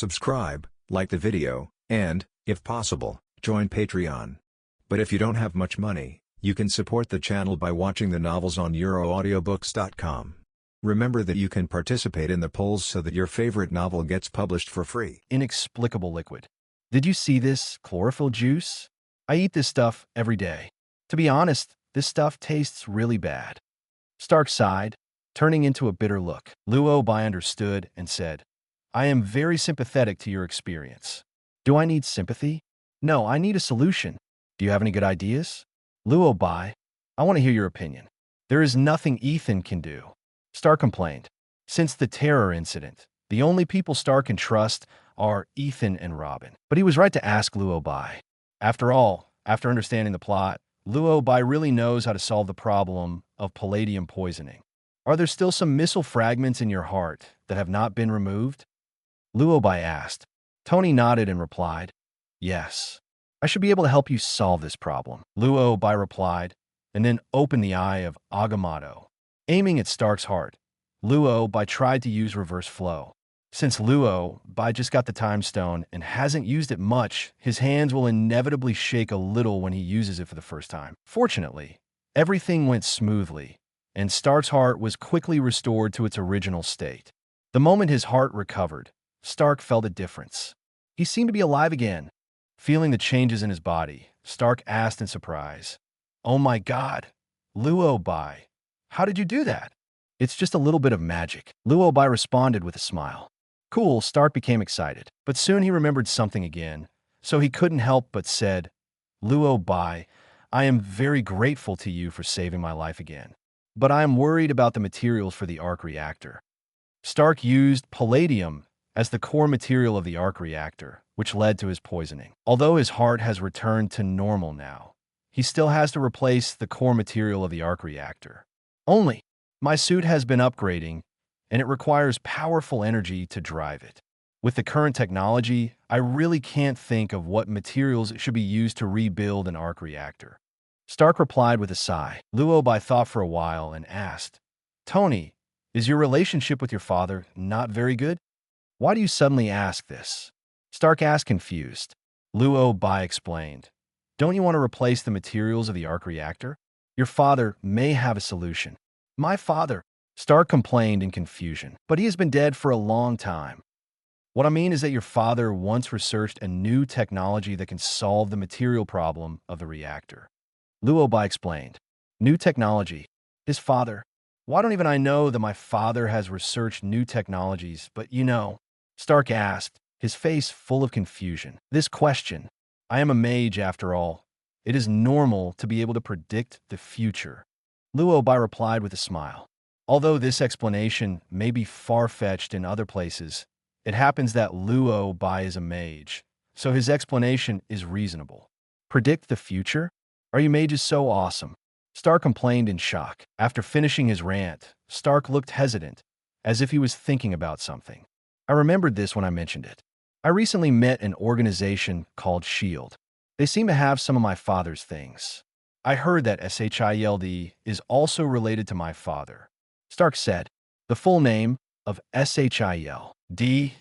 subscribe, like the video, and, if possible, join Patreon. But if you don't have much money, you can support the channel by watching the novels on euroaudiobooks.com. Remember that you can participate in the polls so that your favorite novel gets published for free. Inexplicable liquid. Did you see this chlorophyll juice? I eat this stuff every day. To be honest, this stuff tastes really bad. Stark sighed, turning into a bitter look. Luo Bai understood and said, I am very sympathetic to your experience. Do I need sympathy? No, I need a solution. Do you have any good ideas? Luo Bai, I want to hear your opinion. There is nothing Ethan can do. Stark complained. Since the terror incident, the only people Stark can trust are Ethan and Robin. But he was right to ask Luo Bai. After all, after understanding the plot, Luo Bai really knows how to solve the problem of palladium poisoning. Are there still some missile fragments in your heart that have not been removed? Luo Bai asked. Tony nodded and replied, yes. I should be able to help you solve this problem. Luo Bai replied, and then opened the eye of Agamotto. Aiming at Stark's heart, Luo Bai tried to use reverse flow. Since Luo Bai just got the time stone and hasn't used it much, his hands will inevitably shake a little when he uses it for the first time. Fortunately, everything went smoothly, and Stark's heart was quickly restored to its original state. The moment his heart recovered, Stark felt a difference. He seemed to be alive again. Feeling the changes in his body, Stark asked in surprise, Oh my God, Luo Bai, how did you do that? It's just a little bit of magic. Luo Bai responded with a smile. Cool, Stark became excited, but soon he remembered something again, so he couldn't help but said, Luo Bai, I am very grateful to you for saving my life again, but I am worried about the materials for the arc reactor. Stark used palladium as the core material of the arc reactor, which led to his poisoning. Although his heart has returned to normal now, he still has to replace the core material of the arc reactor. Only, my suit has been upgrading, and it requires powerful energy to drive it. With the current technology, I really can't think of what materials should be used to rebuild an arc reactor. Stark replied with a sigh. Luo Bai thought for a while and asked, Tony, is your relationship with your father not very good? Why do you suddenly ask this? Stark asked, confused. Luo Bai explained, Don't you want to replace the materials of the arc reactor? Your father may have a solution. My father, Stark complained in confusion, but he has been dead for a long time. What I mean is that your father once researched a new technology that can solve the material problem of the reactor. Luo Bai explained, New technology? His father? Why don't even I know that my father has researched new technologies, but you know, Stark asked, his face full of confusion. This question, I am a mage after all. It is normal to be able to predict the future. Luo Bai replied with a smile. Although this explanation may be far-fetched in other places, it happens that Luo Bai is a mage, so his explanation is reasonable. Predict the future? Are you mages so awesome? Stark complained in shock. After finishing his rant, Stark looked hesitant, as if he was thinking about something. I remembered this when I mentioned it. I recently met an organization called SHIELD. They seem to have some of my father's things. I heard that SHIELD is also related to my father. Stark said, the full name of SHIELD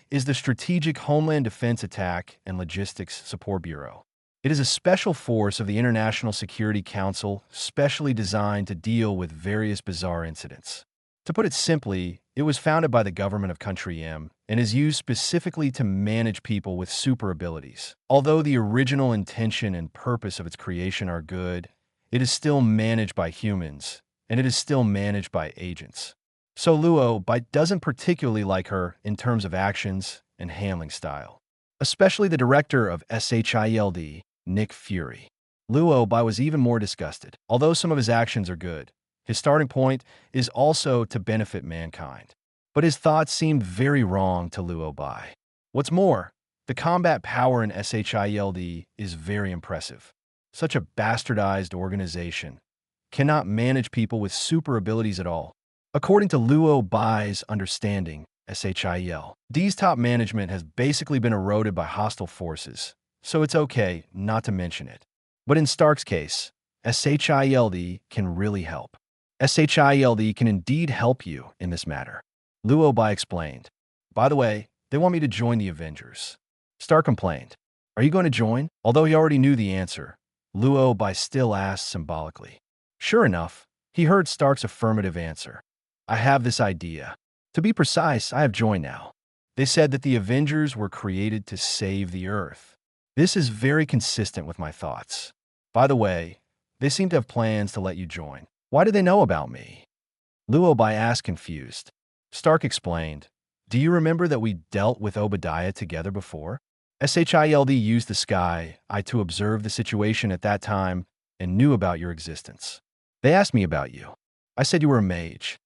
is the Strategic Homeland Defense Attack and Logistics Support Bureau. It is a special force of the International Security Council specially designed to deal with various bizarre incidents. To put it simply, it was founded by the government of Country M and is used specifically to manage people with super abilities. Although the original intention and purpose of its creation are good, it is still managed by humans, and it is still managed by agents. So Luo Bai doesn't particularly like her in terms of actions and handling style. Especially the director of SHIELD, Nick Fury. Luo Bai was even more disgusted. Although some of his actions are good, his starting point is also to benefit mankind. But his thoughts seemed very wrong to Luo Bai. What's more, the combat power in SHIELD is very impressive. Such a bastardized organization cannot manage people with super abilities at all. According to Luo Bai's understanding, SHIELD's top management has basically been eroded by hostile forces, so it's okay not to mention it. But in Stark's case, SHIELD can really help. SHIELD can indeed help you in this matter. Luo Bai explained. By the way, They want me to join the Avengers. Stark complained. Are you going to join? Although he already knew the answer, Luo Bai still asked symbolically. Sure enough, he heard Stark's affirmative answer. I have this idea. To be precise, I have joined now. They said that the Avengers were created to save the Earth. This is very consistent with my thoughts. By the way, they seem to have plans to let you join. Why do they know about me? Luo Bai asked, confused. Stark explained. Do you remember that we dealt with Obadiah together before? SHIELD used the sky, to observe the situation at that time and knew about your existence. They asked me about you. I said you were a mage.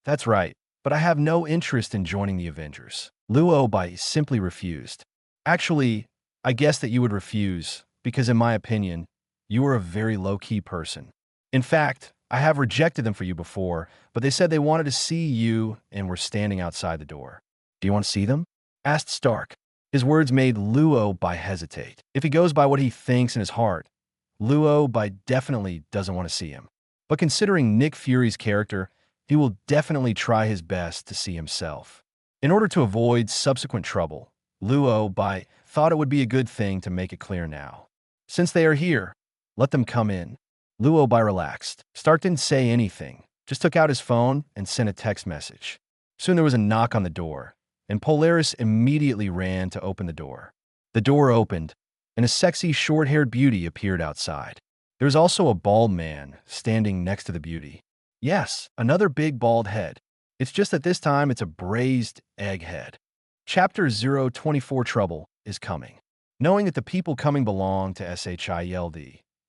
That's right, but I have no interest in joining the Avengers. Luo Bai simply refused. Actually, I guess that you would refuse, because in my opinion, you are a very low-key person. In fact, I have rejected them for you before, but they said they wanted to see you and were standing outside the door. Do you want to see them? Asked Stark. His words made Luo Bai hesitate. If he goes by what he thinks in his heart, Luo Bai definitely doesn't want to see him. But considering Nick Fury's character, he will definitely try his best to see himself. In order to avoid subsequent trouble, Luo Bai thought it would be a good thing to make it clear now. Since they are here, let them come in. Luo Bai relaxed. Stark didn't say anything, just took out his phone and sent a text message. Soon there was a knock on the door, and Polaris immediately ran to open the door. The door opened, and a sexy short-haired beauty appeared outside. There was also a bald man standing next to the beauty. Yes, another big bald head. It's just that this time it's a braised egg head. Chapter 024 Trouble is coming. Knowing that the people coming belong to SHIELD,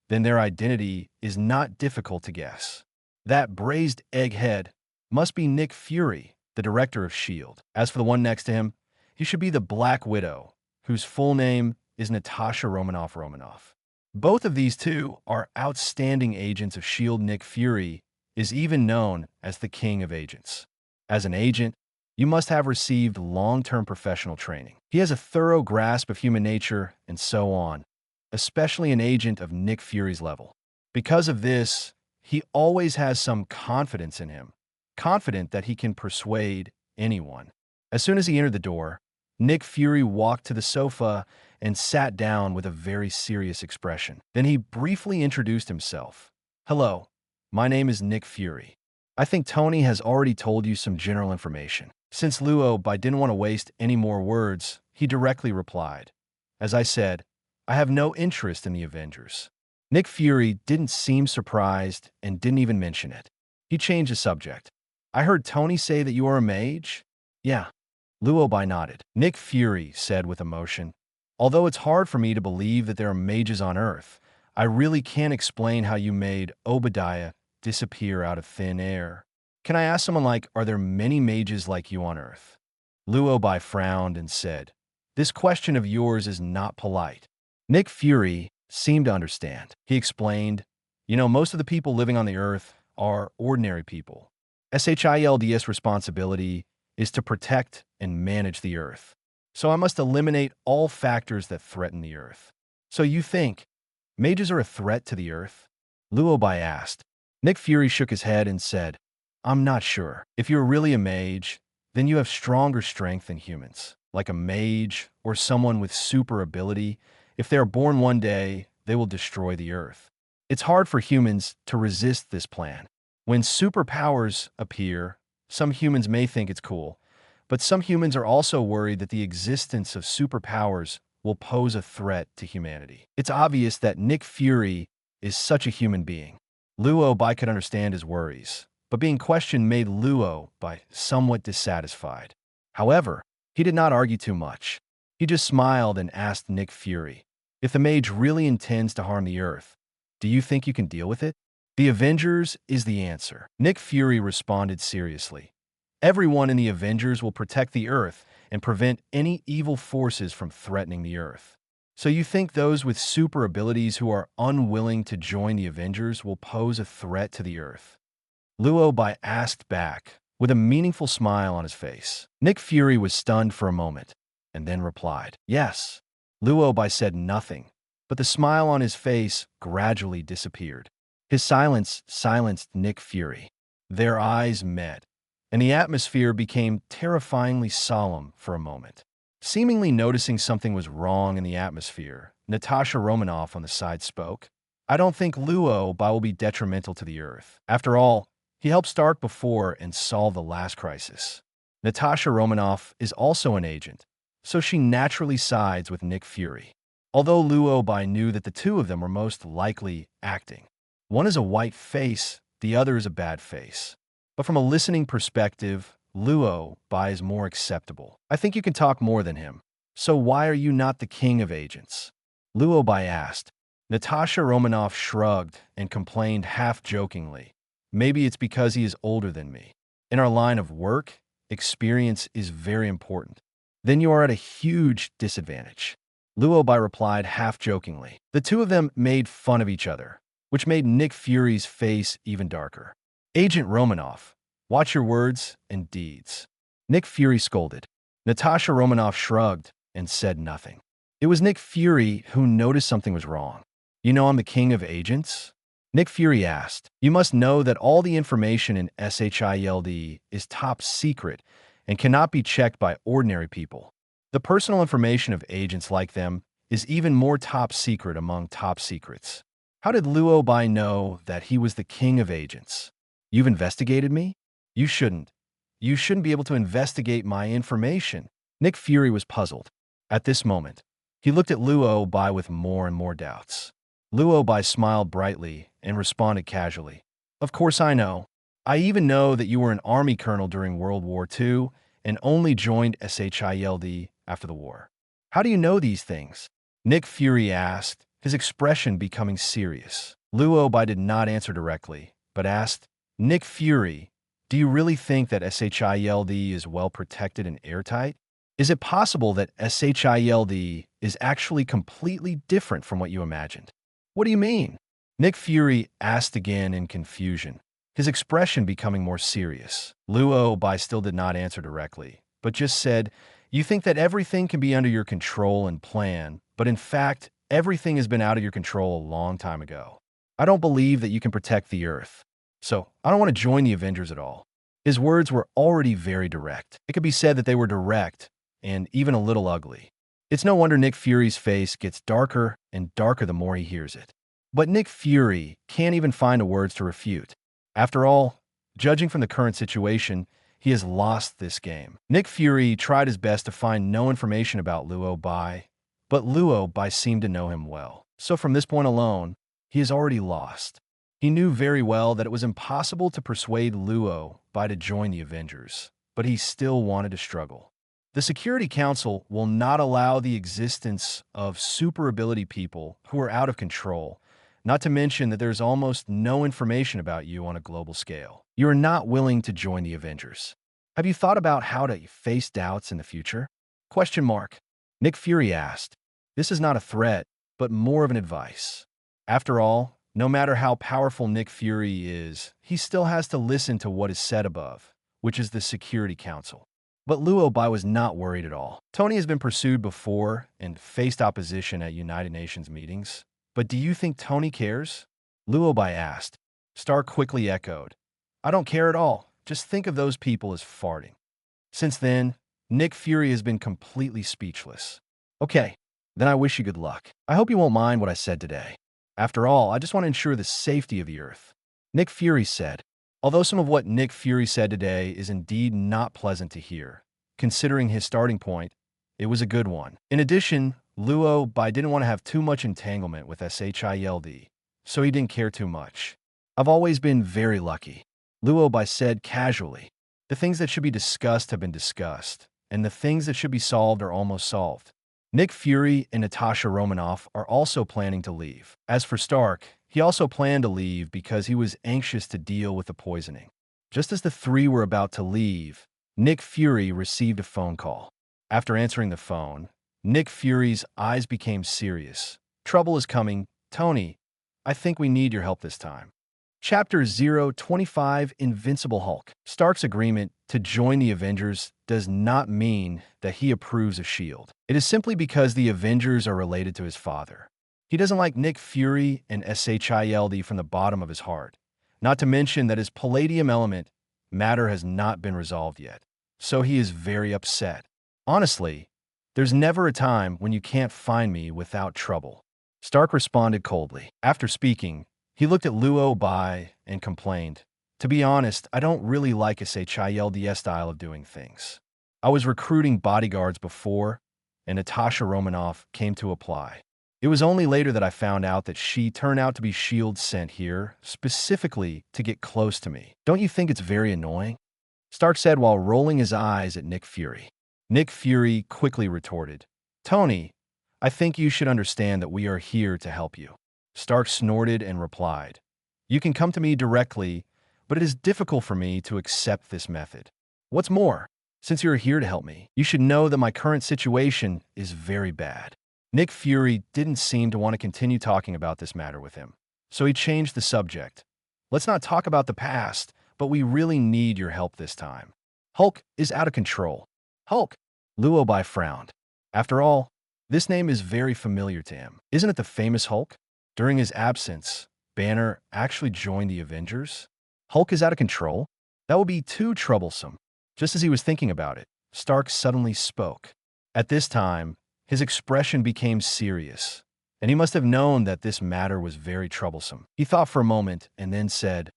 then their identity is not difficult to guess. That braised egg head must be Nick Fury, the director of S.H.I.E.L.D. As for the one next to him, he should be the Black Widow, whose full name is Natasha Romanoff. Both of these two are outstanding agents of S.H.I.E.L.D. Nick Fury is even known as the King of Agents. As an agent, you must have received long-term professional training. He has a thorough grasp of human nature and so on, especially an agent of Nick Fury's level. Because of this, he always has some confidence in him, confident that he can persuade anyone. As soon as he entered the door, Nick Fury walked to the sofa and sat down with a very serious expression. Then he briefly introduced himself. Hello, my name is Nick Fury. I think Tony has already told you some general information. Since Luo Bai didn't want to waste any more words, he directly replied. As I said, I have no interest in the Avengers. Nick Fury didn't seem surprised and didn't even mention it. He changed the subject. I heard Tony say that you are a mage? Yeah. Luo Bai nodded. Nick Fury said with emotion, although it's hard for me to believe that there are mages on Earth, I really can't explain how you made Obadiah disappear out of thin air. Can I ask someone like, are there many mages like you on Earth? Luo Bai frowned and said, this question of yours is not polite. Nick Fury seemed to understand. He explained, most of the people living on the Earth are ordinary people. SHIELD's responsibility is to protect and manage the Earth. So I must eliminate all factors that threaten the Earth. So you think mages are a threat to the Earth? Luo Bai asked. Nick Fury shook his head and said, I'm not sure. If you're really a mage, then you have stronger strength than humans. Like a mage or someone with super ability, if they are born one day, they will destroy the Earth. It's hard for humans to resist this plan. When superpowers appear, some humans may think it's cool, but some humans are also worried that the existence of superpowers will pose a threat to humanity. It's obvious that Nick Fury is such a human being. Luo Bai could understand his worries, but being questioned made Luo Bai somewhat dissatisfied. However, he did not argue too much. He just smiled and asked Nick Fury, if the mage really intends to harm the Earth, do you think you can deal with it? The Avengers is the answer. Nick Fury responded seriously. Everyone in the Avengers will protect the Earth and prevent any evil forces from threatening the Earth. So you think those with super abilities who are unwilling to join the Avengers will pose a threat to the Earth? Luo Bai asked back, with a meaningful smile on his face. Nick Fury was stunned for a moment, and then replied, yes. Luo Bai said nothing, but the smile on his face gradually disappeared. His silence silenced Nick Fury. Their eyes met, and the atmosphere became terrifyingly solemn for a moment. Seemingly noticing something was wrong in the atmosphere, Natasha Romanoff on the side spoke. I don't think Luo Bai will be detrimental to the Earth. After all, he helped Stark before and solve the last crisis. Natasha Romanoff is also an agent, so she naturally sides with Nick Fury. Although Luo Bai knew that the two of them were most likely acting. One is a white face, the other is a bad face. But from a listening perspective, Luo Bai is more acceptable. I think you can talk more than him. So why are you not the king of agents? Luo Bai asked. Natasha Romanoff shrugged and complained half-jokingly. Maybe it's because he is older than me. In our line of work, experience is very important. Then you are at a huge disadvantage. Luo Bai replied half-jokingly. The two of them made fun of each other, which made Nick Fury's face even darker. Agent Romanoff, watch your words and deeds. Nick Fury scolded. Natasha Romanoff shrugged and said nothing. It was Nick Fury who noticed something was wrong. You know I'm the king of agents? Nick Fury asked. You must know that all the information in SHIELD is top secret and cannot be checked by ordinary people. The personal information of agents like them is even more top secret among top secrets. How did Luo Bai know that he was the king of agents? You've investigated me? You shouldn't. You shouldn't be able to investigate my information. Nick Fury was puzzled. At this moment, he looked at Luo Bai with more and more doubts. Luo Bai smiled brightly and responded casually. Of course I know. I even know that you were an army colonel during World War II and only joined SHIELD after the war. How do you know these things? Nick Fury asked, his expression becoming serious. Luo Bai did not answer directly, but asked, Nick Fury, do you really think that SHIELD is well protected and airtight? Is it possible that SHIELD is actually completely different from what you imagined? What do you mean? Nick Fury asked again in confusion, his expression becoming more serious. Luo Bai still did not answer directly, but just said, you think that everything can be under your control and plan, but in fact, everything has been out of your control a long time ago. I don't believe that you can protect the Earth, so I don't want to join the Avengers at all. His words were already very direct. It could be said that they were direct and even a little ugly. It's no wonder Nick Fury's face gets darker and darker the more he hears it. But Nick Fury can't even find the words to refute. After all, judging from the current situation, he has lost this game. Nick Fury tried his best to find no information about Luo Bai, but Luo Bai seemed to know him well. So from this point alone, he has already lost. He knew very well that it was impossible to persuade Luo Bai to join the Avengers, but he still wanted to struggle. The Security Council will not allow the existence of super ability people who are out of control, not to mention that there's almost no information about you on a global scale. You are not willing to join the Avengers. Have you thought about how to face doubts in the future? Question mark. Nick Fury asked. This is not a threat, but more of an advice. After all, no matter how powerful Nick Fury is, he still has to listen to what is said above, which is the Security Council. But Luo Bai was not worried at all. Tony has been pursued before and faced opposition at United Nations meetings. But do you think Tony cares? Luo Bai asked. Stark quickly echoed. I don't care at all. Just think of those people as farting. Since then, Nick Fury has been completely speechless. Okay, then I wish you good luck. I hope you won't mind what I said today. After all, I just want to ensure the safety of the Earth. Nick Fury said. Although some of what Nick Fury said today is indeed not pleasant to hear, considering his starting point, it was a good one. In addition, Luo Bai didn't want to have too much entanglement with SHIELD, so he didn't care too much. I've always been very lucky. Luo Bai said casually. The things that should be discussed have been discussed, and the things that should be solved are almost solved. Nick Fury and Natasha Romanoff are also planning to leave. As for Stark, he also planned to leave because he was anxious to deal with the poisoning. Just as the three were about to leave, Nick Fury received a phone call. After answering the phone, Nick Fury's eyes became serious. Trouble is coming. Tony, I think we need your help this time. Chapter 025 Invincible Hulk. Stark's agreement to join the Avengers does not mean that he approves of S.H.I.E.L.D. It is simply because the Avengers are related to his father. He doesn't like Nick Fury and SHIELD from the bottom of his heart, not to mention that his palladium element matter has not been resolved yet, so he is very upset. Honestly, There's never a time when you can't find me without trouble. Stark responded coldly. After speaking, he looked at Luo Bai and complained, "To be honest, I don't really like a SHILDS style of doing things. I was recruiting bodyguards before, and Natasha Romanoff came to apply. It was only later that I found out that she turned out to be S.H.I.E.L.D. sent here specifically to get close to me. Don't you think it's very annoying?" Stark said while rolling his eyes at Nick Fury. Nick Fury quickly retorted, "Tony, I think you should understand that we are here to help you." Stark snorted and replied, "You can come to me directly, but it is difficult for me to accept this method. What's more, since you're here to help me, you should know that my current situation is very bad." Nick Fury didn't seem to want to continue talking about this matter with him, so he changed the subject. "Let's not talk about the past, but we really need your help this time. Hulk is out of control." "Hulk?" Luo Bai frowned. After all, this name is very familiar to him. Isn't it the famous Hulk? During his absence, Banner actually joined the Avengers? Hulk is out of control? That would be too troublesome. Just as he was thinking about it, Stark suddenly spoke. At this time, his expression became serious, and he must have known that this matter was very troublesome. He thought for a moment and then said,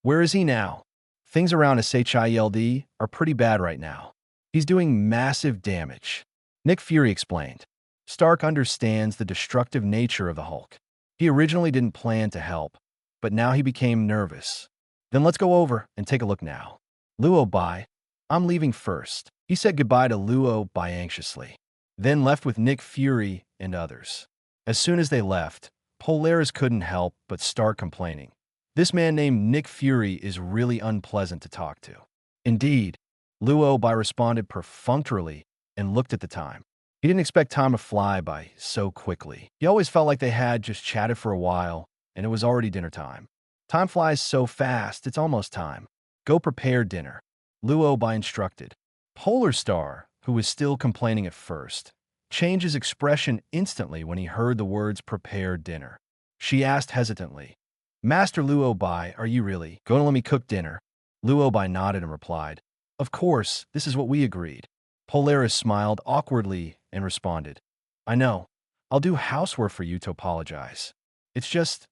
"Where is he now? Things around SHIELD are pretty bad right now. He's doing massive damage." Nick Fury explained. Stark understands the destructive nature of the Hulk. He originally didn't plan to help, but now he became nervous. "Then let's go over and take a look now. Luo Bai, I'm leaving first." He said goodbye to Luo Bai anxiously, then left with Nick Fury and others. As soon as they left, Polaris couldn't help but start complaining. This man named Nick Fury is really unpleasant to talk to. Indeed, Luo Bai responded perfunctorily and looked at the time. He didn't expect time to fly by so quickly. He always felt like they had just chatted for a while, and it was already dinner time. Time flies so fast, it's almost time. "Go prepare dinner," Luo Bai instructed. Polar Star, who was still complaining at first, changed his expression instantly when he heard the words "prepare dinner." She asked hesitantly, "Master Luo Bai, are you really going to let me cook dinner?" Luo Bai nodded and replied, "Of course, this is what we agreed." Polaris smiled awkwardly and responded, "I know. I'll do housework for you to apologize. It's just,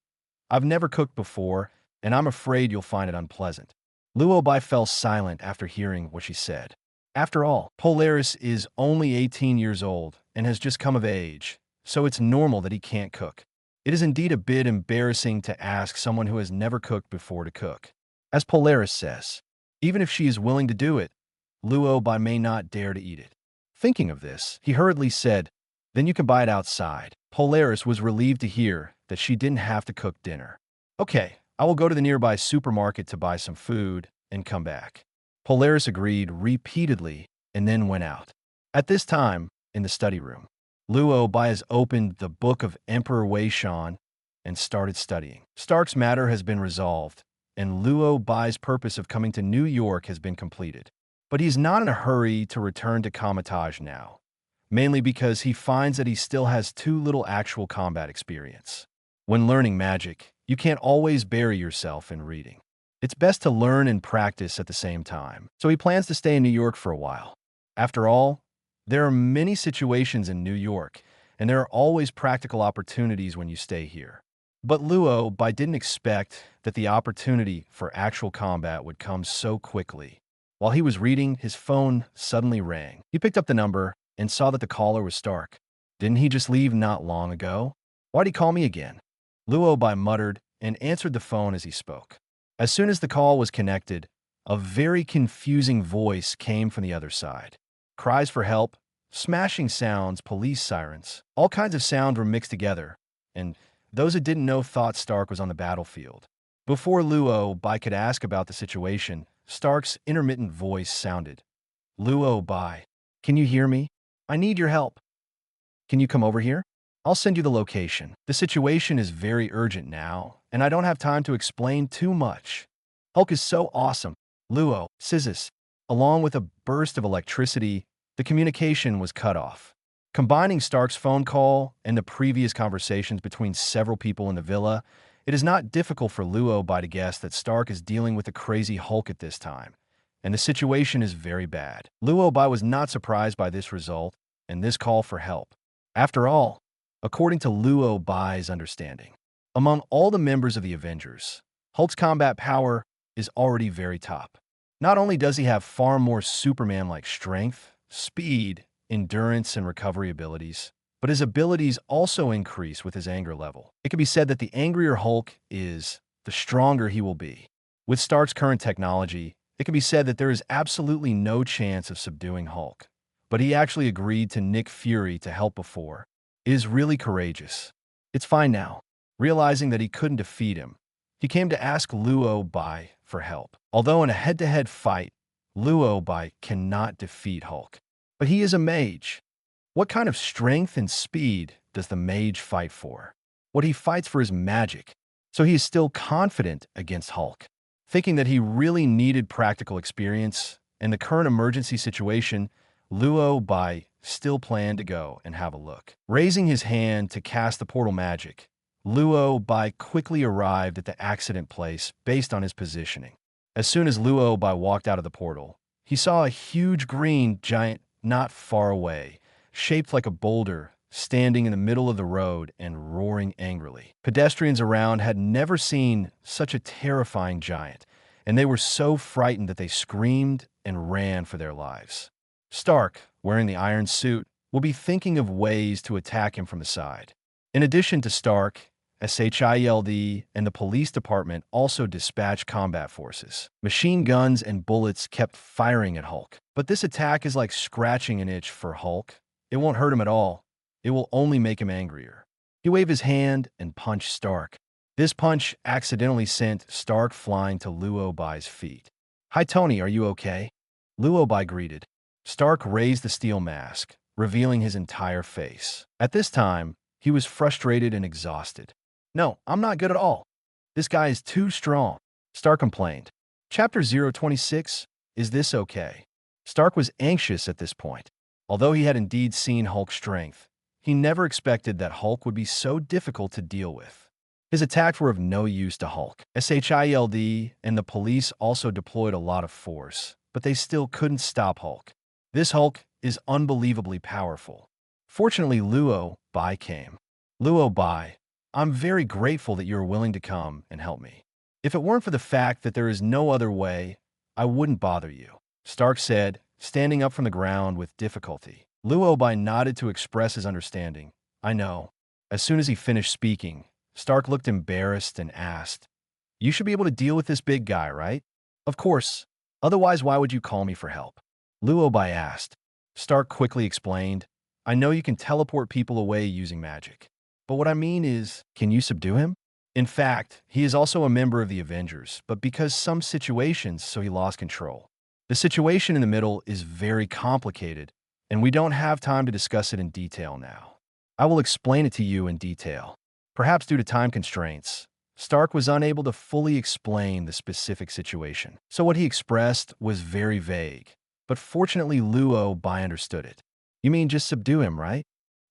I've never cooked before, and I'm afraid you'll find it unpleasant." Luo Bai fell silent after hearing what she said. After all, Polaris is only 18 years old and has just come of age, so it's normal that he can't cook. It is indeed a bit embarrassing to ask someone who has never cooked before to cook. As Polaris says, even if she is willing to do it, Luo Bai may not dare to eat it. Thinking of this, he hurriedly said, "Then you can buy it outside." Polaris was relieved to hear that she didn't have to cook dinner. "Okay, I will go to the nearby supermarket to buy some food and come back." Polaris agreed repeatedly and then went out. At this time, in the study room, Luo Bai has opened the Book of Emperor Wei Shan and started studying. Stark's matter has been resolved, and Luo Bai's purpose of coming to New York has been completed. But he's not in a hurry to return to Comitage now, mainly because he finds that he still has too little actual combat experience. When learning magic, you can't always bury yourself in reading. It's best to learn and practice at the same time, so he plans to stay in New York for a while. After all, there are many situations in New York, and there are always practical opportunities when you stay here. But Luo Bai didn't expect that the opportunity for actual combat would come so quickly. While he was reading, his phone suddenly rang. He picked up the number and saw that the caller was Stark. "Didn't he just leave not long ago? Why'd he call me again?" Luo Bai muttered and answered the phone as he spoke. As soon as the call was connected, a very confusing voice came from the other side. Cries for help, smashing sounds, police sirens, all kinds of sounds were mixed together, and those who didn't know thought Stark was on the battlefield. Before Luo Bai could ask about the situation, Stark's intermittent voice sounded. "Luo Bai, can you hear me? I need your help. Can you come over here? I'll send you the location. The situation is very urgent now, and I don't have time to explain too much. Hulk is so awesome." Luo, Scissors. Along with a burst of electricity, the communication was cut off. Combining Stark's phone call and the previous conversations between several people in the villa, it is not difficult for Luo Bai to guess that Stark is dealing with a crazy Hulk at this time, and the situation is very bad. Luo Bai was not surprised by this result, and this call for help. After all, according to Luo Bai's understanding, among all the members of the Avengers, Hulk's combat power is already very top. Not only does he have far more Superman-like strength, speed, endurance, and recovery abilities, but his abilities also increase with his anger level. It can be said that the angrier Hulk is, the stronger he will be. With Stark's current technology, it can be said that there is absolutely no chance of subduing Hulk. But he actually agreed to Nick Fury to help before. It is really courageous. It's fine now. Realizing that he couldn't defeat him, he came to ask Luo Bai for help. Although in a head-to-head fight, Luo Bai cannot defeat Hulk. But he is a mage. What kind of strength and speed does the mage fight for? What he fights for is magic, so he is still confident against Hulk. Thinking that he really needed practical experience in the current emergency situation, Luo Bai still planned to go and have a look. Raising his hand to cast the portal magic, Luo Bai quickly arrived at the accident place based on his positioning. As soon as Luo Bai walked out of the portal, he saw a huge green giant not far away, shaped like a boulder, standing in the middle of the road and roaring angrily. Pedestrians around had never seen such a terrifying giant, and they were so frightened that they screamed and ran for their lives. Stark, wearing the iron suit, will be thinking of ways to attack him from the side. In addition to Stark, SHIELD and the police department also dispatched combat forces. Machine guns and bullets kept firing at Hulk. But this attack is like scratching an itch for Hulk. It won't hurt him at all. It will only make him angrier. He waved his hand and punched Stark. This punch accidentally sent Stark flying to Luo Bai's feet. "Hi, Tony, are you okay?" Luo Bai greeted. Stark raised the steel mask, revealing his entire face. At this time, he was frustrated and exhausted. "No, I'm not good at all. This guy is too strong," Stark complained. Chapter 026, Is This Okay? Stark was anxious at this point. Although he had indeed seen Hulk's strength, he never expected that Hulk would be so difficult to deal with. His attacks were of no use to Hulk. SHIELD and the police also deployed a lot of force, but they still couldn't stop Hulk. This Hulk is unbelievably powerful. Fortunately, Luo Bai came. "Luo Bai, I'm very grateful that you are willing to come and help me. If it weren't for the fact that there is no other way, I wouldn't bother you," Stark said, standing up from the ground with difficulty. Luo Bai nodded to express his understanding. "I know." As soon as he finished speaking, Stark looked embarrassed and asked, "You should be able to deal with this big guy, right?" "Of course. Otherwise, why would you call me for help?" Luo Bai asked. Stark quickly explained, "I know you can teleport people away using magic. But what I mean is, can you subdue him?" In fact, he is also a member of the Avengers, but because some situations, so he lost control. The situation in the middle is very complicated, and we don't have time to discuss it in detail now. I will explain it to you in detail. Perhaps due to time constraints, Stark was unable to fully explain the specific situation, so what he expressed was very vague. But fortunately, Luo Bai understood it. "You mean just subdue him, right?"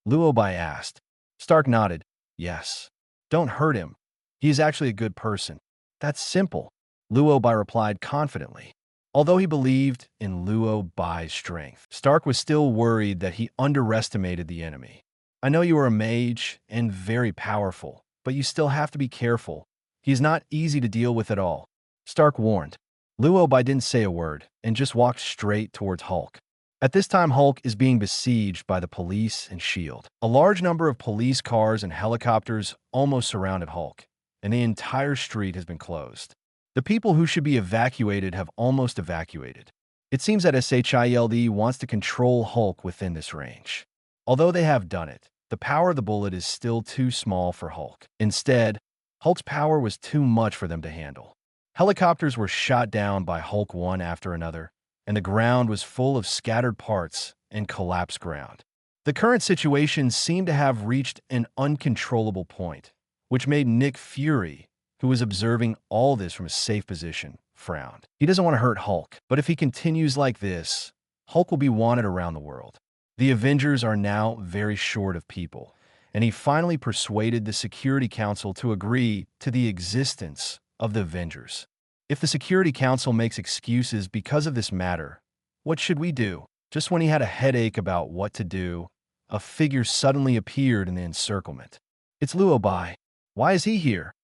Luo Bai asked. Stark nodded. "Yes. Don't hurt him. He is actually a good person." "That's simple," Luo Bai replied confidently. Although he believed in Luo Bai's strength, Stark was still worried that he underestimated the enemy. "I know you are a mage and very powerful, but you still have to be careful. He is not easy to deal with at all," Stark warned. Luo Bai didn't say a word and just walked straight towards Hulk. At this time, Hulk is being besieged by the police and S.H.I.E.L.D. A large number of police cars and helicopters almost surrounded Hulk, and the entire street has been closed. The people who should be evacuated have almost evacuated. It seems that SHIELD wants to control Hulk within this range. Although they have done it, the power of the bullet is still too small for Hulk. Instead, Hulk's power was too much for them to handle. Helicopters were shot down by Hulk one after another, and the ground was full of scattered parts and collapsed ground. The current situation seemed to have reached an uncontrollable point, which made Nick Fury, who was observing all this from a safe position, frowned. He doesn't want to hurt Hulk, but if he continues like this, Hulk will be wanted around the world. The Avengers are now very short of people, and he finally persuaded the Security Council to agree to the existence of the Avengers. If the Security Council makes excuses because of this matter, what should we do? Just when he had a headache about what to do, a figure suddenly appeared in the encirclement. It's Luo Bai. Why is he here?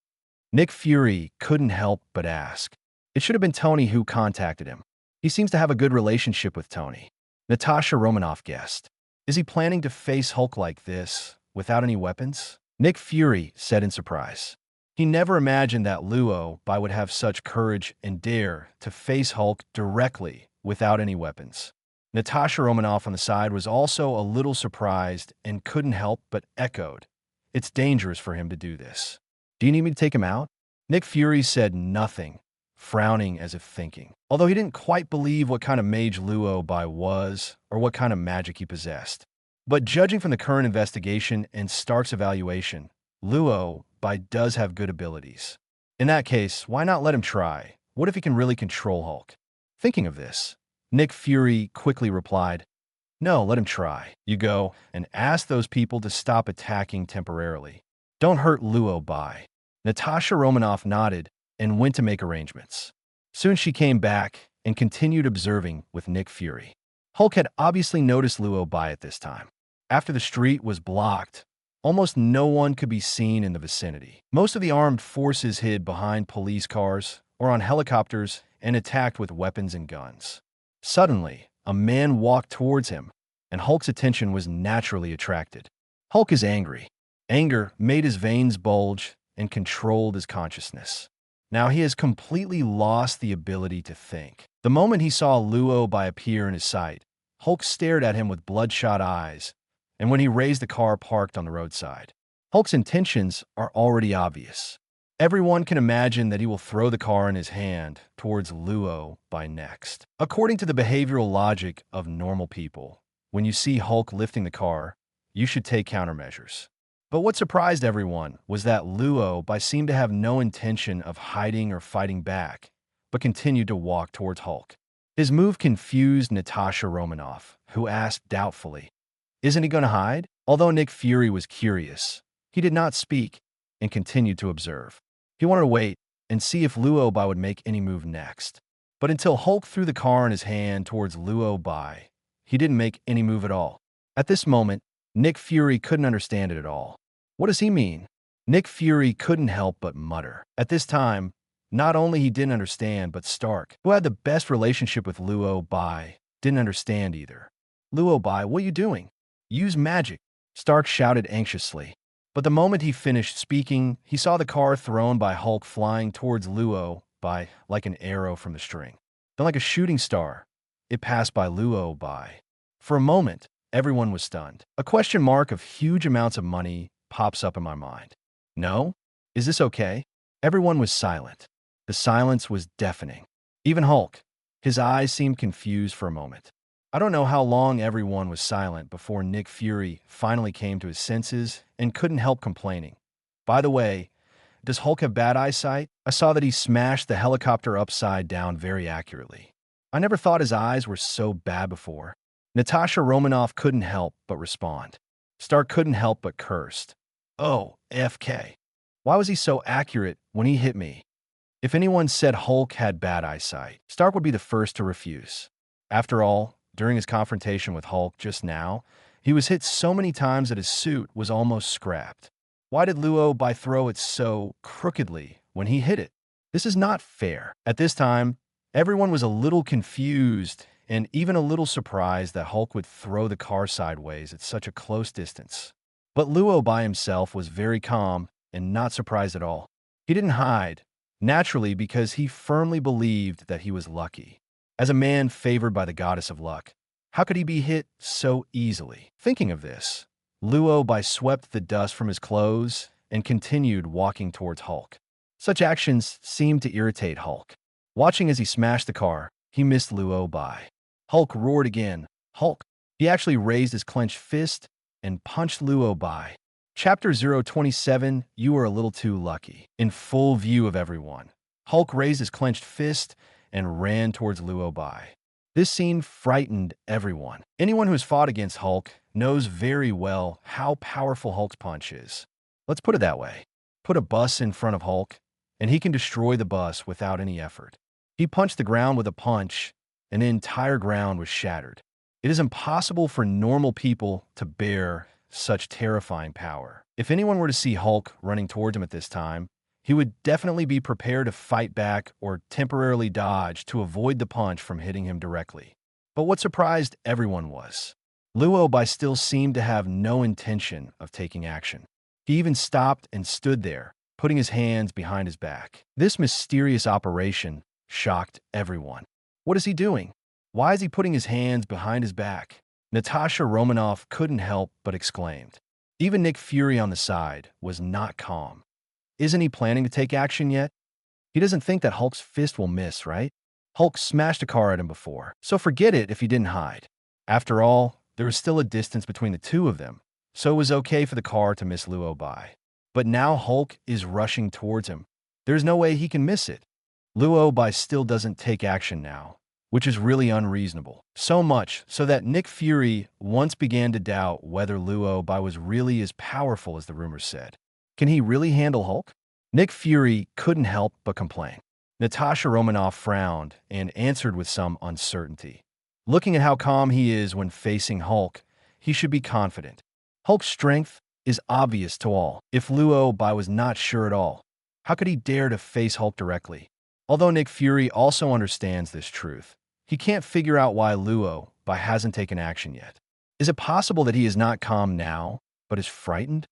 Nick Fury couldn't help but ask. It should have been Tony who contacted him. He seems to have a good relationship with Tony. Natasha Romanoff guessed. Is he planning to face Hulk like this, without any weapons? Nick Fury said in surprise. He never imagined that Luo Bai would have such courage and dare to face Hulk directly without any weapons. Natasha Romanoff on the side was also a little surprised and couldn't help but echoed. It's dangerous for him to do this. Do you need me to take him out? Nick Fury said nothing, frowning as if thinking. Although he didn't quite believe what kind of mage Luo Bai was or what kind of magic he possessed. But judging from the current investigation and Stark's evaluation, Luo Bai does have good abilities. In that case, why not let him try? What if he can really control Hulk? Thinking of this, Nick Fury quickly replied, "No, let him try. You go and ask those people to stop attacking temporarily. Don't hurt Luo Bai." Natasha Romanoff nodded and went to make arrangements. Soon she came back and continued observing with Nick Fury. Hulk had obviously noticed Luo Bai at this time. After the street was blocked, almost no one could be seen in the vicinity. Most of the armed forces hid behind police cars or on helicopters and attacked with weapons and guns. Suddenly, a man walked towards him, and Hulk's attention was naturally attracted. Hulk is angry. Anger made his veins bulge and controlled his consciousness. Now he has completely lost the ability to think. The moment he saw Luo Bai appear in his sight, Hulk stared at him with bloodshot eyes, and when he raised the car parked on the roadside. Hulk's intentions are already obvious. Everyone can imagine that he will throw the car in his hand towards Luo Bai next. According to the behavioral logic of normal people, when you see Hulk lifting the car, you should take countermeasures. But what surprised everyone was that Luo Bai seemed to have no intention of hiding or fighting back, but continued to walk towards Hulk. His move confused Natasha Romanoff, who asked doubtfully, "Isn't he going to hide?" Although Nick Fury was curious, he did not speak and continued to observe. He wanted to wait and see if Luo Bai would make any move next. But until Hulk threw the car in his hand towards Luo Bai, he didn't make any move at all. At this moment, Nick Fury couldn't understand it at all. What does he mean? Nick Fury couldn't help but mutter. At this time, not only he didn't understand, but Stark, who had the best relationship with Luo Bai, didn't understand either. "Luo Bai, what are you doing? Use magic," Stark shouted anxiously. But the moment he finished speaking, he saw the car thrown by Hulk flying towards Luo Bai like an arrow from the string. Then like a shooting star, it passed by Luo Bai. For a moment, everyone was stunned. A question mark of huge amounts of money pops up in my mind. No? Is this okay? Everyone was silent. The silence was deafening. Even Hulk. His eyes seemed confused for a moment. I don't know how long everyone was silent before Nick Fury finally came to his senses and couldn't help complaining. "By the way, does Hulk have bad eyesight? I saw that he smashed the helicopter upside down very accurately. I never thought his eyes were so bad before." Natasha Romanoff couldn't help but respond. Stark couldn't help but cursed. "Oh, AFK. Why was he so accurate when he hit me?" If anyone said Hulk had bad eyesight, Stark would be the first to refuse. After all, during his confrontation with Hulk just now, he was hit so many times that his suit was almost scrapped. Why did Luo Bai throw it so crookedly when he hit it? This is not fair. At this time, everyone was a little confused and even a little surprised that Hulk would throw the car sideways at such a close distance. But Luo Bai himself was very calm and not surprised at all. He didn't hide, naturally, because he firmly believed that he was lucky. As a man favored by the goddess of luck, how could he be hit so easily? Thinking of this, Luo Bai swept the dust from his clothes and continued walking towards Hulk. Such actions seemed to irritate Hulk. Watching as he smashed the car, he missed Luo Bai. Hulk roared again. Hulk! He actually raised his clenched fist and punched Luo Bai. Chapter 027, You Are a Little Too Lucky. In full view of everyone, Hulk raised his clenched fist and ran towards Luo Bai. This scene frightened everyone. Anyone who has fought against Hulk knows very well how powerful Hulk's punch is. Let's put it that way. Put a bus in front of Hulk, and he can destroy the bus without any effort. He punched the ground with a punch, and the entire ground was shattered. It is impossible for normal people to bear such terrifying power. If anyone were to see Hulk running towards him at this time, he would definitely be prepared to fight back or temporarily dodge to avoid the punch from hitting him directly. But what surprised everyone was, Luo Bai still seemed to have no intention of taking action. He even stopped and stood there, putting his hands behind his back. This mysterious operation shocked everyone. What is he doing? Why is he putting his hands behind his back? Natasha Romanoff couldn't help but exclaimed. Even Nick Fury on the side was not calm. Isn't he planning to take action yet? He doesn't think that Hulk's fist will miss, right? Hulk smashed a car at him before, so forget it if he didn't hide. After all, there was still a distance between the two of them, so it was okay for the car to miss Luo Bai. But now Hulk is rushing towards him. There's no way he can miss it. Luo Bai still doesn't take action now, which is really unreasonable. So much so that Nick Fury once began to doubt whether Luo Bai was really as powerful as the rumors said. Can he really handle Hulk? Nick Fury couldn't help but complain. Natasha Romanoff frowned and answered with some uncertainty. Looking at how calm he is when facing Hulk, he should be confident. Hulk's strength is obvious to all. If Luo Bai was not sure at all, how could he dare to face Hulk directly? Although Nick Fury also understands this truth, he can't figure out why Luo Bai hasn't taken action yet. Is it possible that he is not calm now, but is frightened?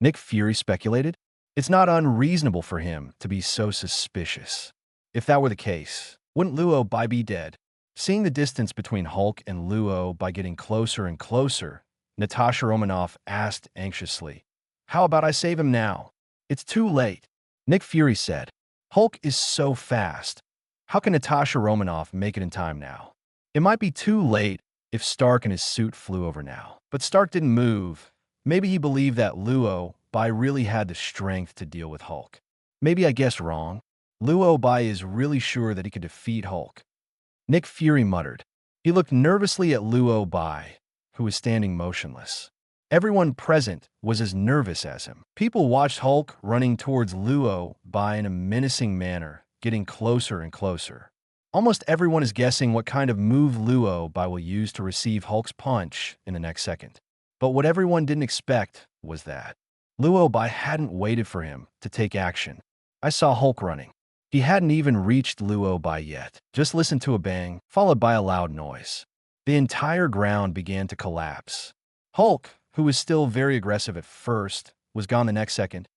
Nick Fury speculated. It's not unreasonable for him to be so suspicious. If that were the case, wouldn't Luo Bai be dead? Seeing the distance between Hulk and Luo Bai getting closer and closer, Natasha Romanoff asked anxiously, "How about I save him now?" "It's too late," Nick Fury said. "Hulk is so fast. How can Natasha Romanoff make it in time now?" It might be too late if Stark and his suit flew over now. But Stark didn't move. Maybe he believed that Luo Bai really had the strength to deal with Hulk. Maybe I guessed wrong. Luo Bai is really sure that he could defeat Hulk. Nick Fury muttered. He looked nervously at Luo Bai, who was standing motionless. Everyone present was as nervous as him. People watched Hulk running towards Luo Bai in a menacing manner, getting closer and closer. Almost everyone is guessing what kind of move Luo Bai will use to receive Hulk's punch in the next second. But what everyone didn't expect was that Luo Bai hadn't waited for him to take action. I saw Hulk running. He hadn't even reached Luo Bai yet. Just listened to a bang, followed by a loud noise. The entire ground began to collapse. Hulk, who was still very aggressive at first, was gone the next second.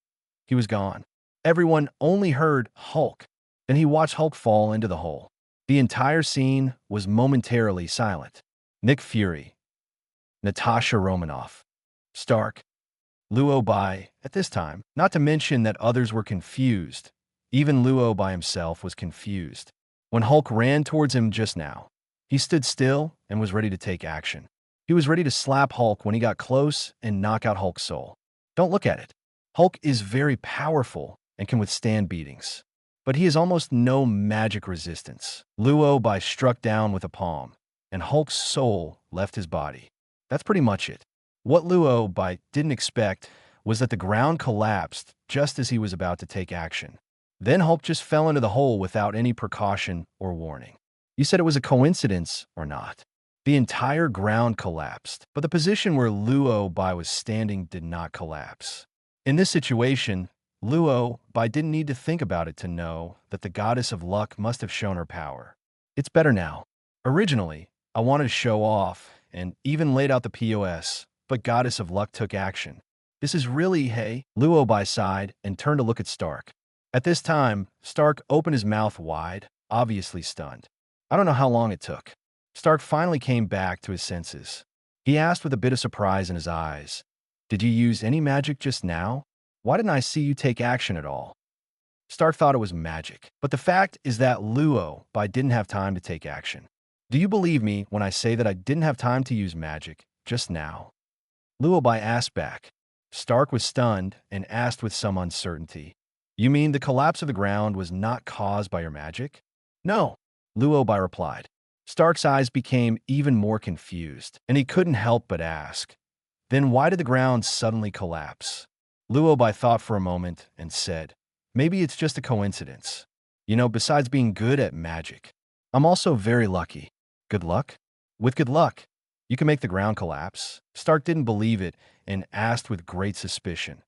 He was gone. Everyone only heard Hulk. Then he watched Hulk fall into the hole. The entire scene was momentarily silent. Nick Fury, Natasha Romanoff, Stark, Luo Bai at this time, not to mention that others were confused. Even Luo Bai himself was confused. When Hulk ran towards him just now, he stood still and was ready to take action. He was ready to slap Hulk when he got close and knock out Hulk's soul. Don't look at it. Hulk is very powerful and can withstand beatings. But he has almost no magic resistance. Luo Bai struck down with a palm, and Hulk's soul left his body. That's pretty much it. What Luo Bai didn't expect was that the ground collapsed just as he was about to take action. Then Hulk just fell into the hole without any precaution or warning. You said it was a coincidence or not? The entire ground collapsed, but the position where Luo Bai was standing did not collapse. In this situation, Luo Bai didn't need to think about it to know that the goddess of luck must have shown her power. It's better now. Originally, I wanted to show off and even laid out the POS, but goddess of luck took action. This is really, hey? Luo Bai sighed and turned to look at Stark. At this time, Stark opened his mouth wide, obviously stunned. I don't know how long it took. Stark finally came back to his senses. He asked with a bit of surprise in his eyes, "Did you use any magic just now? Why didn't I see you take action at all?" Stark thought it was magic, but the fact is that Luo Bai didn't have time to take action. Do you believe me when I say that I didn't have time to use magic just now? Luo Bai asked back. Stark was stunned and asked with some uncertainty, "You mean the collapse of the ground was not caused by your magic?" "No," Luo Bai replied. Stark's eyes became even more confused, and he couldn't help but ask, "Then why did the ground suddenly collapse?" Luo Bai thought for a moment and said, "Maybe it's just a coincidence. You know, besides being good at magic, I'm also very lucky." "Good luck?" "With good luck, You can make the ground collapse. Stark didn't believe it and asked with great suspicion.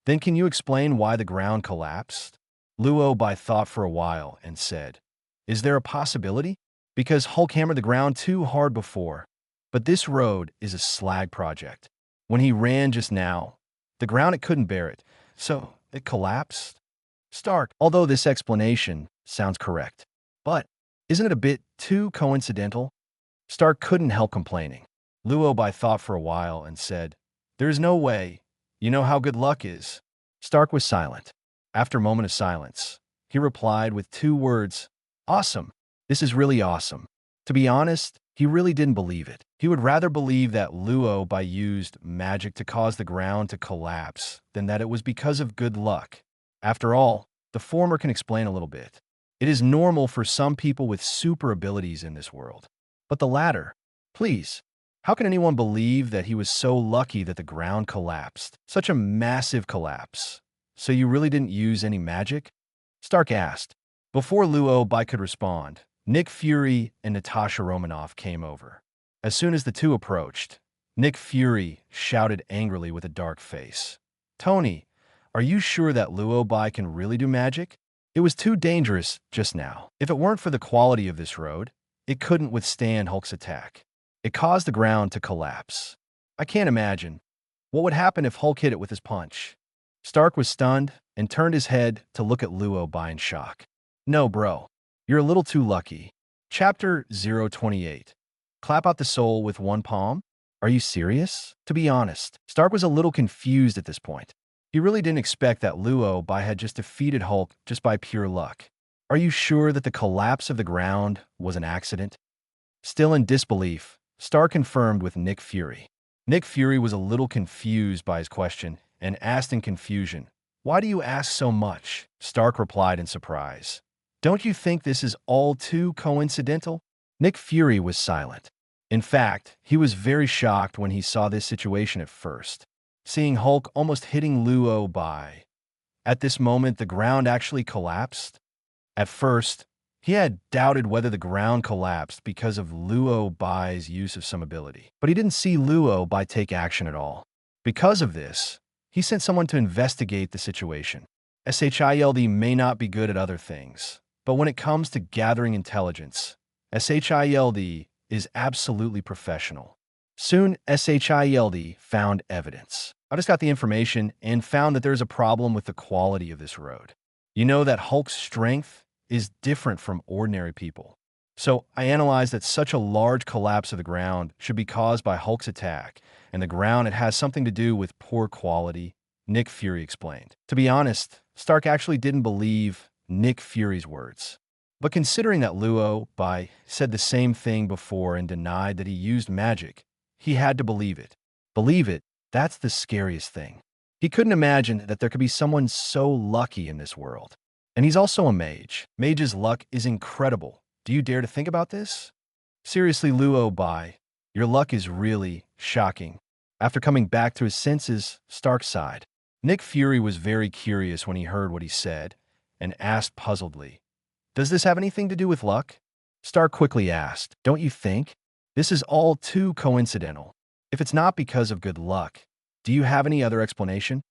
Then can you explain why the ground collapsed? Luo Bai thought for a while and said, is there a possibility? Because Hulk hammered the ground too hard before. But this road is a slag project. When he ran just now, the ground it couldn't bear it, so it collapsed. Stark, although this explanation sounds correct, but isn't it a bit too coincidental? Stark couldn't help complaining. Luo Bai thought for a while and said, there's no way. You know how good luck is. Stark was silent. After a moment of silence, he replied with 2 words, awesome. This is really awesome. To be honest, he really didn't believe it. He would rather believe that Luo Bai used magic to cause the ground to collapse than that it was because of good luck. After all, the former can explain a little bit. It is normal for some people with super abilities in this world. But the latter, please, how can anyone believe that he was so lucky that the ground collapsed? Such a massive collapse. So you really didn't use any magic? Stark asked. Before Luo Bai could respond, Nick Fury and Natasha Romanoff came over. As soon as the two approached, Nick Fury shouted angrily with a dark face. Tony, are you sure that Luo Bai can really do magic? It was too dangerous just now. If it weren't for the quality of this road, it couldn't withstand Hulk's attack. It caused the ground to collapse. I can't imagine. What would happen if Hulk hit it with his punch? Stark was stunned and turned his head to look at Luo Bai in shock. No, bro. You're a little too lucky. Chapter 028. Clap out the soul with one palm? Are you serious? To be honest, Stark was a little confused at this point. He really didn't expect that Luo Bai had just defeated Hulk just by pure luck. Are you sure that the collapse of the ground was an accident? Still in disbelief, Stark confirmed with Nick Fury. Nick Fury was a little confused by his question and asked in confusion, why do you ask so much? Stark replied in surprise. Don't you think this is all too coincidental? Nick Fury was silent. In fact, he was very shocked when he saw this situation at first, seeing Hulk almost hitting Luo Bai. At this moment, the ground actually collapsed. At first, he had doubted whether the ground collapsed because of Luo Bai's use of some ability, but he didn't see Luo Bai take action at all. Because of this, he sent someone to investigate the situation. SHIELD may not be good at other things, but when it comes to gathering intelligence, SHIELD is absolutely professional. Soon, SHIELD found evidence. I just got the information and found that there's a problem with the quality of this road. You know that Hulk's strength is different from ordinary people. So I analyzed that such a large collapse of the ground should be caused by Hulk's attack, and the ground it has something to do with poor quality, Nick Fury explained. To be honest, Stark actually didn't believe Nick Fury's words. But considering that Luo Bai said the same thing before and denied that he used magic, he had to believe it. Believe it, that's the scariest thing. He couldn't imagine that there could be someone so lucky in this world. And he's also a mage. Mage's luck is incredible. Do you dare to think about this? Seriously, Luo Bai, your luck is really shocking. After coming back to his senses, Stark sighed. Nick Fury was very curious when he heard what he said and asked puzzledly, does this have anything to do with luck? Stark quickly asked, don't you think? This is all too coincidental. If it's not because of good luck, do you have any other explanation?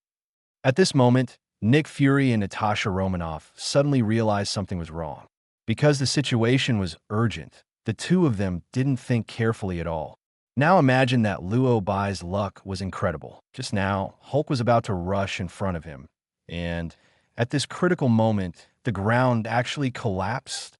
At this moment, Nick Fury and Natasha Romanoff suddenly realized something was wrong. Because the situation was urgent, the two of them didn't think carefully at all. Now imagine that Luo Bai's luck was incredible. Just now, Hulk was about to rush in front of him, and at this critical moment, the ground actually collapsed.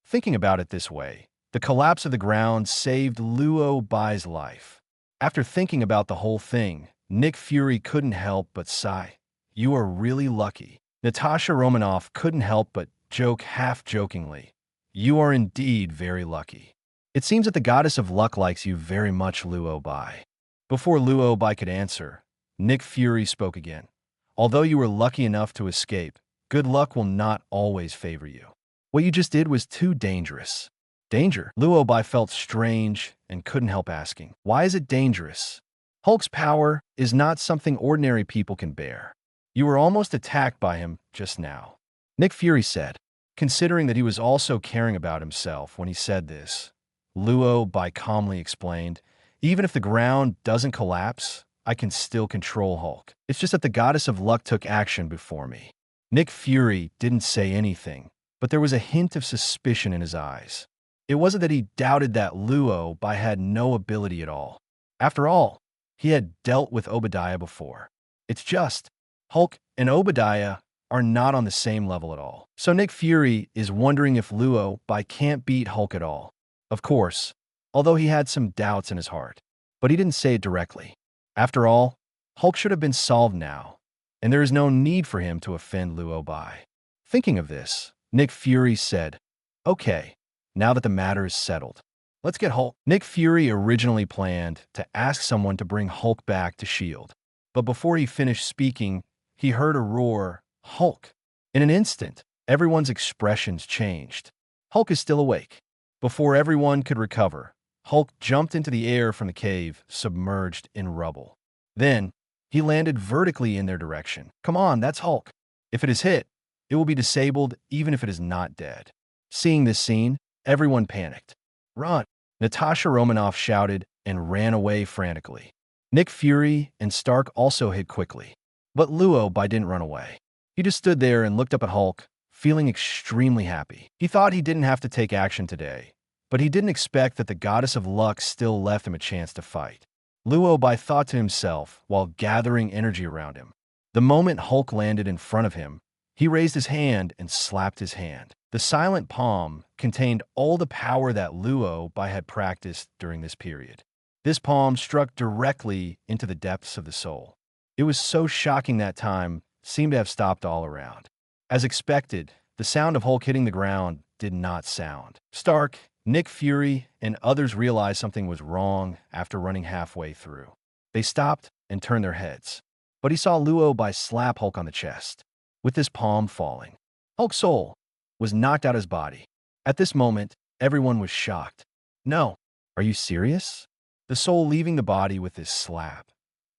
Thinking about it this way, the collapse of the ground saved Luo Bai's life. After thinking about the whole thing, Nick Fury couldn't help but sigh. You are really lucky. Natasha Romanoff couldn't help but joke half-jokingly. You are indeed very lucky. It seems that the goddess of luck likes you very much, Luo Bai. Before Luo Bai could answer, Nick Fury spoke again. Although you were lucky enough to escape, good luck will not always favor you. What you just did was too dangerous. Danger? Luo Bai felt strange and couldn't help asking, why is it dangerous? Hulk's power is not something ordinary people can bear. You were almost attacked by him just now. Nick Fury said, considering that he was also caring about himself when he said this. Luo Bai calmly explained, Even if the ground doesn't collapse, I can still control Hulk. It's just that the goddess of luck took action before me. Nick Fury didn't say anything, but there was a hint of suspicion in his eyes. It wasn't that he doubted that Luo Bai had no ability at all. After all, he had dealt with Obadiah before. It's just, Hulk and Obadiah are not on the same level at all. So Nick Fury is wondering if Luo Bai can't beat Hulk at all. Of course, although he had some doubts in his heart, but he didn't say it directly. After all, Hulk should have been solved now, and there is no need for him to offend Luo Bai. Thinking of this, Nick Fury said, "Okay, now that the matter is settled, let's get Hulk." Nick Fury originally planned to ask someone to bring Hulk back to S.H.I.E.L.D., but before he finished speaking, he heard a roar, "Hulk!" In an instant, everyone's expressions changed. Hulk is still awake. Before everyone could recover, Hulk jumped into the air from the cave, submerged in rubble. Then, he landed vertically in their direction. Come on, that's Hulk. If it is hit, it will be disabled even if it is not dead. Seeing this scene, everyone panicked. "Run!" Natasha Romanoff shouted and ran away frantically. Nick Fury and Stark also hid quickly. But Luo Bai didn't run away. He just stood there and looked up at Hulk, feeling extremely happy. He thought he didn't have to take action today, but he didn't expect that the goddess of luck still left him a chance to fight. Luo Bai thought to himself while gathering energy around him. The moment Hulk landed in front of him, he raised his hand and slapped his hand. The silent palm contained all the power that Luo Bai had practiced during this period. This palm struck directly into the depths of the soul. It was so shocking that time seemed to have stopped all around. As expected, the sound of Hulk hitting the ground did not sound. Stark, Nick Fury, and others realized something was wrong after running halfway through. They stopped and turned their heads. But he saw Luo Bai slap Hulk on the chest, with his palm falling. Hulk's soul was knocked out of his body. At this moment, everyone was shocked. "No, are you serious? The soul leaving the body with this slap.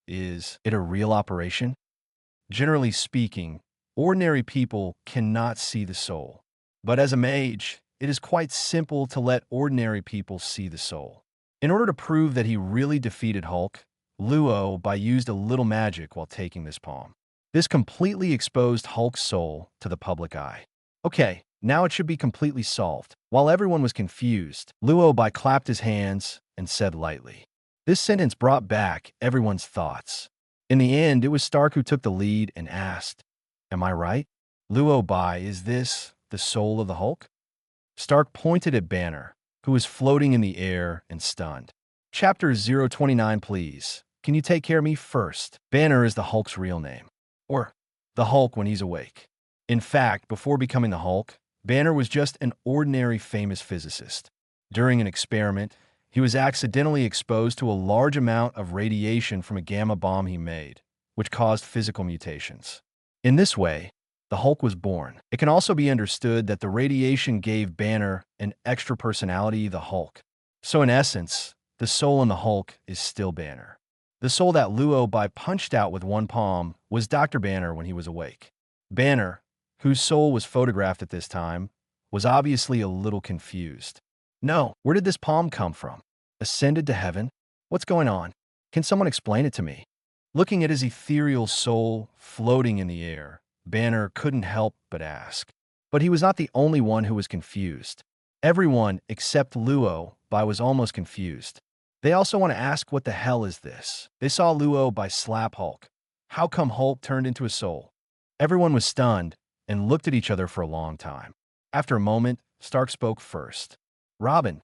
Is it a real operation?" Generally speaking, ordinary people cannot see the soul. But as a mage, it is quite simple to let ordinary people see the soul. In order to prove that he really defeated Hulk, Luo Bai used a little magic while taking this palm. This completely exposed Hulk's soul to the public eye. Okay, now it should be completely solved. While everyone was confused, Luo Bai clapped his hands and said lightly. This sentence brought back everyone's thoughts. In the end, it was Stark who took the lead and asked, "Am I right? Luo Bai, is this the soul of the Hulk?" Stark pointed at Banner, who was floating in the air and stunned. Chapter 029, please. Can you take care of me first? Banner is the Hulk's real name. Or, the Hulk when he's awake. In fact, before becoming the Hulk, Banner was just an ordinary famous physicist. During an experiment, he was accidentally exposed to a large amount of radiation from a gamma bomb he made, which caused physical mutations. In this way, the Hulk was born. It can also be understood that the radiation gave Banner an extra personality, the Hulk. So in essence, the soul in the Hulk is still Banner. The soul that Luo Bai punched out with one palm was Dr. Banner when he was awake. Banner, whose soul was photographed at this time, was obviously a little confused. No, where did this palm come from? Ascended to heaven? What's going on? Can someone explain it to me? Looking at his ethereal soul floating in the air, Banner couldn't help but ask. But he was not the only one who was confused. Everyone except Luo Bai was almost confused. They also want to ask, what the hell is this? They saw Luo Bai slap Hulk. How come Hulk turned into a soul? Everyone was stunned and looked at each other for a long time. After a moment, Stark spoke first. "Robin,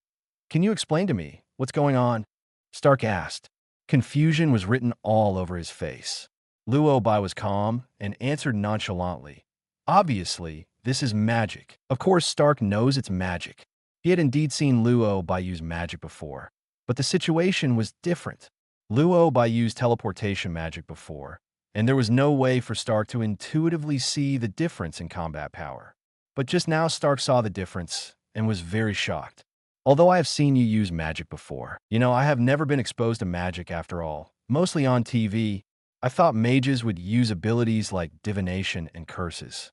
can you explain to me what's going on?" Stark asked. Confusion was written all over his face. Luo Bai was calm and answered nonchalantly. "Obviously, this is magic." Of course, Stark knows it's magic. He had indeed seen Luo Bai use magic before, but the situation was different. Luo Bai used teleportation magic before, and there was no way for Stark to intuitively see the difference in combat power. But just now Stark saw the difference and was very shocked. "Although I have seen you use magic before, I have never been exposed to magic after all, mostly on TV. I thought mages would use abilities like divination and curses."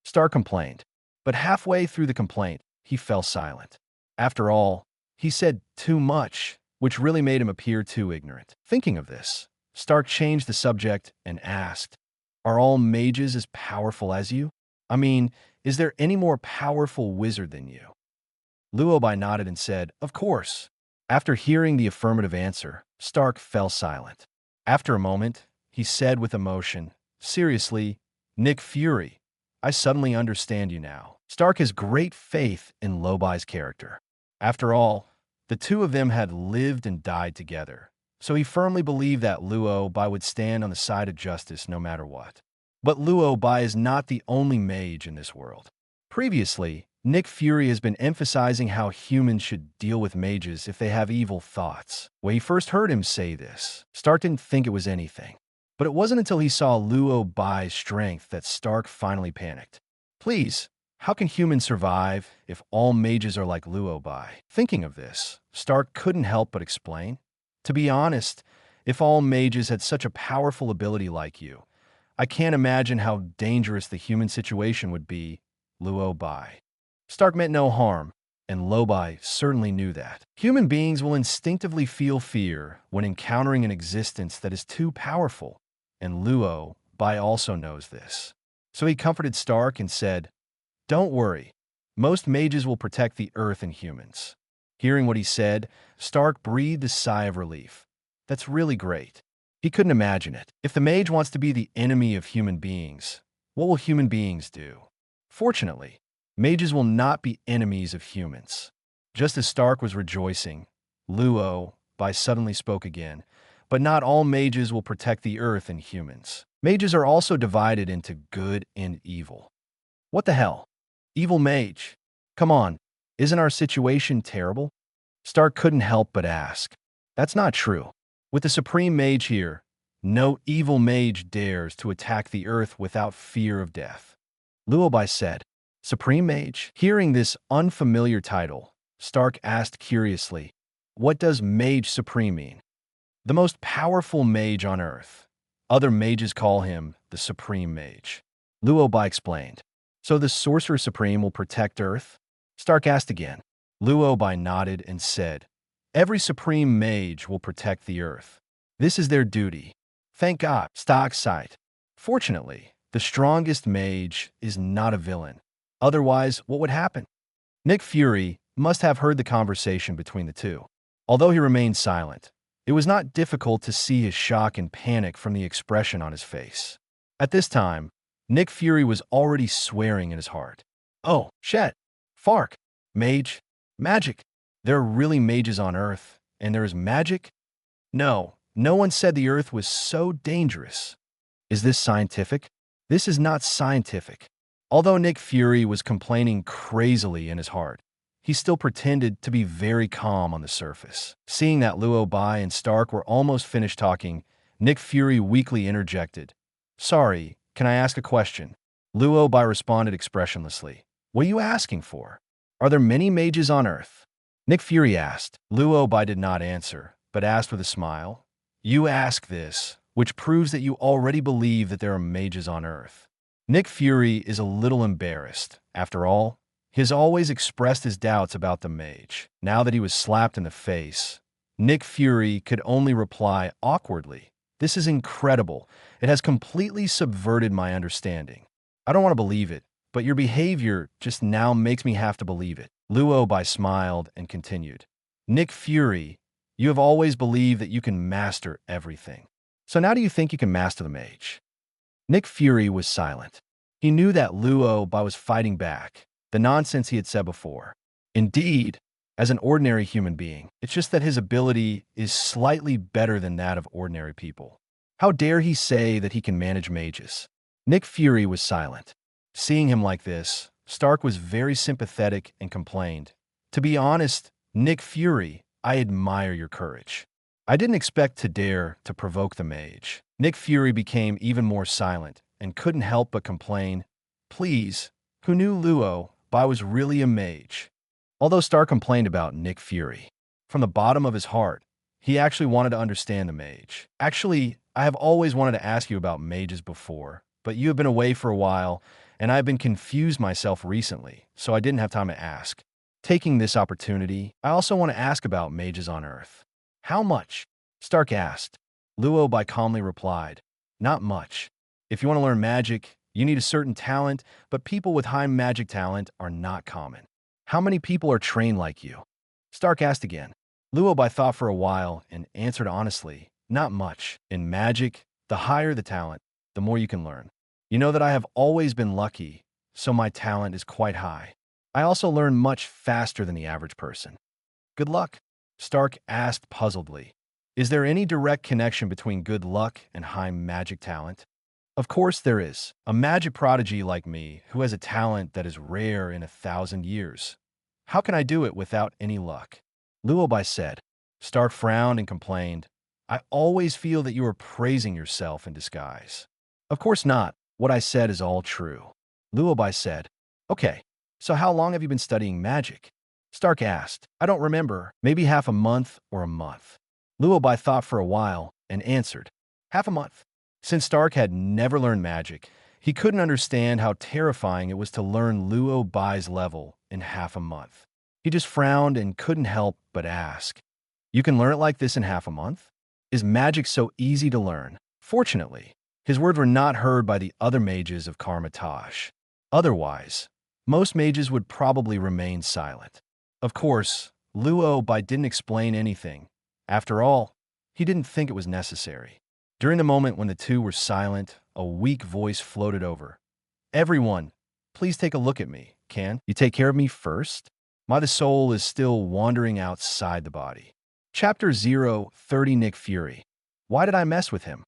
Stark complained. But halfway through the complaint, he fell silent. After all, he said too much which really made him appear too ignorant. Thinking of this, Stark changed the subject and asked, "Are all mages as powerful as you? I mean, is there any more powerful wizard than you?" Luo Bai nodded and said, "Of course." After hearing the affirmative answer, Stark fell silent. After a moment, he said with emotion, "Seriously, Nick Fury, I suddenly understand you now." Stark has great faith in Luo Bai's character. After all, the two of them had lived and died together, so he firmly believed that Luo Bai would stand on the side of justice no matter what. But Luo Bai is not the only mage in this world. Previously, Nick Fury has been emphasizing how humans should deal with mages if they have evil thoughts. When he first heard him say this, Stark didn't think it was anything. But it wasn't until he saw Luo Bai's strength that Stark finally panicked. "Please, how can humans survive if all mages are like Luo Bai?" Thinking of this, Stark couldn't help but explain, "To be honest, if all mages had such a powerful ability like you, I can't imagine how dangerous the human situation would be, Luo Bai." Stark meant no harm, and Luo Bai certainly knew that. Human beings will instinctively feel fear when encountering an existence that is too powerful, and Luo Bai also knows this. So he comforted Stark and said, "Don't worry, most mages will protect the Earth and humans." Hearing what he said, Stark breathed a sigh of relief. That's really great. He couldn't imagine it. If the mage wants to be the enemy of human beings, what will human beings do? Fortunately, mages will not be enemies of humans. Just as Stark was rejoicing, Luo Bai suddenly spoke again. "But not all mages will protect the Earth and humans. Mages are also divided into good and evil." What the hell? Evil mage? Come on, isn't our situation terrible? Stark couldn't help but ask. That's not true. With the Supreme Mage here, no evil mage dares to attack the Earth without fear of death. Luo Bai said. Supreme Mage? Hearing this unfamiliar title, Stark asked curiously, "What does Mage Supreme mean?" "The most powerful mage on Earth. Other mages call him the Supreme Mage." Luo Bai explained. "So the Sorcerer Supreme will protect Earth?" Stark asked again. Luo Bai nodded and said, "Every Supreme Mage will protect the Earth. This is their duty." Thank God. Stark sighed. Fortunately, the strongest mage is not a villain. Otherwise, what would happen? Nick Fury must have heard the conversation between the two. Although he remained silent, it was not difficult to see his shock and panic from the expression on his face. At this time, Nick Fury was already swearing in his heart. "Oh, shit. Fark. Mage. Magic. There are really mages on Earth, and there is magic? No, no one said the Earth was so dangerous. Is this scientific? This is not scientific." Although Nick Fury was complaining crazily in his heart, he still pretended to be very calm on the surface. Seeing that Luo Bai and Stark were almost finished talking, Nick Fury weakly interjected. "Sorry, can I ask a question?" Luo Bai responded expressionlessly. "What are you asking for? Are there many mages on Earth?" Nick Fury asked. Luo Bai did not answer, but asked with a smile. "You ask this, which proves that you already believe that there are mages on Earth." Nick Fury is a little embarrassed. After all, he has always expressed his doubts about the mage. Now that he was slapped in the face, Nick Fury could only reply awkwardly. "This is incredible. It has completely subverted my understanding. I don't want to believe it, but your behavior just now makes me have to believe it." Luo Bai smiled and continued. "Nick Fury, you have always believed that you can master everything. So now do you think you can master the mage?" Nick Fury was silent. He knew that Luo Bai was fighting back, the nonsense he had said before. Indeed, as an ordinary human being, it's just that his ability is slightly better than that of ordinary people. How dare he say that he can manage mages? Nick Fury was silent. Seeing him like this, Stark was very sympathetic and complained. "To be honest, Nick Fury, I admire your courage. I didn't expect to dare to provoke the mage." Nick Fury became even more silent and couldn't help but complain. "Please, who knew Luo Bai was really a mage?" Although Stark complained about Nick Fury, from the bottom of his heart, he actually wanted to understand the mage. "Actually, I have always wanted to ask you about mages before, but you have been away for a while, and I have been confused myself recently, so I didn't have time to ask. Taking this opportunity, I also want to ask about mages on Earth. How much? Stark asked. Luo Bai calmly replied, not much. If you want to learn magic, you need a certain talent, but people with high magic talent are not common. How many people are trained like you? Stark asked again. Luo Bai thought for a while and answered honestly, not much. In magic, the higher the talent, the more you can learn. You know that I have always been lucky, so my talent is quite high. I also learn much faster than the average person. Good luck? Stark asked puzzledly. Is there any direct connection between good luck and high magic talent? Of course there is. A magic prodigy like me, who has a talent that is rare in 1,000 years. How can I do it without any luck? Luo Bai said. Stark frowned and complained. I always feel that you are praising yourself in disguise. Of course not. What I said is all true. Luo Bai said. Okay, so how long have you been studying magic? Stark asked. I don't remember. Maybe half a month or a month. Luo Bai thought for a while and answered. Half a month. Since Stark had never learned magic, he couldn't understand how terrifying it was to learn Luo Bai's level in half a month. He just frowned and couldn't help but ask. You can learn it like this in half a month? Is magic so easy to learn? Fortunately, his words were not heard by the other mages of Karmatosh. Otherwise, most mages would probably remain silent. Of course, Luo Bai didn't explain anything. After all, he didn't think it was necessary. During the moment when the two were silent, a weak voice floated over. Everyone, please take a look at me. Can you take care of me first? The soul is still wandering outside the body. Chapter 030 Nick Fury. Why did I mess with him?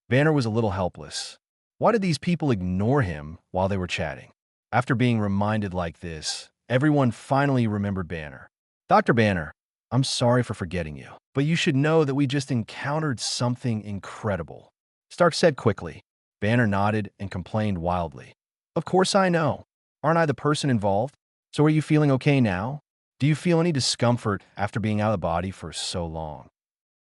Banner was a little helpless. Why did these people ignore him while they were chatting? After being reminded like this, everyone finally remembered Banner. Dr. Banner, I'm sorry for forgetting you, but you should know that we just encountered something incredible. Stark said quickly. Banner nodded and complained wildly. Of course I know. Aren't I the person involved? So are you feeling okay now? Do you feel any discomfort after being out of the body for so long?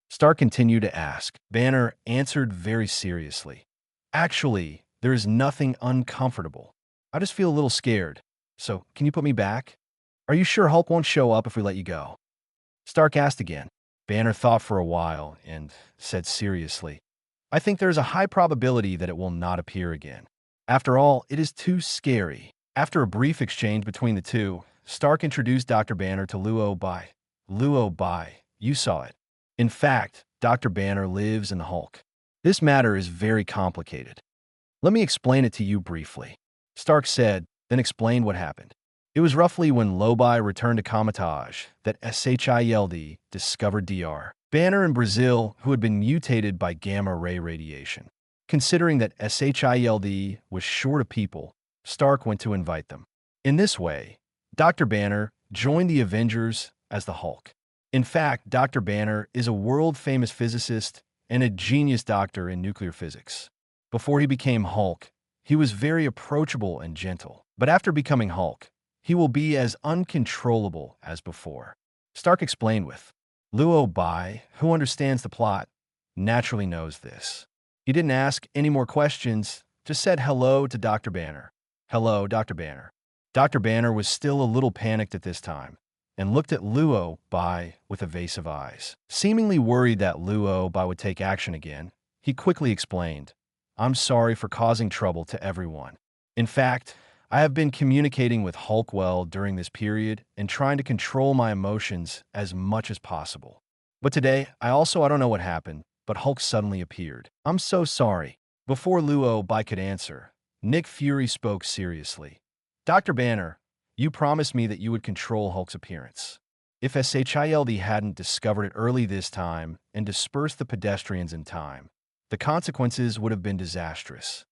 Stark continued to ask. Banner answered very seriously. Actually, there is nothing uncomfortable. I just feel a little scared. So, can you put me back? Are you sure Hulk won't show up if we let you go? Stark asked again. Banner thought for a while and said seriously, I think there is a high probability that it will not appear again. After all, it is too scary. After a brief exchange between the two, Stark introduced Dr. Banner to Luo Bai. Luo Bai, you saw it. In fact, Dr. Banner lives in the Hulk. This matter is very complicated. Let me explain it to you briefly. Stark said, then explained what happened. It was roughly when Luo Bai returned to Kamatage that SHIELD discovered Dr. Banner in Brazil, who had been mutated by gamma-ray radiation. Considering that SHIELD was short of people, Stark went to invite them. In this way, Dr. Banner joined the Avengers as the Hulk. In fact, Dr. Banner is a world-famous physicist and a genius doctor in nuclear physics. Before he became Hulk, he was very approachable and gentle. But after becoming Hulk, he will be as uncontrollable as before. Stark explained with. Luo Bai, who understands the plot, naturally knows this. He didn't ask any more questions, just said hello to Dr. Banner. Hello, Dr. Banner. Dr. Banner was still a little panicked at this time and looked at Luo Bai with evasive eyes. Seemingly worried that Luo Bai would take action again, he quickly explained, I'm sorry for causing trouble to everyone. In fact, I have been communicating with Hulk well during this period and trying to control my emotions as much as possible. But today, I don't know what happened, but Hulk suddenly appeared. I'm so sorry. Before Luo Bai could answer, Nick Fury spoke seriously. Dr. Banner, you promised me that you would control Hulk's appearance. If SHIELD hadn't discovered it early this time and dispersed the pedestrians in time, the consequences would have been disastrous.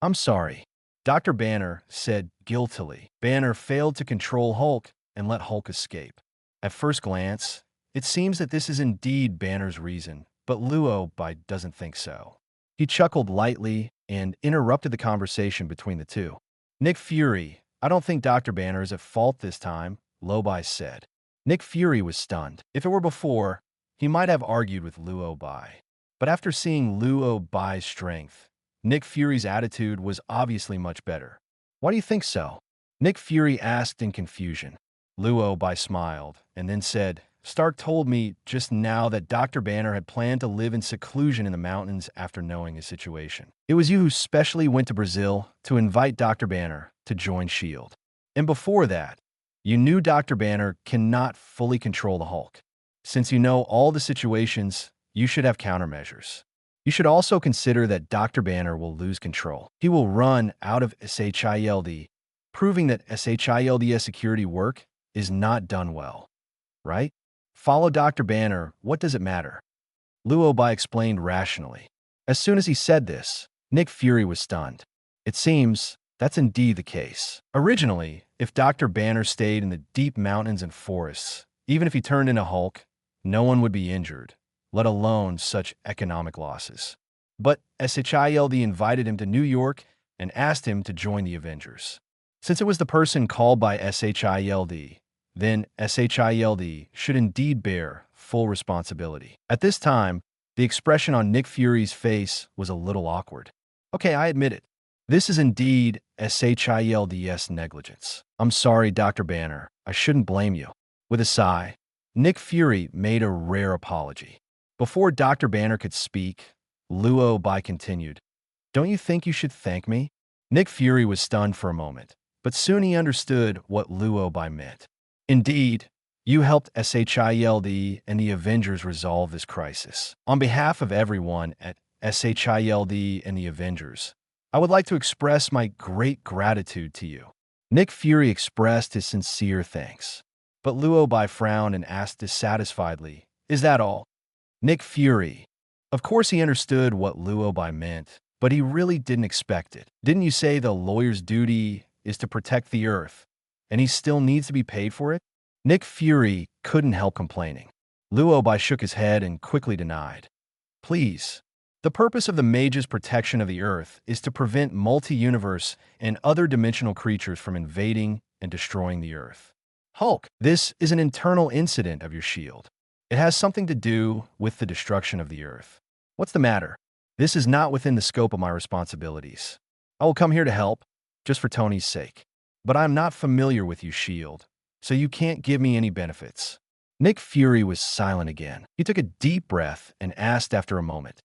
I'm sorry. Dr. Banner said guiltily. Banner failed to control Hulk and let Hulk escape. At first glance, it seems that this is indeed Banner's reason, but Luo Bai doesn't think so. He chuckled lightly and interrupted the conversation between the two. Nick Fury, I don't think Dr. Banner is at fault this time, Luo Bai said. Nick Fury was stunned. If it were before, he might have argued with Luo Bai. But after seeing Luo Bai's strength, Nick Fury's attitude was obviously much better. Why do you think so? Nick Fury asked in confusion. Luo Bai smiled and then said, Stark told me just now that Dr. Banner had planned to live in seclusion in the mountains after knowing his situation. It was you who specially went to Brazil to invite Dr. Banner to join S.H.I.E.L.D. And before that, you knew Dr. Banner cannot fully control the Hulk. Since you know all the situations, you should have countermeasures. You should also consider that Dr. Banner will lose control. He will run out of S.H.I.E.L.D., proving that S.H.I.E.L.D.'s security work is not done well. Right? Follow Dr. Banner, what does it matter? Luo Bai explained rationally. As soon as he said this, Nick Fury was stunned. It seems that's indeed the case. Originally, if Dr. Banner stayed in the deep mountains and forests, even if he turned into Hulk, no one would be injured, let alone such economic losses. But SHIELD invited him to New York and asked him to join the Avengers. Since it was the person called by SHIELD, then SHIELD should indeed bear full responsibility. At this time, the expression on Nick Fury's face was a little awkward. Okay, I admit it. This is indeed SHIELD's negligence. I'm sorry, Dr. Banner. I shouldn't blame you. With a sigh, Nick Fury made a rare apology. Before Dr. Banner could speak, Luo Bai continued, "Don't you think you should thank me?" Nick Fury was stunned for a moment, but soon he understood what Luo Bai meant. Indeed, you helped SHIELD and the Avengers resolve this crisis. On behalf of everyone at SHIELD and the Avengers, I would like to express my great gratitude to you. Nick Fury expressed his sincere thanks. But Luo Bai frowned and asked dissatisfiedly, "Is that all?" Nick Fury. Of course he understood what Luo Bai meant, but he really didn't expect it. Didn't you say the lawyer's duty is to protect the Earth, and he still needs to be paid for it? Nick Fury couldn't help complaining. Luo Bai shook his head and quickly denied. Please. The purpose of the mage's protection of the Earth is to prevent multi-universe and other dimensional creatures from invading and destroying the Earth. Hulk, this is an internal incident of your shield. It has something to do with the destruction of the Earth. What's the matter? This is not within the scope of my responsibilities. I will come here to help, just for Tony's sake. But I am not familiar with you, S.H.I.E.L.D., so you can't give me any benefits. Nick Fury was silent again. He took a deep breath and asked after a moment,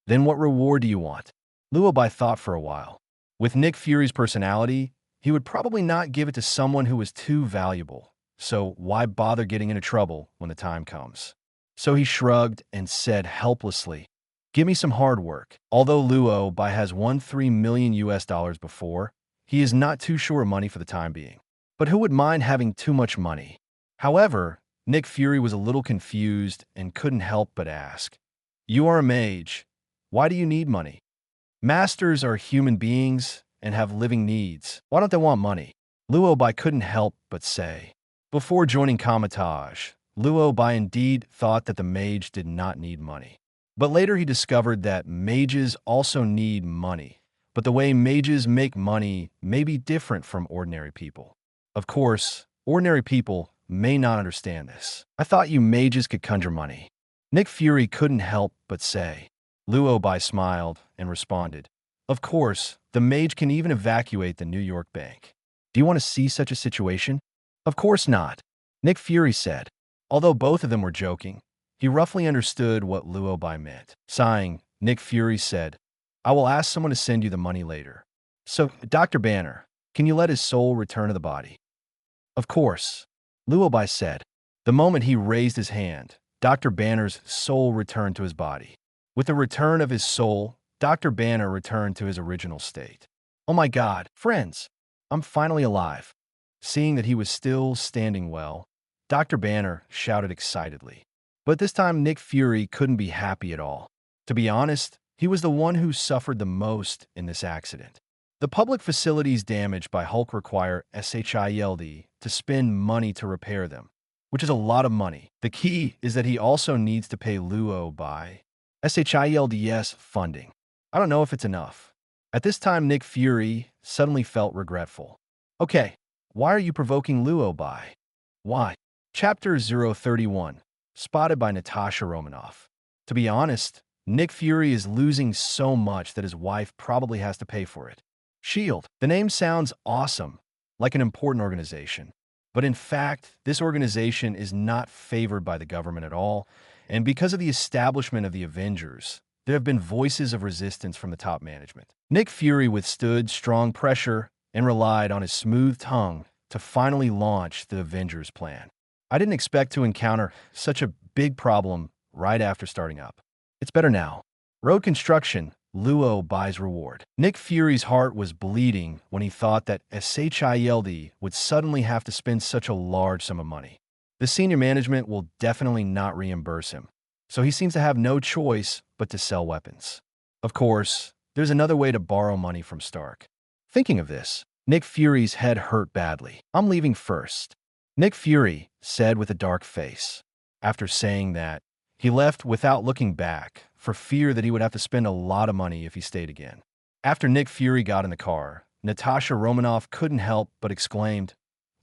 "Then what reward do you want?" Luo Bai thought for a while. With Nick Fury's personality, he would probably not give it to someone who was too valuable. So why bother getting into trouble when the time comes? So he shrugged and said helplessly, "Give me some hard work." Although Luo Bai has won $3 million before, he is not too sure of money for the time being. But who would mind having too much money? However, Nick Fury was a little confused and couldn't help but ask, "You are a mage. Why do you need money?" Masters are human beings and have living needs. Why don't they want money? Luo Bai couldn't help but say. Before joining Kamatage, Luo Bai indeed thought that the mage did not need money. But later he discovered that mages also need money. But the way mages make money may be different from ordinary people. Of course, ordinary people may not understand this. I thought you mages could conjure money. Nick Fury couldn't help but say. Luo Bai smiled and responded, "Of course, the mage can even evacuate the New York bank. Do you want to see such a situation?" "Of course not," Nick Fury said. Although both of them were joking, he roughly understood what Luo Bai meant. Sighing, Nick Fury said, "I will ask someone to send you the money later. So, Dr. Banner, can you let his soul return to the body?" "Of course," Luo Bai said. The moment he raised his hand, Dr. Banner's soul returned to his body. With the return of his soul, Dr. Banner returned to his original state. "Oh my God, friends, I'm finally alive." Seeing that he was still standing well, Dr. Banner shouted excitedly. But this time Nick Fury couldn't be happy at all. To be honest, he was the one who suffered the most in this accident. The public facilities damaged by Hulk require SHIELD to spend money to repair them, which is a lot of money. The key is that he also needs to pay Luo Bai SHIELD's funding. I don't know if it's enough. At this time, Nick Fury suddenly felt regretful. Okay, why are you provoking Luo Bai? Why? Chapter 031, spotted by Natasha Romanoff. To be honest, Nick Fury is losing so much that his wife probably has to pay for it. S.H.I.E.L.D. The name sounds awesome, like an important organization. But in fact, this organization is not favored by the government at all, and because of the establishment of the Avengers, there have been voices of resistance from the top management. Nick Fury withstood strong pressure and relied on his smooth tongue to finally launch the Avengers plan. I didn't expect to encounter such a big problem right after starting up. It's better now. Road construction, Luo Bai's reward. Nick Fury's heart was bleeding when he thought that SHIELD would suddenly have to spend such a large sum of money. The senior management will definitely not reimburse him, so he seems to have no choice but to sell weapons. Of course, there's another way to borrow money from Stark. Thinking of this, Nick Fury's head hurt badly. I'm leaving first, Nick Fury said with a dark face. After saying that, he left without looking back, for fear that he would have to spend a lot of money if he stayed again. After Nick Fury got in the car, Natasha Romanoff couldn't help but exclaimed,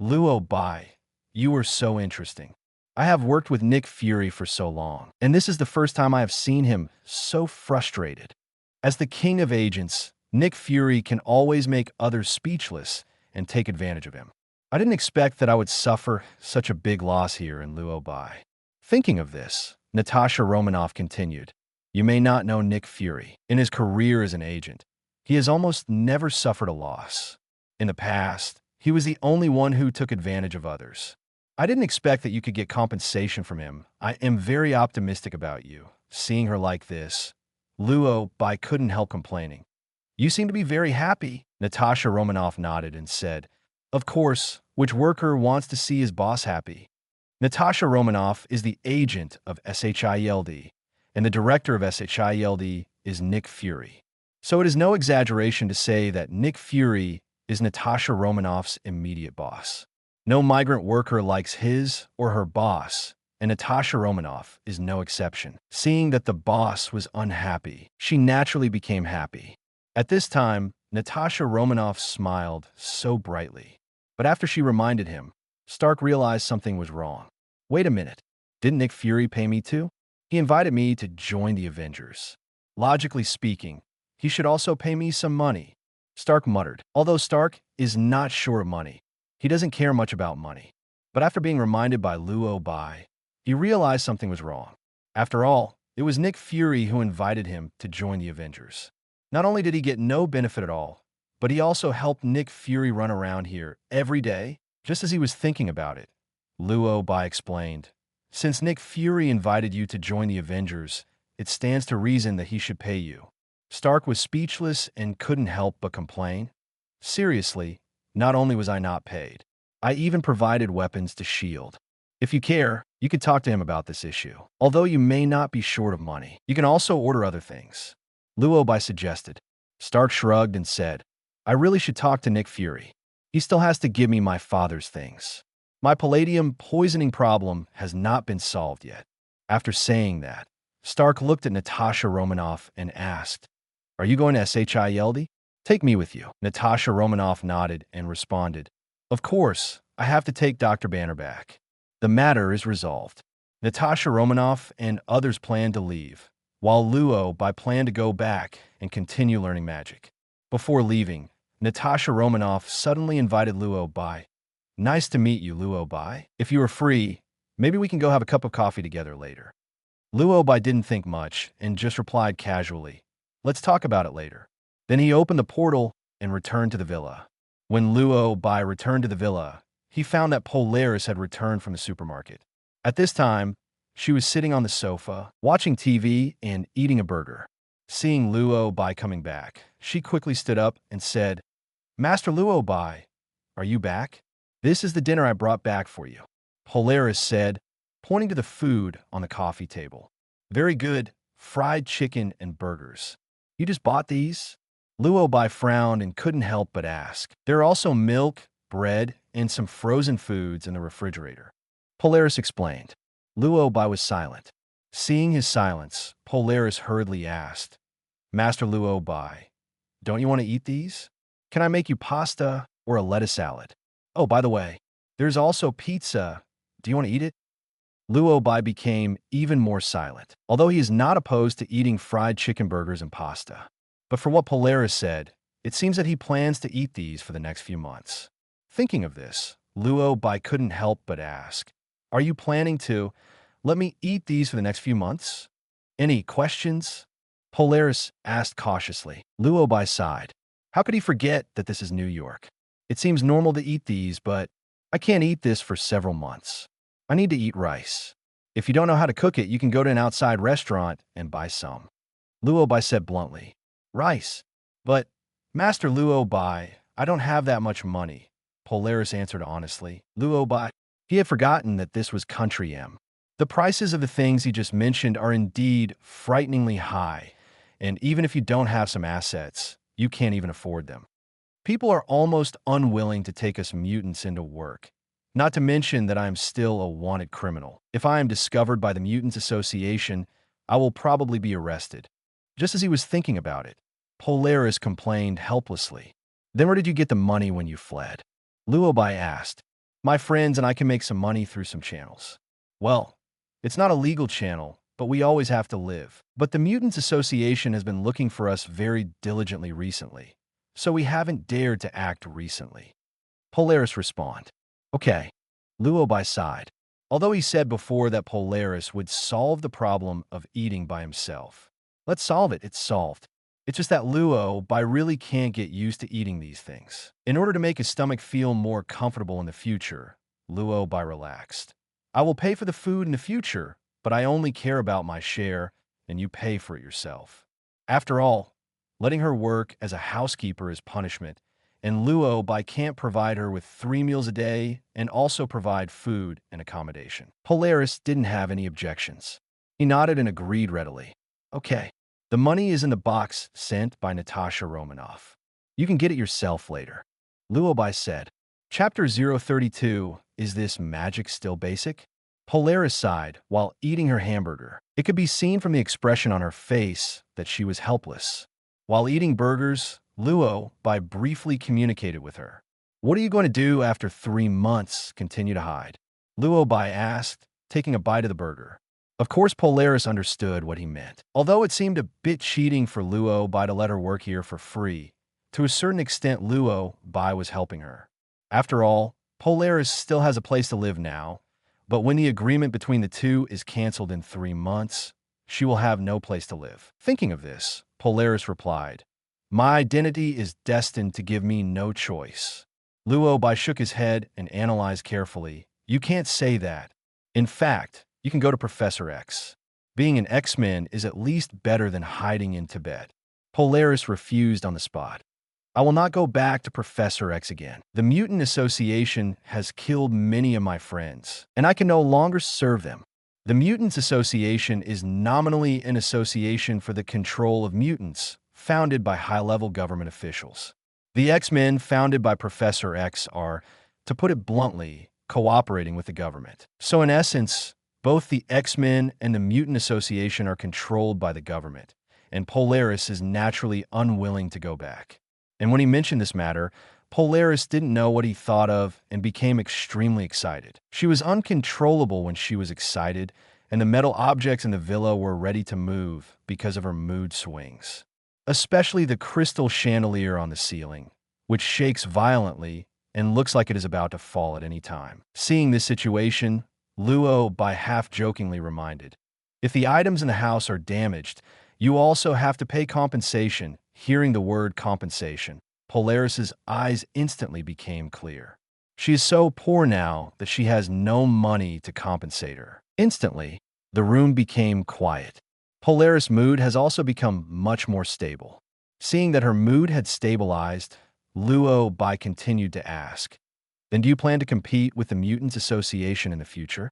"Luo Bai, you were so interesting. I have worked with Nick Fury for so long, and this is the first time I have seen him so frustrated." As the king of agents, Nick Fury can always make others speechless and take advantage of him. I didn't expect that I would suffer such a big loss here in Luo Bai. Thinking of this, Natasha Romanoff continued, "You may not know Nick Fury. In his career as an agent, he has almost never suffered a loss. In the past, he was the only one who took advantage of others. I didn't expect that you could get compensation from him. I am very optimistic about you." Seeing her like this, Luo Bai couldn't help complaining. "You seem to be very happy." Natasha Romanoff nodded and said, "Of course, which worker wants to see his boss happy?" Natasha Romanoff is the agent of SHIELD, and the director of SHIELD is Nick Fury. So it is no exaggeration to say that Nick Fury is Natasha Romanoff's immediate boss. No migrant worker likes his or her boss, and Natasha Romanoff is no exception. Seeing that the boss was unhappy, she naturally became happy. At this time, Natasha Romanoff smiled so brightly. But after she reminded him, Stark realized something was wrong. "Wait a minute. Didn't Nick Fury pay me too? He invited me to join the Avengers. Logically speaking, he should also pay me some money," Stark muttered. Although Stark is not short of money, he doesn't care much about money. But after being reminded by Luo Bai, he realized something was wrong. After all, it was Nick Fury who invited him to join the Avengers. Not only did he get no benefit at all, but he also helped Nick Fury run around here every day, just as he was thinking about it. Luo Bai explained, "Since Nick Fury invited you to join the Avengers, it stands to reason that he should pay you." Stark was speechless and couldn't help but complain. "Seriously, not only was I not paid, I even provided weapons to S.H.I.E.L.D. If you care, you could talk to him about this issue. Although you may not be short of money, you can also order other things," Luo Bai suggested. Stark shrugged and said, "I really should talk to Nick Fury. He still has to give me my father's things. My palladium poisoning problem has not been solved yet." After saying that, Stark looked at Natasha Romanoff and asked, "Are you going to SHIELD? Take me with you." Natasha Romanoff nodded and responded, "Of course, I have to take Dr. Banner back. The matter is resolved." Natasha Romanoff and others planned to leave, while Luo Bai planned to go back and continue learning magic. Before leaving, Natasha Romanoff suddenly invited Luo Bai. "Nice to meet you, Luo Bai. If you are free, maybe we can go have a cup of coffee together later." Luo Bai didn't think much and just replied casually, "Let's talk about it later." Then he opened the portal and returned to the villa. When Luo Bai returned to the villa, he found that Polaris had returned from the supermarket. At this time, she was sitting on the sofa, watching TV and eating a burger. Seeing Luo Bai coming back, she quickly stood up and said, "Master Luo Bai, are you back? This is the dinner I brought back for you," Polaris said, pointing to the food on the coffee table. "Very good, fried chicken and burgers. You just bought these?" Luo Bai frowned and couldn't help but ask. "There are also milk, bread, and some frozen foods in the refrigerator," Polaris explained. Luo Bai was silent. Seeing his silence, Polaris hurriedly asked, "Master Luo Bai, don't you want to eat these? Can I make you pasta or a lettuce salad? Oh, by the way, there's also pizza. Do you want to eat it?" Luo Bai became even more silent, although he is not opposed to eating fried chicken burgers and pasta. But from what Polaris said, it seems that he plans to eat these for the next few months. Thinking of this, Luo Bai couldn't help but ask, "Are you planning to let me eat these for the next few months? Any questions?" Polaris asked cautiously. Luo Bai sighed. How could he forget that this is New York? It seems normal to eat these, but I can't eat this for several months. I need to eat rice. If you don't know how to cook it, you can go to an outside restaurant and buy some. Luo Bai said bluntly. Rice. But, Master Luo Bai, I don't have that much money. Polaris answered honestly. Luo Bai, he had forgotten that this was Country M. The prices of the things he just mentioned are indeed frighteningly high, and even if you don't have some assets, you can't even afford them. People are almost unwilling to take us mutants into work, not to mention that I am still a wanted criminal. If I am discovered by the Mutants Association, I will probably be arrested. Just as he was thinking about it, Polaris complained helplessly. Then where did you get the money when you fled? Luo Bai asked. My friends and I can make some money through some channels. Well, it's not a legal channel, but we always have to live. But the Mutants Association has been looking for us very diligently recently, so we haven't dared to act recently. Polaris responded. Okay. Luo Bai sighed. Although he said before that Polaris would solve the problem of eating by himself. Let's solve it, it's solved. It's just that Luo Bai really can't get used to eating these things. In order to make his stomach feel more comfortable in the future, Luo Bai relaxed. I will pay for the food in the future, but I only care about my share, and you pay for it yourself. After all, letting her work as a housekeeper is punishment, and Luo Bai can't provide her with 3 meals a day and also provide food and accommodation. Polaris didn't have any objections. He nodded and agreed readily. Okay, the money is in the box sent by Natasha Romanoff. You can get it yourself later. Luo Bai said. Chapter 032, Is This Magic Still Basic? Polaris sighed while eating her hamburger. It could be seen from the expression on her face that she was helpless. While eating burgers, Luo Bai briefly communicated with her. What are you going to do after 3 months? Continue to hide. Luo Bai asked, taking a bite of the burger. Of course, Polaris understood what he meant. Although it seemed a bit cheating for Luo Bai to let her work here for free, to a certain extent Luo Bai was helping her. After all, Polaris still has a place to live now, but when the agreement between the two is canceled in 3 months, she will have no place to live. Thinking of this, Polaris replied, My identity is destined to give me no choice. Luo Bai shook his head and analyzed carefully. You can't say that. In fact, you can go to Professor X. Being an X-Men is at least better than hiding in Tibet. Polaris refused on the spot. I will not go back to Professor X again. The Mutant Association has killed many of my friends, and I can no longer serve them. The Mutants Association is nominally an association for the control of mutants, founded by high-level government officials. The X-Men, founded by Professor X, are, to put it bluntly, cooperating with the government. So in essence, both the X-Men and the Mutant Association are controlled by the government, and Polaris is naturally unwilling to go back. And when he mentioned this matter, Polaris didn't know what he thought of and became extremely excited. She was uncontrollable when she was excited, and the metal objects in the villa were ready to move because of her mood swings. Especially the crystal chandelier on the ceiling, which shakes violently and looks like it is about to fall at any time. Seeing this situation, Luo Bai half-jokingly reminded, if the items in the house are damaged, you also have to pay compensation. Hearing the word compensation, Polaris's eyes instantly became clear. She is so poor now that she has no money to compensate her. Instantly, the room became quiet. Polaris' mood has also become much more stable. Seeing that her mood had stabilized, Luo Bai continued to ask, Then do you plan to compete with the Mutants Association in the future?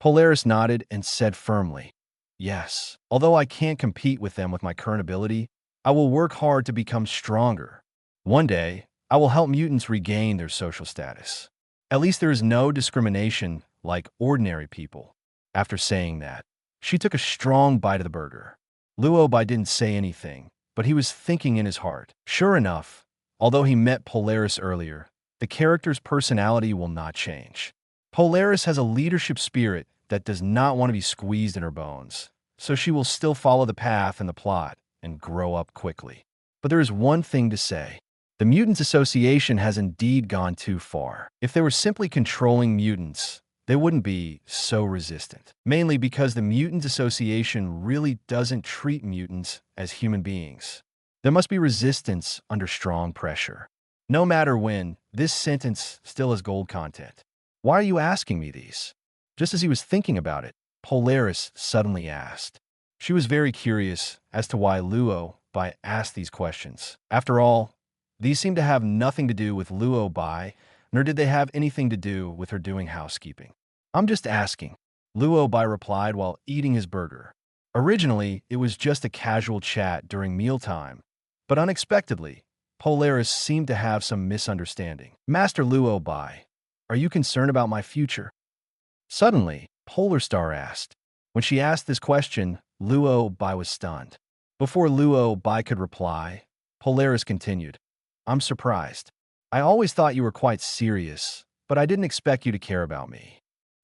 Polaris nodded and said firmly, Yes. Although I can't compete with them with my current ability, I will work hard to become stronger. One day, I will help mutants regain their social status. At least there is no discrimination like ordinary people. After saying that, she took a strong bite of the burger. Luo Bai didn't say anything, but he was thinking in his heart. Sure enough, although he met Polaris earlier, the character's personality will not change. Polaris has a leadership spirit that does not want to be squeezed in her bones, so she will still follow the path and the plot and grow up quickly. But there is one thing to say. The Mutants Association has indeed gone too far. If they were simply controlling mutants, they wouldn't be so resistant. Mainly because the Mutants Association really doesn't treat mutants as human beings. There must be resistance under strong pressure. No matter when, this sentence still has gold content. Why are you asking me these? Just as he was thinking about it, Polaris suddenly asked. She was very curious as to why Luo Bai asked these questions. After all, these seemed to have nothing to do with Luo Bai, nor did they have anything to do with her doing housekeeping. I'm just asking, Luo Bai replied while eating his burger. Originally, it was just a casual chat during mealtime, but unexpectedly, Polaris seemed to have some misunderstanding. Master Luo Bai, are you concerned about my future? Suddenly, Polar Star asked. When she asked this question, Luo Bai was stunned. Before Luo Bai could reply, Polaris continued. I'm surprised. I always thought you were quite serious, but I didn't expect you to care about me.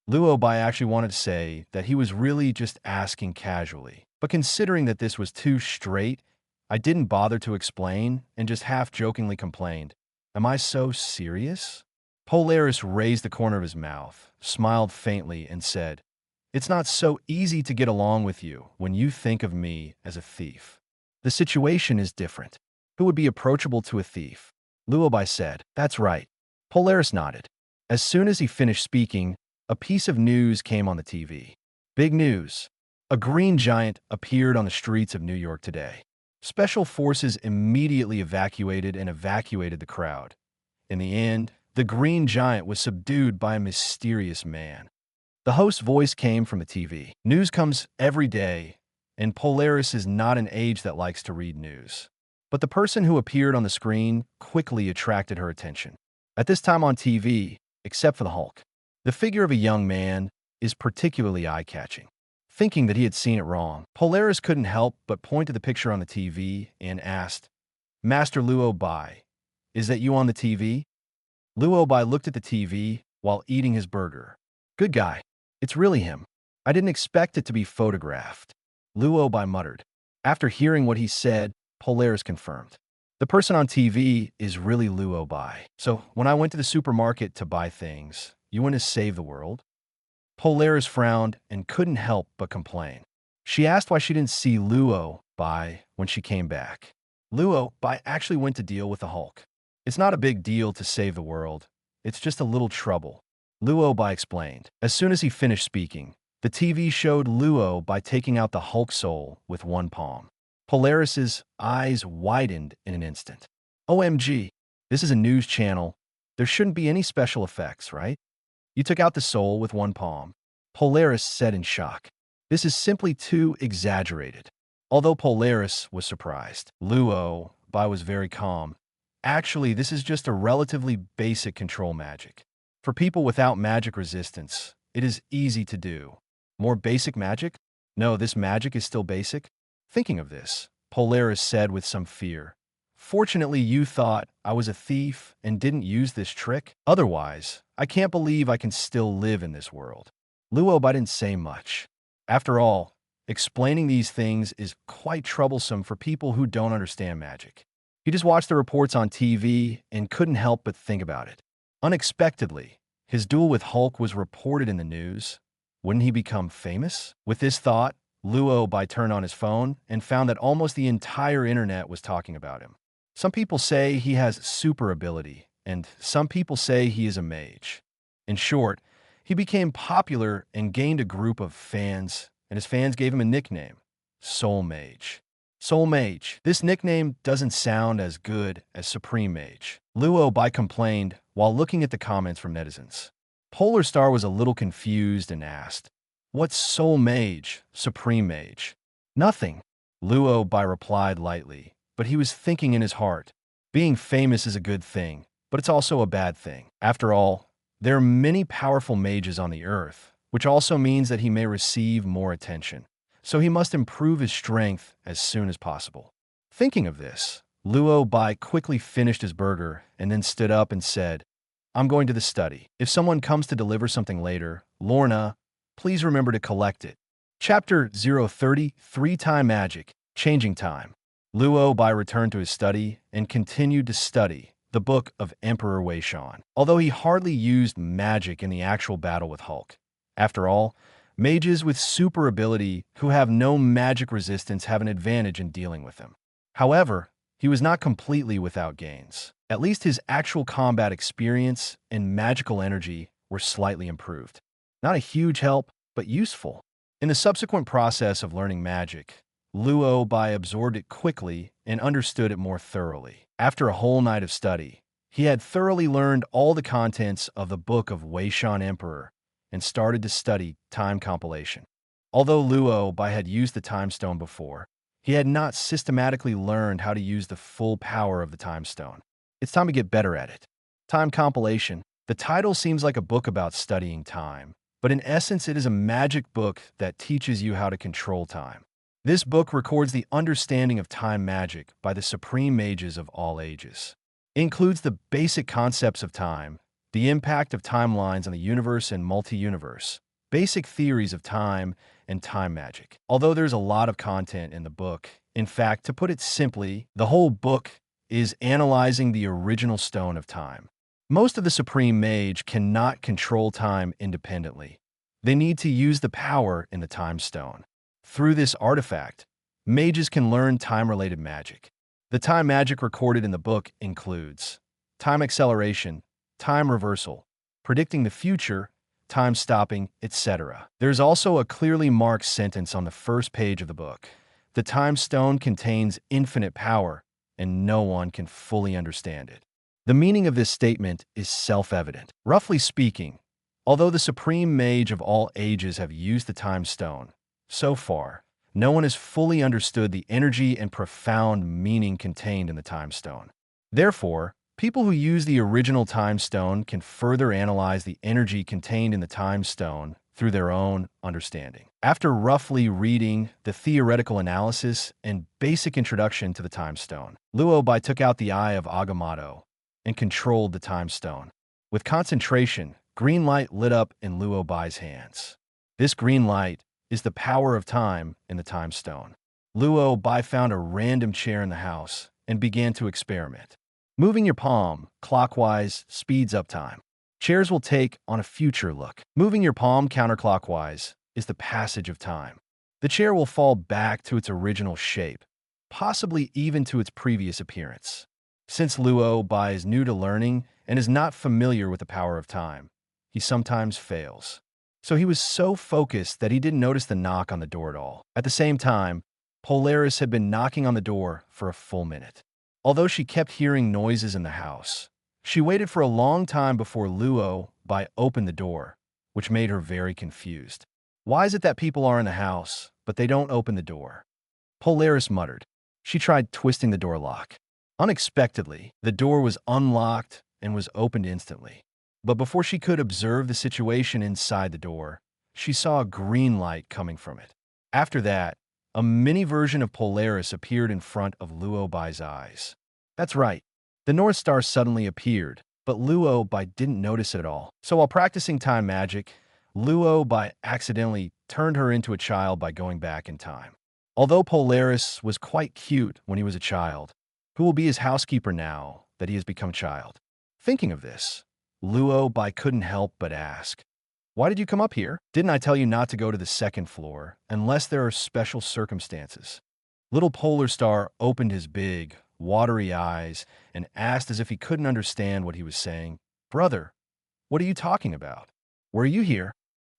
Luo Bai actually wanted to say that he was really just asking casually, but considering that this was too straight, I didn't bother to explain and just half-jokingly complained, Am I so serious? Polaris raised the corner of his mouth, smiled faintly, and said, It's not so easy to get along with you when you think of me as a thief. The situation is different. Who would be approachable to a thief? Luo Bai said, That's right. Polaris nodded. As soon as he finished speaking, a piece of news came on the TV. Big news. A green giant appeared on the streets of New York today. Special forces immediately evacuated the crowd. In the end, the green giant was subdued by a mysterious man. The host's voice came from the TV. News comes every day, and Polaris is not an age that likes to read news. But the person who appeared on the screen quickly attracted her attention. At this time on TV, except for the Hulk, the figure of a young man is particularly eye-catching. Thinking that he had seen it wrong, Polaris couldn't help but point to the picture on the TV and asked, Master Luo Bai, is that you on the TV? Luo Bai looked at the TV while eating his burger. Good guy. It's really him. I didn't expect it to be photographed. Luo Bai muttered. After hearing what he said, Polaris confirmed. The person on TV is really Luo Bai. So when I went to the supermarket to buy things, you want to save the world? Polaris frowned and couldn't help but complain. She asked why she didn't see Luo Bai when she came back. Luo Bai actually went to deal with the Hulk. It's not a big deal to save the world. It's just a little trouble. Luo Bai explained. As soon as he finished speaking, the TV showed Luo Bai taking out the Hulk soul with one palm. Polaris's eyes widened in an instant. OMG, this is a news channel. There shouldn't be any special effects, right? You took out the soul with one palm. Polaris said in shock. This is simply too exaggerated. Although Polaris was surprised, Luo Bai was very calm. Actually, this is just a relatively basic control magic. For people without magic resistance, it is easy to do. More basic magic? No, this magic is still basic. Thinking of this, Polaris said with some fear, Fortunately, you thought I was a thief and didn't use this trick. Otherwise, I can't believe I can still live in this world. Luo Bai didn't say much. After all, explaining these things is quite troublesome for people who don't understand magic. He just watched the reports on TV and couldn't help but think about it. Unexpectedly, his duel with Hulk was reported in the news. Wouldn't he become famous? With this thought, Luo Bai turned on his phone and found that almost the entire internet was talking about him. Some people say he has super ability, and some people say he is a mage. In short, he became popular and gained a group of fans, and his fans gave him a nickname, Soul Mage. Soul Mage. This nickname doesn't sound as good as Supreme Mage. Luo Bai complained while looking at the comments from netizens. Polar Star was a little confused and asked, What's Soul Mage, Supreme Mage? Nothing. Luo Bai replied lightly, but he was thinking in his heart. Being famous is a good thing, but it's also a bad thing. After all, there are many powerful mages on the earth, which also means that he may receive more attention. So he must improve his strength as soon as possible. Thinking of this, Luo Bai quickly finished his burger and then stood up and said, I'm going to the study. If someone comes to deliver something later, Lorna, please remember to collect it. Chapter 030, 3-Time Magic, Changing Time. Luo Bai returned to his study and continued to study the book of Emperor Wei Shan, although he hardly used magic in the actual battle with Hulk. After all, mages with super ability who have no magic resistance have an advantage in dealing with him. However, he was not completely without gains. At least his actual combat experience and magical energy were slightly improved. Not a huge help, but useful. In the subsequent process of learning magic, Luo Bai absorbed it quickly and understood it more thoroughly. After a whole night of study, he had thoroughly learned all the contents of the book of Wei Shan Emperor and started to study time compilation. Although Luo Bai had used the time stone before, he had not systematically learned how to use the full power of the time stone. It's time to get better at it. Time compilation. The title seems like a book about studying time, but in essence it is a magic book that teaches you how to control time. This book records the understanding of time magic by the supreme mages of all ages. It includes the basic concepts of time, the impact of timelines on the universe and multi-universe, basic theories of time, and time magic. Although there's a lot of content in the book, in fact, to put it simply, the whole book is analyzing the original stone of time. Most of the Supreme Mage cannot control time independently. They need to use the power in the time stone. Through this artifact, mages can learn time-related magic. The time magic recorded in the book includes time acceleration, time reversal, predicting the future, time stopping, etc. There's also a clearly marked sentence on the first page of the book. The time stone contains infinite power, and no one can fully understand it. The meaning of this statement is self-evident. Roughly speaking, although the Supreme Mage of all ages have used the time stone, so far, no one has fully understood the energy and profound meaning contained in the time stone. Therefore, people who use the original time stone can further analyze the energy contained in the time stone through their own understanding. After roughly reading the theoretical analysis and basic introduction to the time stone, Luo Bai took out the Eye of Agamotto and controlled the time stone. With concentration, green light lit up in Luo Bai's hands. This green light is the power of time in the time stone. Luo Bai found a random chair in the house and began to experiment. Moving your palm clockwise speeds up time. Chairs will take on a future look. Moving your palm counterclockwise is the passage of time. The chair will fall back to its original shape, possibly even to its previous appearance. Since Luo Bai is new to learning and is not familiar with the power of time, he sometimes fails. So he was so focused that he didn't notice the knock on the door at all. At the same time, Polaris had been knocking on the door for a full minute. Although she kept hearing noises in the house, she waited for a long time before Luo Bai opened the door, which made her very confused. Why is it that people are in the house, but they don't open the door? Polaris muttered. She tried twisting the door lock. Unexpectedly, the door was unlocked and was opened instantly. But before she could observe the situation inside the door, she saw a green light coming from it. After that, a mini version of Polaris appeared in front of Luo Bai's eyes. That's right. The North Star suddenly appeared, but Luo Bai didn't notice it at all. So while practicing time magic, Luo Bai accidentally turned her into a child by going back in time. Although Polaris was quite cute when he was a child, who will be his housekeeper now that he has become a child? Thinking of this, Luo Bai couldn't help but ask, "Why did you come up here? Didn't I tell you not to go to the second floor unless there are special circumstances?" Little Polar Star opened his big, watery eyes and asked as if he couldn't understand what he was saying, "Brother, what are you talking about? Were you here?"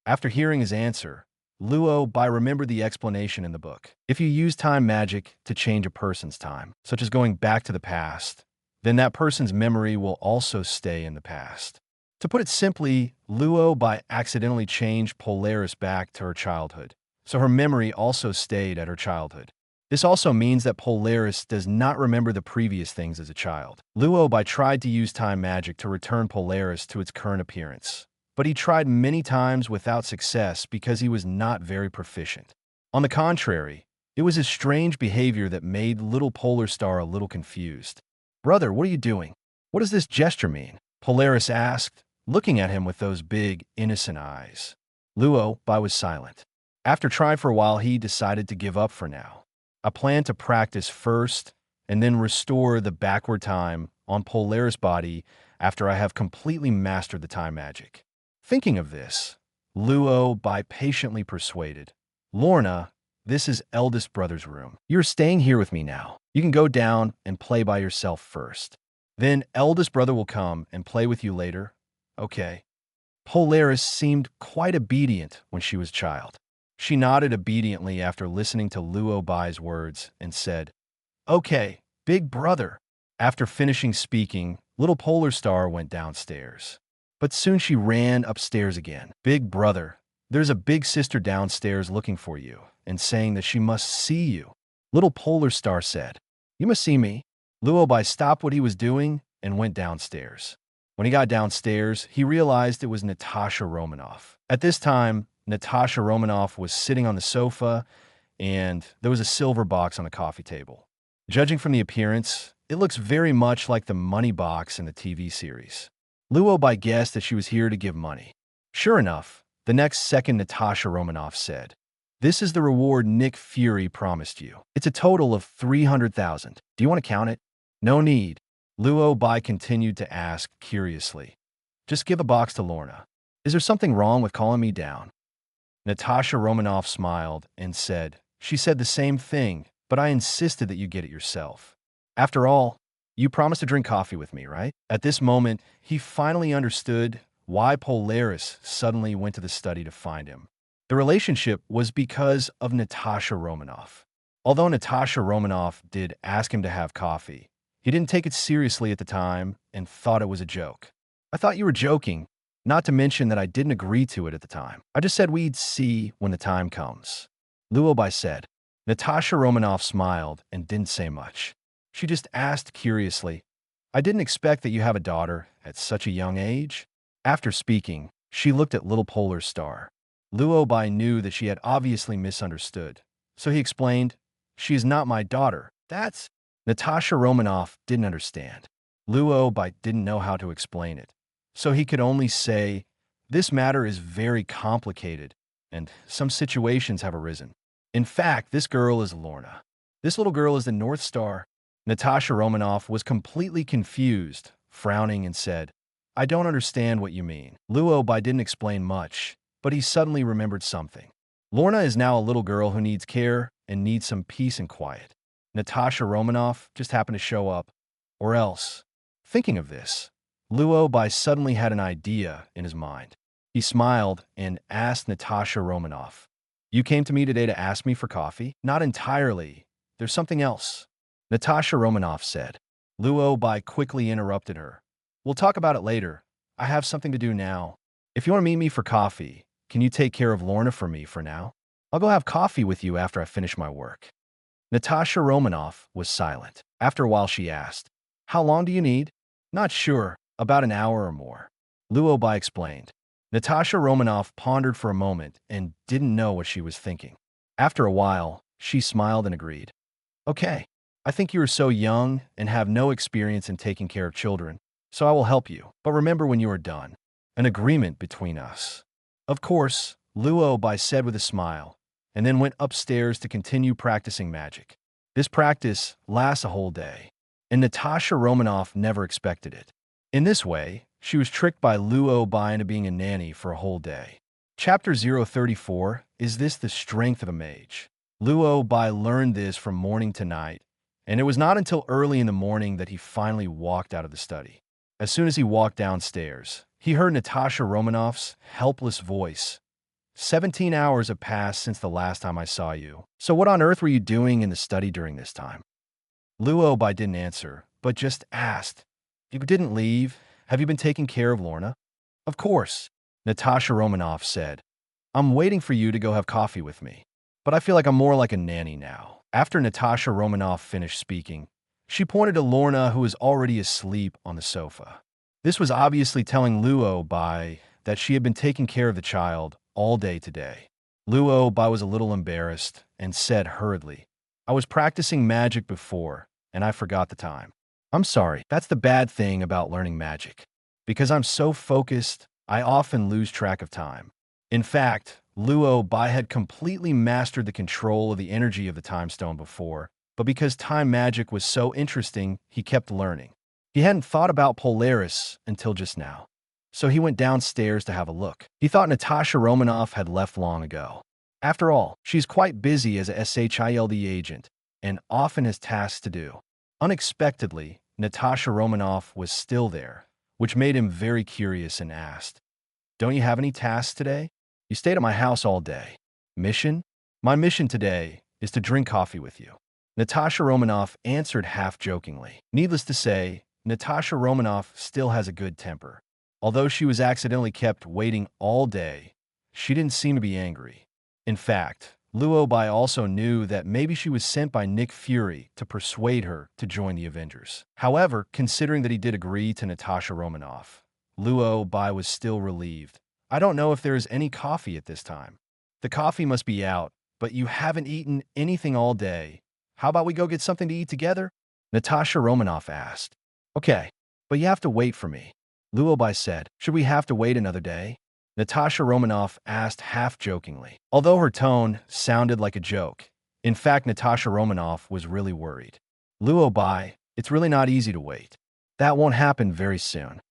After hearing his answer, Luo Bai remembered the explanation in the book. If you use time magic to change a person's time, such as going back to the past, then that person's memory will also stay in the past. To put it simply, Luo Bai accidentally changed Polaris back to her childhood, so her memory also stayed at her childhood. This also means that Polaris does not remember the previous things as a child. Luo Bai tried to use time magic to return Polaris to its current appearance, but he tried many times without success because he was not very proficient. On the contrary, it was his strange behavior that made little Polar Star a little confused. "Brother, what are you doing? What does this gesture mean?" Polaris asked, looking at him with those big, innocent eyes. Luo Bai was silent. After trying for a while, he decided to give up for now. I plan to practice first and then restore the backward time on Polaris body after I have completely mastered the time magic. Thinking of this, Luo Bai patiently persuaded, Lorna, this is eldest brother's room. You're staying here with me now. You can go down and play by yourself first. Then eldest brother will come and play with you later. Okay. Polaris seemed quite obedient when she was a child. She nodded obediently after listening to Luo Bai's words and said, Okay, big brother. After finishing speaking, little Polar Star went downstairs. But soon she ran upstairs again. Big brother, there's a big sister downstairs looking for you and saying that she must see you. Little Polar Star said, You must see me. Luo Bai stopped what he was doing and went downstairs. When he got downstairs, he realized it was Natasha Romanoff. At this time, Natasha Romanoff was sitting on the sofa, and there was a silver box on the coffee table. Judging from the appearance, it looks very much like the money box in the TV series. Luo Bai guessed that she was here to give money. Sure enough, the next second Natasha Romanoff said, This is the reward Nick Fury promised you. It's a total of 300,000. Do you want to count it? No need. Luo Bai continued to ask curiously. Just give a box to Lorna. Is there something wrong with calling me down? Natasha Romanoff smiled and said, She said the same thing, but I insisted that you get it yourself. After all, you promised to drink coffee with me, right? At this moment, he finally understood why Polaris suddenly went to the study to find him. The relationship was because of Natasha Romanoff. Although Natasha Romanoff did ask him to have coffee, he didn't take it seriously at the time and thought it was a joke. I thought you were joking, not to mention that I didn't agree to it at the time. I just said we'd see when the time comes. Luo Bai said. Natasha Romanoff smiled and didn't say much. She just asked curiously, I didn't expect that you have a daughter at such a young age. After speaking, she looked at little Polar Star. Luo Bai knew that she had obviously misunderstood, so he explained, She is not my daughter. That's... Natasha Romanoff didn't understand. Luo Bai didn't know how to explain it, so he could only say, This matter is very complicated, and some situations have arisen. In fact, this girl is Lorna. This little girl is the North Star. Natasha Romanoff was completely confused, frowning and said, I don't understand what you mean. Luo Bai didn't explain much, but he suddenly remembered something. Lorna is now a little girl who needs care and needs some peace and quiet. Natasha Romanoff just happened to show up. Or else. Thinking of this, Luo Bai suddenly had an idea in his mind. He smiled and asked Natasha Romanoff, You came to me today to ask me for coffee? Not entirely. There's something else. Natasha Romanoff said. Luo Bai quickly interrupted her. We'll talk about it later. I have something to do now. If you want to meet me for coffee, can you take care of Lorna for me for now? I'll go have coffee with you after I finish my work. Natasha Romanoff was silent. After a while she asked, How long do you need? Not sure, about an hour or more. Luo Bai explained. Natasha Romanoff pondered for a moment and didn't know what she was thinking. After a while, she smiled and agreed. Okay, I think you are so young and have no experience in taking care of children, so I will help you. But remember when you are done, an agreement between us. Of course, Luo Bai said with a smile, and then went upstairs to continue practicing magic. This practice lasts a whole day, and Natasha Romanoff never expected it. In this way, she was tricked by Luo Bai into being a nanny for a whole day. Chapter 034, Is This the Strength of a Mage? Luo Bai learned this from morning to night, and it was not until early in the morning that he finally walked out of the study. As soon as he walked downstairs, he heard Natasha Romanoff's helpless voice. 17 hours have passed since the last time I saw you. So what on earth were you doing in the study during this time? Luo Bai didn't answer, but just asked, You didn't leave? Have you been taking care of Lorna? Of course, Natasha Romanoff said. I'm waiting for you to go have coffee with me. But I feel like I'm more like a nanny now. After Natasha Romanoff finished speaking, she pointed to Lorna, who was already asleep on the sofa. This was obviously telling Luo Bai that she had been taking care of the child all day today. Luo Bai was a little embarrassed and said hurriedly, I was practicing magic before, and I forgot the time. I'm sorry, that's the bad thing about learning magic. Because I'm so focused, I often lose track of time. In fact, Luo Bai had completely mastered the control of the energy of the time stone before, but because time magic was so interesting, he kept learning. He hadn't thought about Polaris until just now, so he went downstairs to have a look. He thought Natasha Romanoff had left long ago. After all, she's quite busy as a SHILD agent and often has tasks to do. Unexpectedly, Natasha Romanoff was still there, which made him very curious and asked, "Don't you have any tasks today? You stayed at my house all day. Mission? My mission today is to drink coffee with you." Natasha Romanoff answered half-jokingly. Needless to say, Natasha Romanoff still has a good temper. Although she was accidentally kept waiting all day, she didn't seem to be angry. In fact, Luo Bai also knew that maybe she was sent by Nick Fury to persuade her to join the Avengers. However, considering that he did agree to Natasha Romanoff, Luo Bai was still relieved. "I don't know if there is any coffee at this time. The coffee must be out, but you haven't eaten anything all day. How about we go get something to eat together?" Natasha Romanoff asked. "Okay, but you have to wait for me," Luo Bai said. "Should we have to wait another day?" Natasha Romanoff asked half-jokingly. Although her tone sounded like a joke, in fact, Natasha Romanoff was really worried. "Luo Bai, it's really not easy to wait. That won't happen very soon,"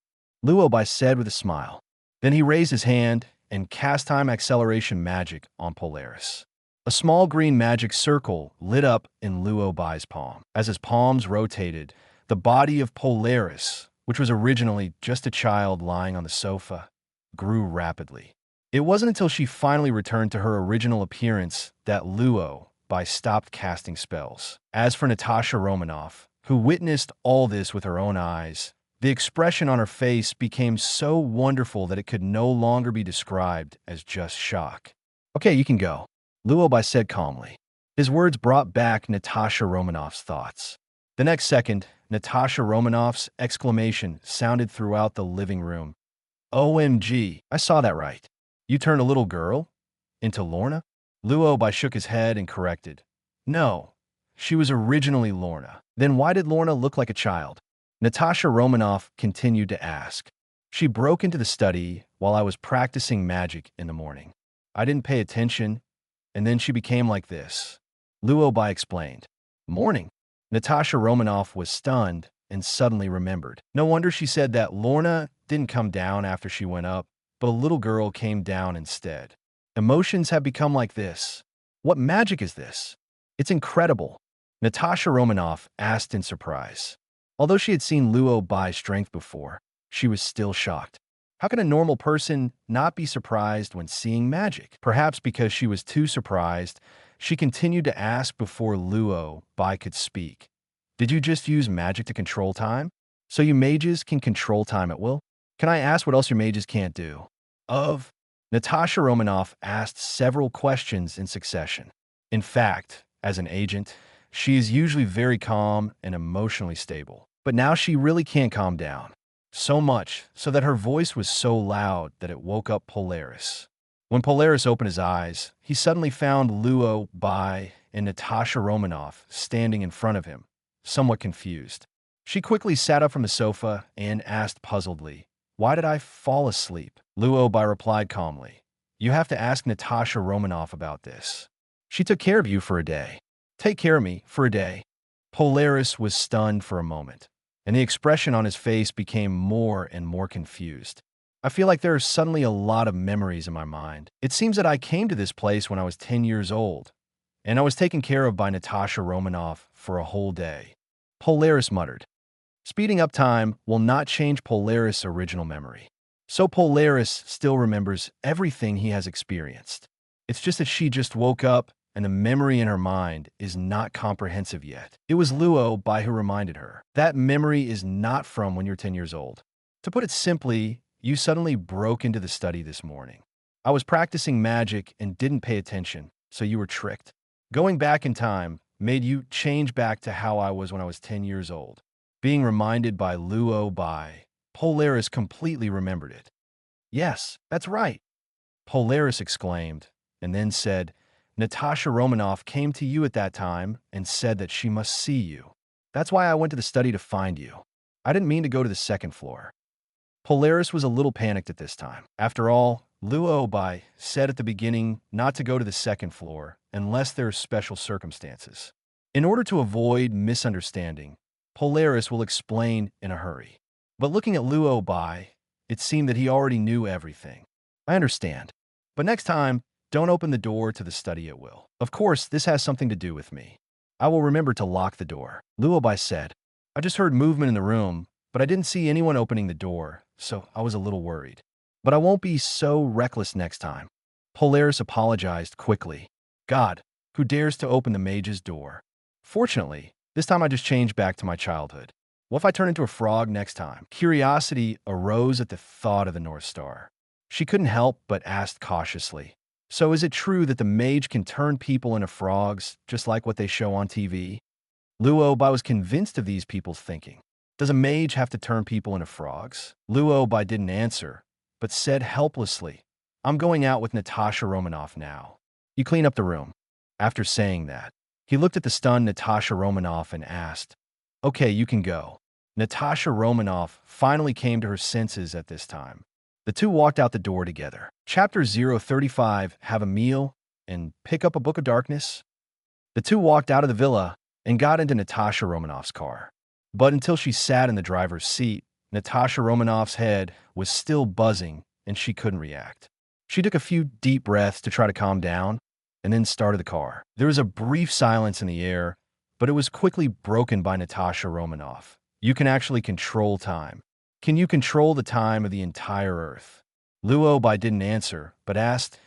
Luo Bai said with a smile. Then he raised his hand and cast time acceleration magic on Polaris. A small green magic circle lit up in Luo Bai's palm. As his palms rotated, the body of Polaris, which was originally just a child lying on the sofa, grew rapidly. It wasn't until she finally returned to her original appearance that Luo Bai stopped casting spells. As for Natasha Romanoff, who witnessed all this with her own eyes, the expression on her face became so wonderful that it could no longer be described as just shock. "Okay, you can go," Luo Bai said calmly. His words brought back Natasha Romanoff's thoughts. The next second, Natasha Romanoff's exclamation sounded throughout the living room. "OMG, I saw that right. You turned a little girl into Lorna?" Luo Bai shook his head and corrected. "No, she was originally Lorna. Then why did Lorna look like a child?" Natasha Romanoff continued to ask. "She broke into the study while I was practicing magic in the morning. I didn't pay attention, and then she became like this," Luo Bai explained. "Morning?" Natasha Romanoff was stunned and suddenly remembered. No wonder she said that Lorna didn't come down after she went up, but a little girl came down instead. Emotions have become like this. What magic is this? It's incredible, Natasha Romanoff asked in surprise. Although she had seen Luo Bai's strength before, she was still shocked. How can a normal person not be surprised when seeing magic? Perhaps because she was too surprised, she continued to ask before Luo Bai could speak. "Did you just use magic to control time? So you mages can control time at will? Can I ask what else your mages can't do?" Natasha Romanoff asked several questions in succession. In fact, as an agent, she is usually very calm and emotionally stable. But now she really can't calm down. So much so that her voice was so loud that it woke up Polaris. When Polaris opened his eyes, he suddenly found Luo Bai and Natasha Romanoff standing in front of him, somewhat confused. She quickly sat up from the sofa and asked puzzledly, "Why did I fall asleep?" Luo Bai replied calmly, "You have to ask Natasha Romanoff about this. She took care of you for a day." "Take care of me for a day?" Polaris was stunned for a moment, and the expression on his face became more and more confused. "I feel like there are suddenly a lot of memories in my mind. It seems that I came to this place when I was 10 years old, and I was taken care of by Natasha Romanoff for a whole day," Polaris muttered. Speeding up time will not change Polaris' original memory. So Polaris still remembers everything he has experienced. It's just that she just woke up and the memory in her mind is not comprehensive yet. It was Luo Bai who reminded her. That memory is not from when you're 10 years old. To put it simply, you suddenly broke into the study this morning. I was practicing magic and didn't pay attention, so you were tricked. Going back in time made you change back to how I was when I was 10 years old. Being reminded by Luo Bai, Polaris completely remembered it. "Yes, that's right," Polaris exclaimed, and then said, "Natasha Romanoff came to you at that time and said that she must see you. That's why I went to the study to find you. I didn't mean to go to the second floor." Polaris was a little panicked at this time. After all, Luo Bai said at the beginning not to go to the second floor unless there are special circumstances. In order to avoid misunderstanding, Polaris will explain in a hurry. But looking at Luo Bai, it seemed that he already knew everything. I understand. But next time, don't open the door to the study at will. Of course, this has something to do with me. I will remember to lock the door. Luo Bai said, I just heard movement in the room, but I didn't see anyone opening the door, so I was a little worried. But I won't be so reckless next time. Polaris apologized quickly. God, who dares to open the mage's door? Fortunately, this time I just changed back to my childhood. What if I turn into a frog next time? Curiosity arose at the thought of the North Star. She couldn't help but asked cautiously, so is it true that the mage can turn people into frogs, just like what they show on TV? Luo Bai was convinced of these people's thinking. Does a mage have to turn people into frogs? Luo Bai didn't answer, but said helplessly, I'm going out with Natasha Romanoff now. You clean up the room. After saying that, he looked at the stunned Natasha Romanoff and asked, Okay, you can go. Natasha Romanoff finally came to her senses at this time. The two walked out the door together. Chapter 035, Have a Meal and Pick Up a Book of Darkness. The two walked out of the villa and got into Natasha Romanoff's car. But until she sat in the driver's seat, Natasha Romanoff's head was still buzzing and she couldn't react. She took a few deep breaths to try to calm down and then started the car. There was a brief silence in the air, but it was quickly broken by Natasha Romanoff. You can actually control time. Can you control the time of the entire Earth? Luo Bai didn't answer, but asked,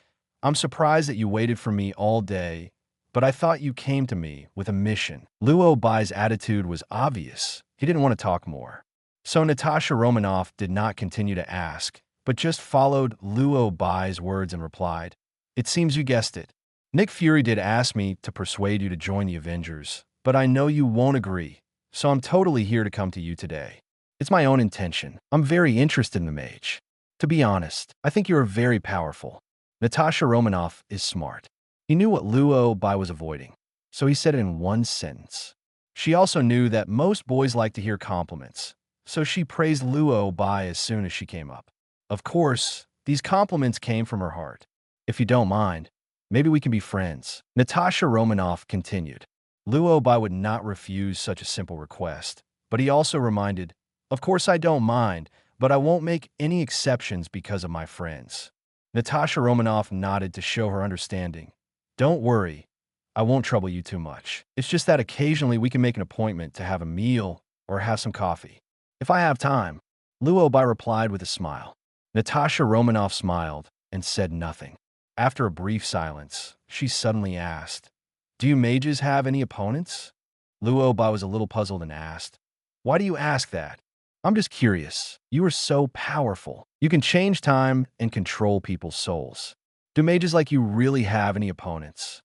I'm surprised that you waited for me all day, but I thought you came to me with a mission. Luo Bai's attitude was obvious. He didn't want to talk more. So Natasha Romanoff did not continue to ask, but just followed Luo Bai's words and replied, It seems you guessed it. Nick Fury did ask me to persuade you to join the Avengers, but I know you won't agree, so I'm totally here to come to you today. It's my own intention. I'm very interested in the mage. To be honest, I think you are very powerful. Natasha Romanoff is smart. He knew what Luo Bai was avoiding, so he said it in one sentence. She also knew that most boys like to hear compliments, so she praised Luo Bai as soon as she came up. Of course, these compliments came from her heart. If you don't mind, maybe we can be friends. Natasha Romanoff continued. Luo Bai would not refuse such a simple request, but he also reminded, Of course I don't mind, but I won't make any exceptions because of my friends. Natasha Romanoff nodded to show her understanding. Don't worry, I won't trouble you too much. It's just that occasionally we can make an appointment to have a meal or have some coffee. If I have time, Luo Bai replied with a smile. Natasha Romanoff smiled and said nothing. After a brief silence, she suddenly asked, Do you mages have any opponents? Luo Bai was a little puzzled and asked, Why do you ask that? I'm just curious. You are so powerful. You can change time and control people's souls. Do mages like you really have any opponents?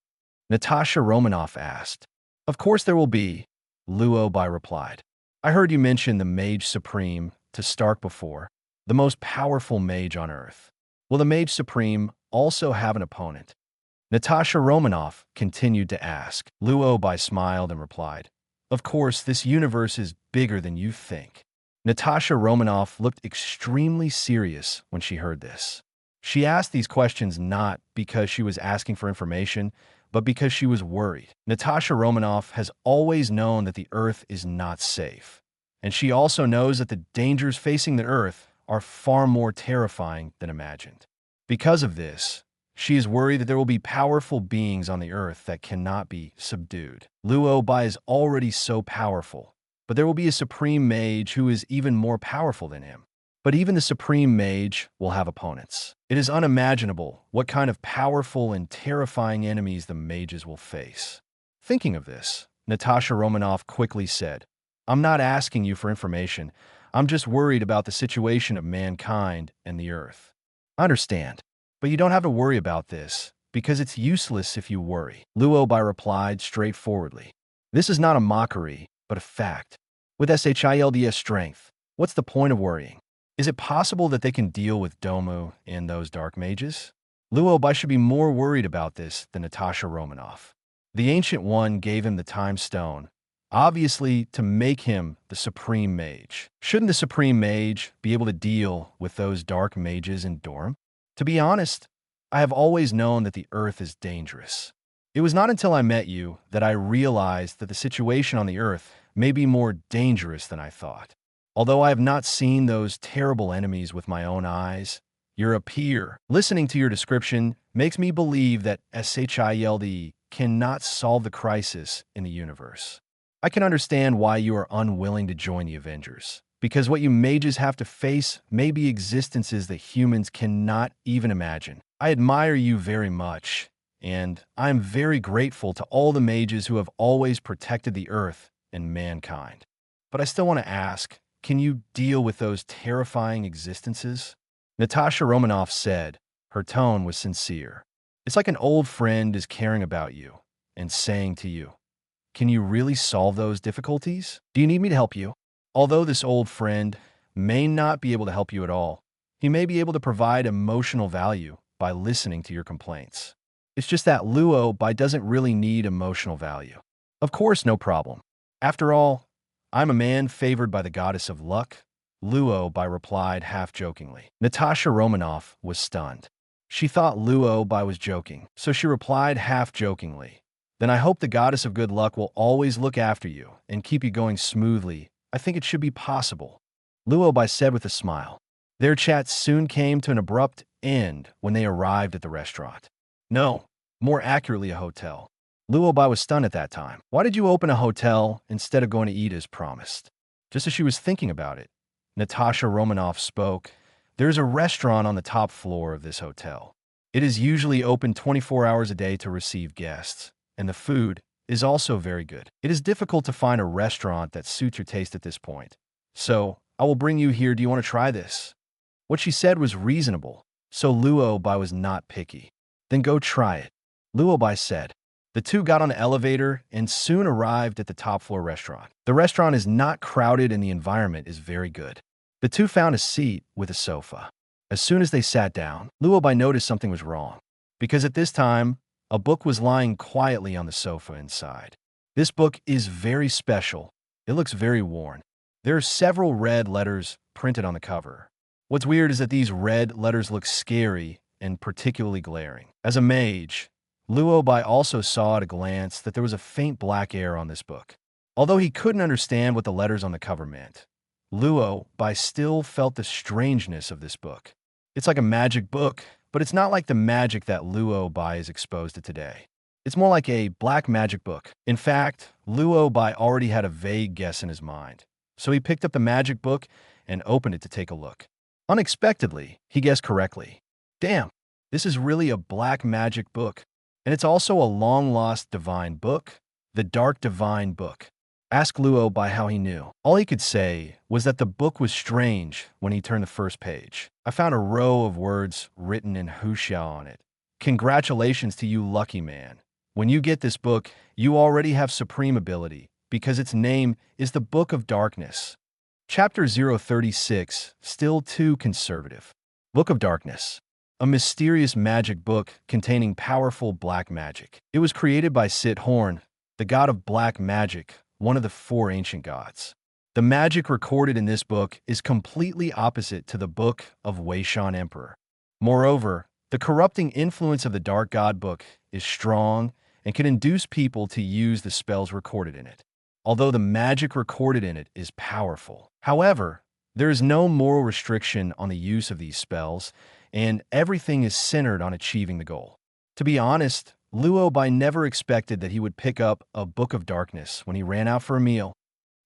Natasha Romanoff asked. Of course there will be, Luo Bai replied. I heard you mention the Mage Supreme to Stark before, the most powerful mage on Earth. Will the Mage Supreme also have an opponent? Natasha Romanoff continued to ask. Luo Bai smiled and replied, Of course, this universe is bigger than you think. Natasha Romanoff looked extremely serious when she heard this. She asked these questions not because she was asking for information, but because she was worried. Natasha Romanoff has always known that the Earth is not safe. And she also knows that the dangers facing the Earth are far more terrifying than imagined. Because of this, she is worried that there will be powerful beings on the Earth that cannot be subdued. Luo Bai is already so powerful, but there will be a supreme mage who is even more powerful than him. But even the supreme mage will have opponents. It is unimaginable what kind of powerful and terrifying enemies the mages will face. Thinking of this, Natasha Romanoff quickly said, I'm not asking you for information. I'm just worried about the situation of mankind and the Earth. I understand, but you don't have to worry about this, because it's useless if you worry. Luo Bai replied straightforwardly. This is not a mockery, but a fact. With SHIELD's strength, what's the point of worrying? Is it possible that they can deal with Domu and those dark mages? Luo Bai should be more worried about this than Natasha Romanoff. The Ancient One gave him the Time Stone, obviously to make him the Supreme Mage. Shouldn't the Supreme Mage be able to deal with those dark mages in Dorm? To be honest, I have always known that the Earth is dangerous. It was not until I met you that I realized that the situation on the Earth may be more dangerous than I thought. Although I have not seen those terrible enemies with my own eyes, you're a peer. Listening to your description makes me believe that SHIELD cannot solve the crisis in the universe. I can understand why you are unwilling to join the Avengers, because what you mages have to face may be existences that humans cannot even imagine. I admire you very much, and I am very grateful to all the mages who have always protected the Earth and mankind. But I still want to ask, can you deal with those terrifying existences? Natasha Romanoff said. Her tone was sincere. It's like an old friend is caring about you and saying to you, can you really solve those difficulties? Do you need me to help you? Although this old friend may not be able to help you at all, he may be able to provide emotional value by listening to your complaints. It's just that Luo Bai doesn't really need emotional value. Of course, no problem. After all, I'm a man favored by the goddess of luck, Luo Bai replied half-jokingly. Natasha Romanoff was stunned. She thought Luo Bai was joking, so she replied half-jokingly, then I hope the goddess of good luck will always look after you and keep you going smoothly. I think it should be possible, Luo Bai said with a smile. Their chat soon came to an abrupt end when they arrived at the restaurant. No, more accurately a hotel. Luo Bai was stunned at that time. Why did you open a hotel instead of going to eat as promised? Just as she was thinking about it, Natasha Romanoff spoke. There's a restaurant on the top floor of this hotel. It is usually open 24 hours a day to receive guests, and the food is also very good. It is difficult to find a restaurant that suits your taste at this point. So, I will bring you here. Do you want to try this? What she said was reasonable, so Luo Bai was not picky. Then go try it, Luo Bai said. The two got on the elevator and soon arrived at the top floor restaurant. The restaurant is not crowded and the environment is very good. The two found a seat with a sofa. As soon as they sat down, Luo Bai noticed something was wrong, because at this time, a book was lying quietly on the sofa inside. This book is very special. It looks very worn. There are several red letters printed on the cover. What's weird is that these red letters look scary and particularly glaring. As a mage, Luo Bai also saw at a glance that there was a faint black air on this book. Although he couldn't understand what the letters on the cover meant, Luo Bai still felt the strangeness of this book. It's like a magic book, but it's not like the magic that Luo Bai is exposed to today. It's more like a black magic book. In fact, Luo Bai already had a vague guess in his mind, so he picked up the magic book and opened it to take a look. Unexpectedly, he guessed correctly. Damn, this is really a black magic book. And it's also a long-lost divine book, the Dark Divine Book. Ask Luo Bai how he knew. All he could say was that the book was strange when he turned the first page. I found a row of words written in Huxiao on it. Congratulations to you, lucky man. When you get this book, you already have supreme ability, because its name is the Book of Darkness. Chapter 036, still too conservative. Book of Darkness. A mysterious magic book containing powerful black magic. It was created by Sit Horn, the god of black magic, one of the four ancient gods. The magic recorded in this book is completely opposite to the book of Weishan Emperor. Moreover, the corrupting influence of the Dark God book is strong and can induce people to use the spells recorded in it, although the magic recorded in it is powerful. However, there is no moral restriction on the use of these spells, and everything is centered on achieving the goal. To be honest, Luo Bai never expected that he would pick up a Book of Darkness when he ran out for a meal.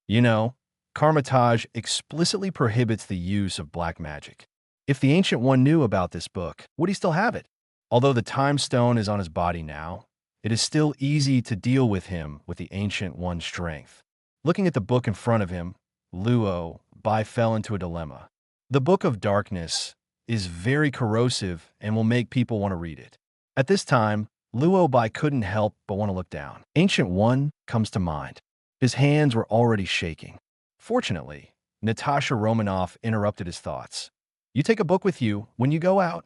You know, Karmatage explicitly prohibits the use of black magic. If the Ancient One knew about this book, would he still have it? Although the Time Stone is on his body now, it is still easy to deal with him with the Ancient One's strength. Looking at the book in front of him, Luo Bai fell into a dilemma. The Book of Darkness is very corrosive and will make people want to read it. At this time, Luo Bai couldn't help but want to look down. Ancient One comes to mind. His hands were already shaking. Fortunately, Natasha Romanoff interrupted his thoughts. You take a book with you when you go out.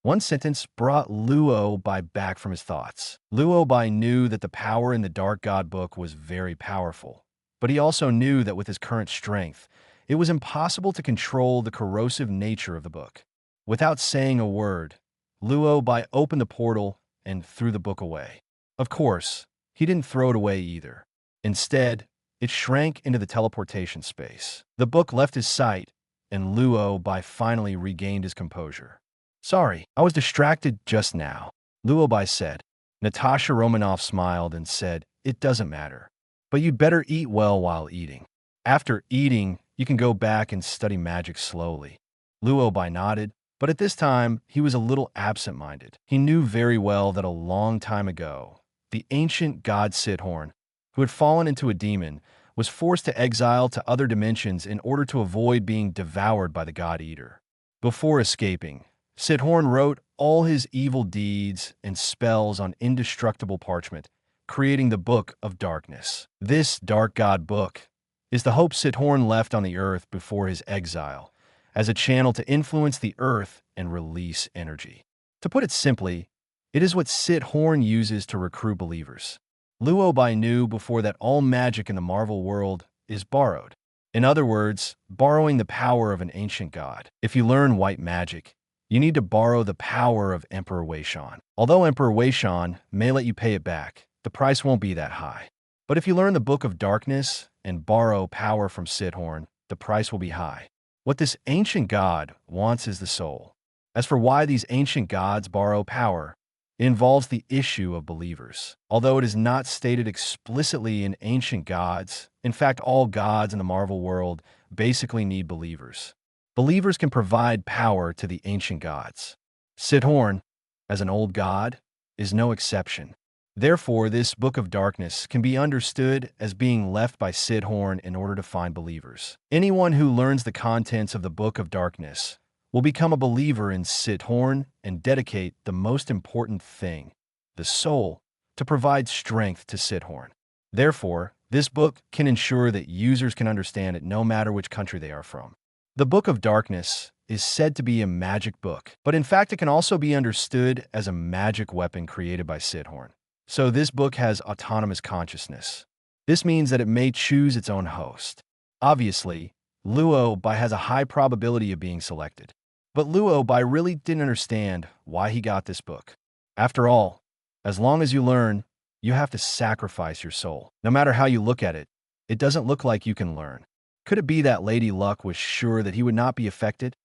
One sentence brought Luo Bai back from his thoughts. Luo Bai knew that the power in the Dark God book was very powerful, but he also knew that with his current strength, it was impossible to control the corrosive nature of the book. Without saying a word, Luo Bai opened the portal and threw the book away. Of course, he didn't throw it away either. Instead, it shrank into the teleportation space. The book left his sight, and Luo Bai finally regained his composure. Sorry, I was distracted just now, Luo Bai said. Natasha Romanoff smiled and said, it doesn't matter. But you'd better eat well while eating. After eating, you can go back and study magic slowly. Luo Bai nodded, but at this time, he was a little absent-minded. He knew very well that a long time ago, the ancient god Sithorn, who had fallen into a demon, was forced to exile to other dimensions in order to avoid being devoured by the God Eater. Before escaping, Sithorn wrote all his evil deeds and spells on indestructible parchment, creating the Book of Darkness. This Dark God book is the hope Sithorn left on the earth before his exile, as a channel to influence the earth and release energy. To put it simply, it is what Sithorn uses to recruit believers. Luo Bai knew before that all magic in the Marvel world is borrowed. In other words, borrowing the power of an ancient god. If you learn white magic, you need to borrow the power of Emperor Wei Shan. Although Emperor Wei Shan may let you pay it back, the price won't be that high. But if you learn the Book of Darkness and borrow power from Sithorn, the price will be high. What this ancient god wants is the soul. As for why these ancient gods borrow power, it involves the issue of believers. Although it is not stated explicitly in ancient gods, in fact, all gods in the Marvel world basically need believers. Believers can provide power to the ancient gods. Sithorn, as an old god, is no exception. Therefore, this Book of Darkness can be understood as being left by Sithorn in order to find believers. Anyone who learns the contents of the Book of Darkness will become a believer in Sithorn and dedicate the most important thing, the soul, to provide strength to Sithorn. Therefore, this book can ensure that users can understand it no matter which country they are from. The Book of Darkness is said to be a magic book, but in fact it can also be understood as a magic weapon created by Sithorn. So this book has autonomous consciousness. This means that it may choose its own host. Obviously, Luo Bai has a high probability of being selected. But Luo Bai really didn't understand why he got this book. After all, as long as you learn, you have to sacrifice your soul. No matter how you look at it, it doesn't look like you can learn. Could it be that Lady Luck was sure that he would not be affected?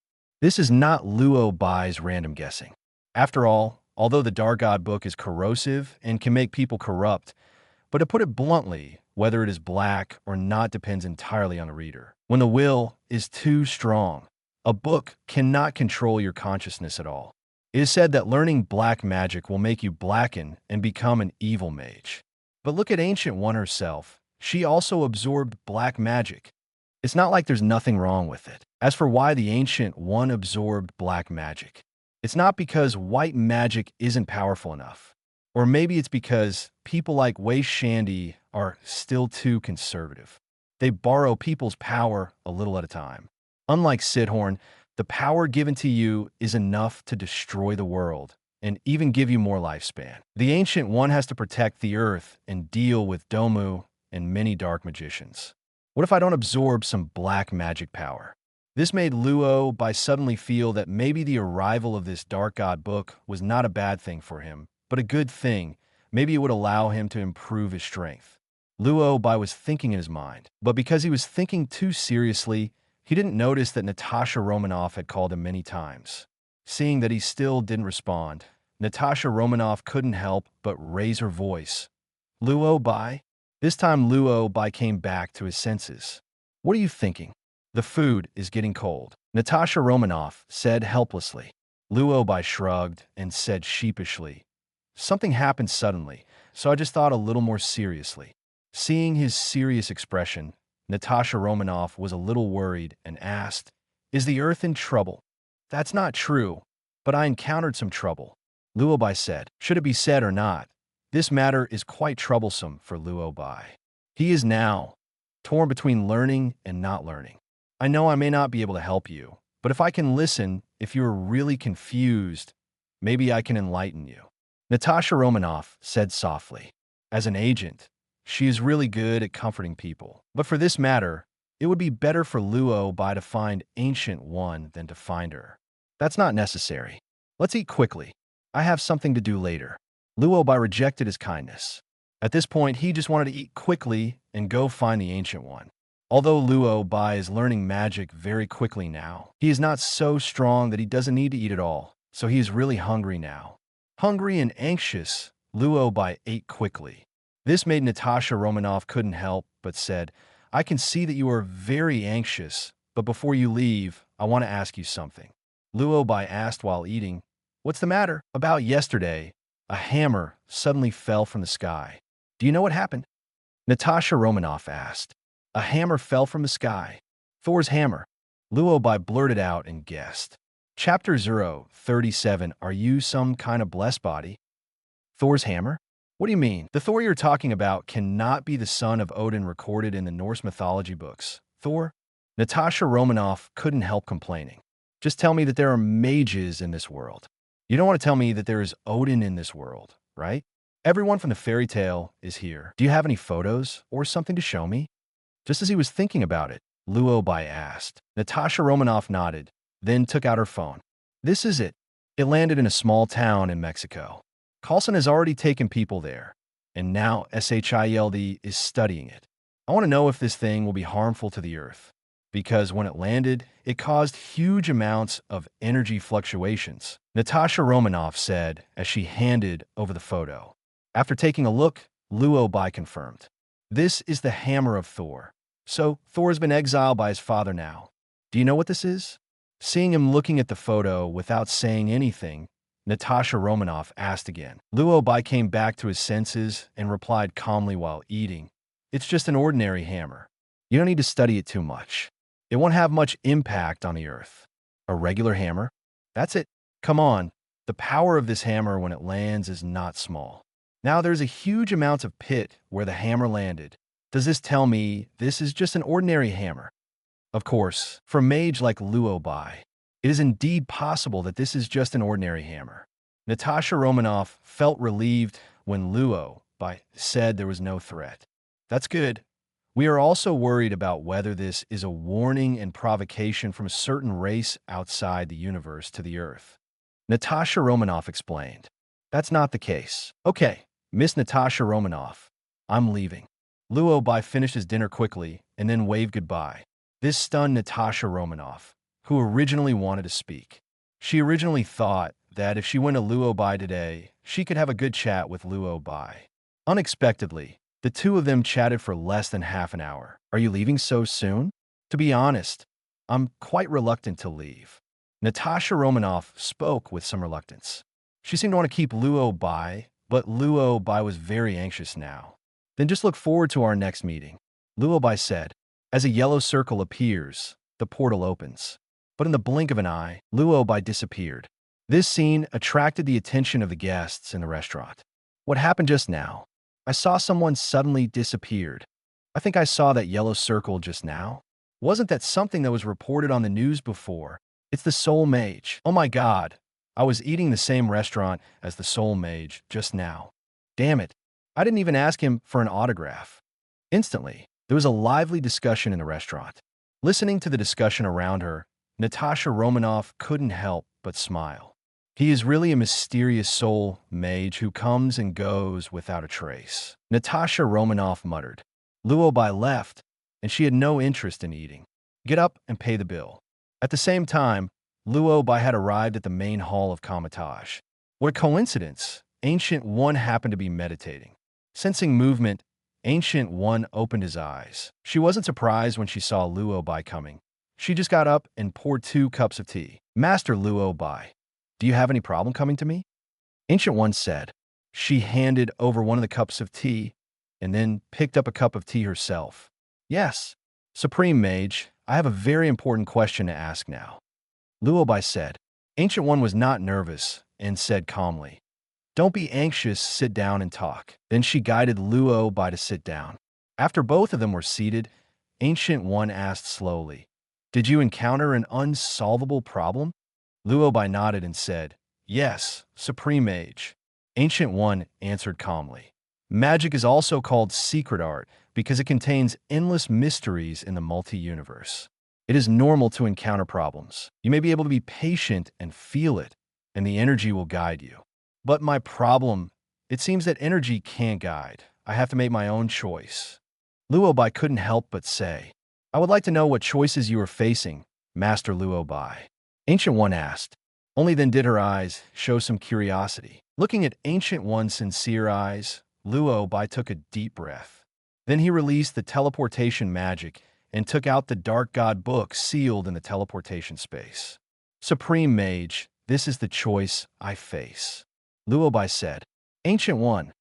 This is not Luo Bai's random guessing. After all, although the Dark God book is corrosive and can make people corrupt, but to put it bluntly, whether it is black or not depends entirely on the reader. When the will is too strong, a book cannot control your consciousness at all. It is said that learning black magic will make you blacken and become an evil mage. But look at Ancient One herself. She also absorbed black magic. It's not like there's nothing wrong with it. As for why the Ancient One absorbed black magic, it's not because white magic isn't powerful enough. Or maybe it's because people like Wei Shandy are still too conservative. They borrow people's power a little at a time. Unlike Sithorn, the power given to you is enough to destroy the world and even give you more lifespan. The Ancient One has to protect the earth and deal with Domu and many dark magicians. What if I don't absorb some black magic power? This made Luo Bai suddenly feel that maybe the arrival of this Dark God book was not a bad thing for him, but a good thing. Maybe it would allow him to improve his strength. Luo Bai was thinking in his mind, but because he was thinking too seriously, he didn't notice that Natasha Romanoff had called him many times. Seeing that he still didn't respond, Natasha Romanoff couldn't help but raise her voice. Luo Bai? This time Luo Bai came back to his senses. What are you thinking? The food is getting cold, Natasha Romanoff said helplessly. Luo Bai shrugged and said sheepishly, something happened suddenly, so I just thought a little more seriously. Seeing his serious expression, Natasha Romanoff was a little worried and asked, is the earth in trouble? That's not true, but I encountered some trouble, Luo Bai said. Should it be said or not, this matter is quite troublesome for Luo Bai. He is now torn between learning and not learning. I know I may not be able to help you, but if I can listen, if you're really confused, maybe I can enlighten you, Natasha Romanoff said softly. As an agent, she is really good at comforting people. But for this matter, it would be better for Luo Bai to find Ancient One than to find her. That's not necessary. Let's eat quickly. I have something to do later. Luo Bai rejected his kindness. At this point, he just wanted to eat quickly and go find the Ancient One. Although Luo Bai is learning magic very quickly now, he is not so strong that he doesn't need to eat at all, so he is really hungry now. Hungry and anxious, Luo Bai ate quickly. This made Natasha Romanoff couldn't help but said, I can see that you are very anxious, but before you leave, I want to ask you something. Luo Bai asked while eating, What's the matter? About yesterday, a hammer suddenly fell from the sky. Do you know what happened? Natasha Romanoff asked. A hammer fell from the sky. Thor's hammer. Luo Bai blurted out and guessed. Chapter 037. Are you some kind of blessed body? Thor's hammer? What do you mean? The Thor you're talking about cannot be the son of Odin recorded in the Norse mythology books. Thor? Natasha Romanoff couldn't help complaining. Just tell me that there are mages in this world. You don't want to tell me that there is Odin in this world, right? Everyone from the fairy tale is here. Do you have any photos or something to show me? Just as he was thinking about it, Luo Bai asked. Natasha Romanoff nodded, then took out her phone. This is it. It landed in a small town in Mexico. Carlson has already taken people there, and now SHIELD is studying it. I want to know if this thing will be harmful to the Earth, because when it landed, it caused huge amounts of energy fluctuations, Natasha Romanoff said as she handed over the photo. After taking a look, Luo Bai confirmed. This is the hammer of Thor. So, Thor has been exiled by his father now. Do you know what this is? Seeing him looking at the photo without saying anything, Natasha Romanoff asked again. Luo Bai came back to his senses and replied calmly while eating. It's just an ordinary hammer. You don't need to study it too much. It won't have much impact on the Earth. A regular hammer? That's it. Come on. The power of this hammer when it lands is not small. Now there's a huge amount of pit where the hammer landed. Does this tell me this is just an ordinary hammer? Of course, for a mage like Luo Bai, it is indeed possible that this is just an ordinary hammer. Natasha Romanoff felt relieved when Luo Bai said there was no threat. That's good. We are also worried about whether this is a warning and provocation from a certain race outside the universe to the Earth. Natasha Romanoff explained. That's not the case. Okay, Miss Natasha Romanoff, I'm leaving. Luo Bai finished his dinner quickly and then waved goodbye. This stunned Natasha Romanoff, who originally wanted to speak. She originally thought that if she went to Luo Bai today, she could have a good chat with Luo Bai. Unexpectedly, the two of them chatted for less than half an hour. Are you leaving so soon? To be honest, I'm quite reluctant to leave. Natasha Romanoff spoke with some reluctance. She seemed to want to keep Luo Bai, but Luo Bai was very anxious now. Then just look forward to our next meeting, Luo Bai said. As a yellow circle appears, the portal opens. But in the blink of an eye, Luo Bai disappeared. This scene attracted the attention of the guests in the restaurant. What happened just now? I saw someone suddenly disappeared. I think I saw that yellow circle just now. Wasn't that something that was reported on the news before? It's the Soul Mage. Oh my God. I was eating the same restaurant as the Soul Mage just now. Damn it. I didn't even ask him for an autograph. Instantly, there was a lively discussion in the restaurant. Listening to the discussion around her, Natasha Romanoff couldn't help but smile. He is really a mysterious soul mage who comes and goes without a trace, Natasha Romanoff muttered. Luo Bai left, and she had no interest in eating. Get up and pay the bill. At the same time, Luo Bai had arrived at the main hall of Kamatage. What a coincidence! Ancient One happened to be meditating. Sensing movement, Ancient One opened his eyes. She wasn't surprised when she saw Luo Bai coming. She just got up and poured 2 cups of tea. Master Luo Bai, do you have any problem coming to me? Ancient One said. She handed over one of the cups of tea and then picked up a cup of tea herself. Yes, Supreme Mage, I have a very important question to ask now. Luo Bai said. Ancient One was not nervous and said calmly, Don't be anxious, sit down and talk. Then she guided Luo Bai to sit down. After both of them were seated, Ancient One asked slowly, Did you encounter an unsolvable problem? Luo Bai nodded and said, Yes, Supreme Mage. Ancient One answered calmly. Magic is also called secret art because it contains endless mysteries in the multi-universe. It is normal to encounter problems. You may be able to be patient and feel it, and the energy will guide you. But my problem, it seems that energy can't guide. I have to make my own choice. Luo Bai couldn't help but say, I would like to know what choices you are facing, Master Luo Bai. Ancient One asked. Only then did her eyes show some curiosity. Looking at Ancient One's sincere eyes, Luo Bai took a deep breath. Then he released the teleportation magic and took out the Dark God book sealed in the teleportation space. Supreme Mage, this is the choice I face. Luo Bai said. Ancient One.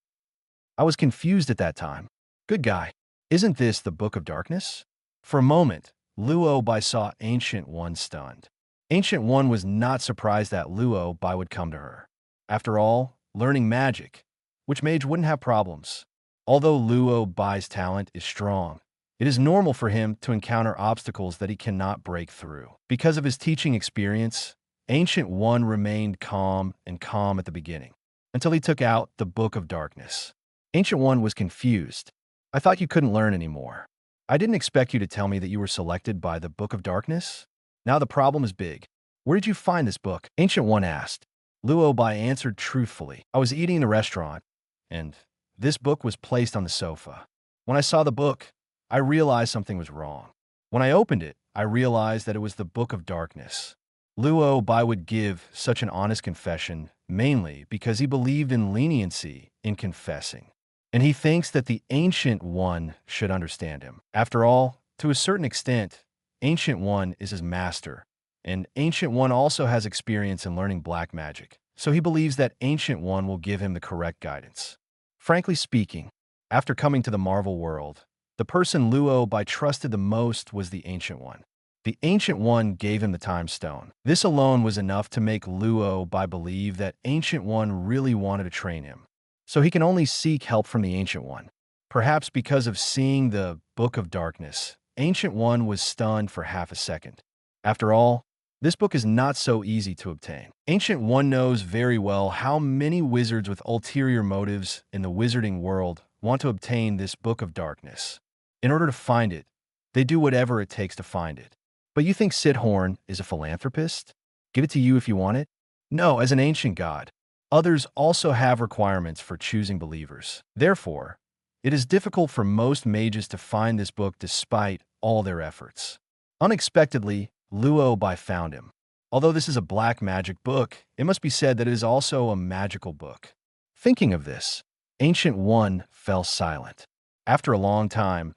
I was confused at that time. Good guy. Isn't this the Book of Darkness? For a moment, Luo Bai saw Ancient One stunned. Ancient One was not surprised that Luo Bai would come to her. After all, learning magic, which mage wouldn't have problems? Although Luo Bai's talent is strong, it is normal for him to encounter obstacles that he cannot break through. Because of his teaching experience, Ancient One remained calm at the beginning, until he took out the Book of Darkness. Ancient One was confused. I thought you couldn't learn anymore. I didn't expect you to tell me that you were selected by the Book of Darkness. Now the problem is big. Where did you find this book? Ancient One asked. Luo Bai answered truthfully. I was eating in the restaurant, and this book was placed on the sofa. When I saw the book, I realized something was wrong. When I opened it, I realized that it was the Book of Darkness. Luo Bai would give such an honest confession mainly because he believed in leniency in confessing, and he thinks that the Ancient One should understand him. After all, to a certain extent, Ancient One is his master, and Ancient One also has experience in learning black magic, so he believes that Ancient One will give him the correct guidance. Frankly speaking, after coming to the Marvel world, the person Luo Bai trusted the most was the Ancient One. The Ancient One gave him the Time Stone. This alone was enough to make Luo Bai believe that Ancient One really wanted to train him, so he can only seek help from the Ancient One. Perhaps because of seeing the Book of Darkness, Ancient One was stunned for half a second. After all, this book is not so easy to obtain. Ancient One knows very well how many wizards with ulterior motives in the wizarding world want to obtain this Book of Darkness. In order to find it, they do whatever it takes to find it. But you think Sid Horn is a philanthropist? Give it to you if you want it? No, as an ancient god. Others also have requirements for choosing believers. Therefore, it is difficult for most mages to find this book despite all their efforts. Unexpectedly, Luo Bai found him. Although this is a black magic book, it must be said that it is also a magical book. Thinking of this, Ancient One fell silent. After a long time,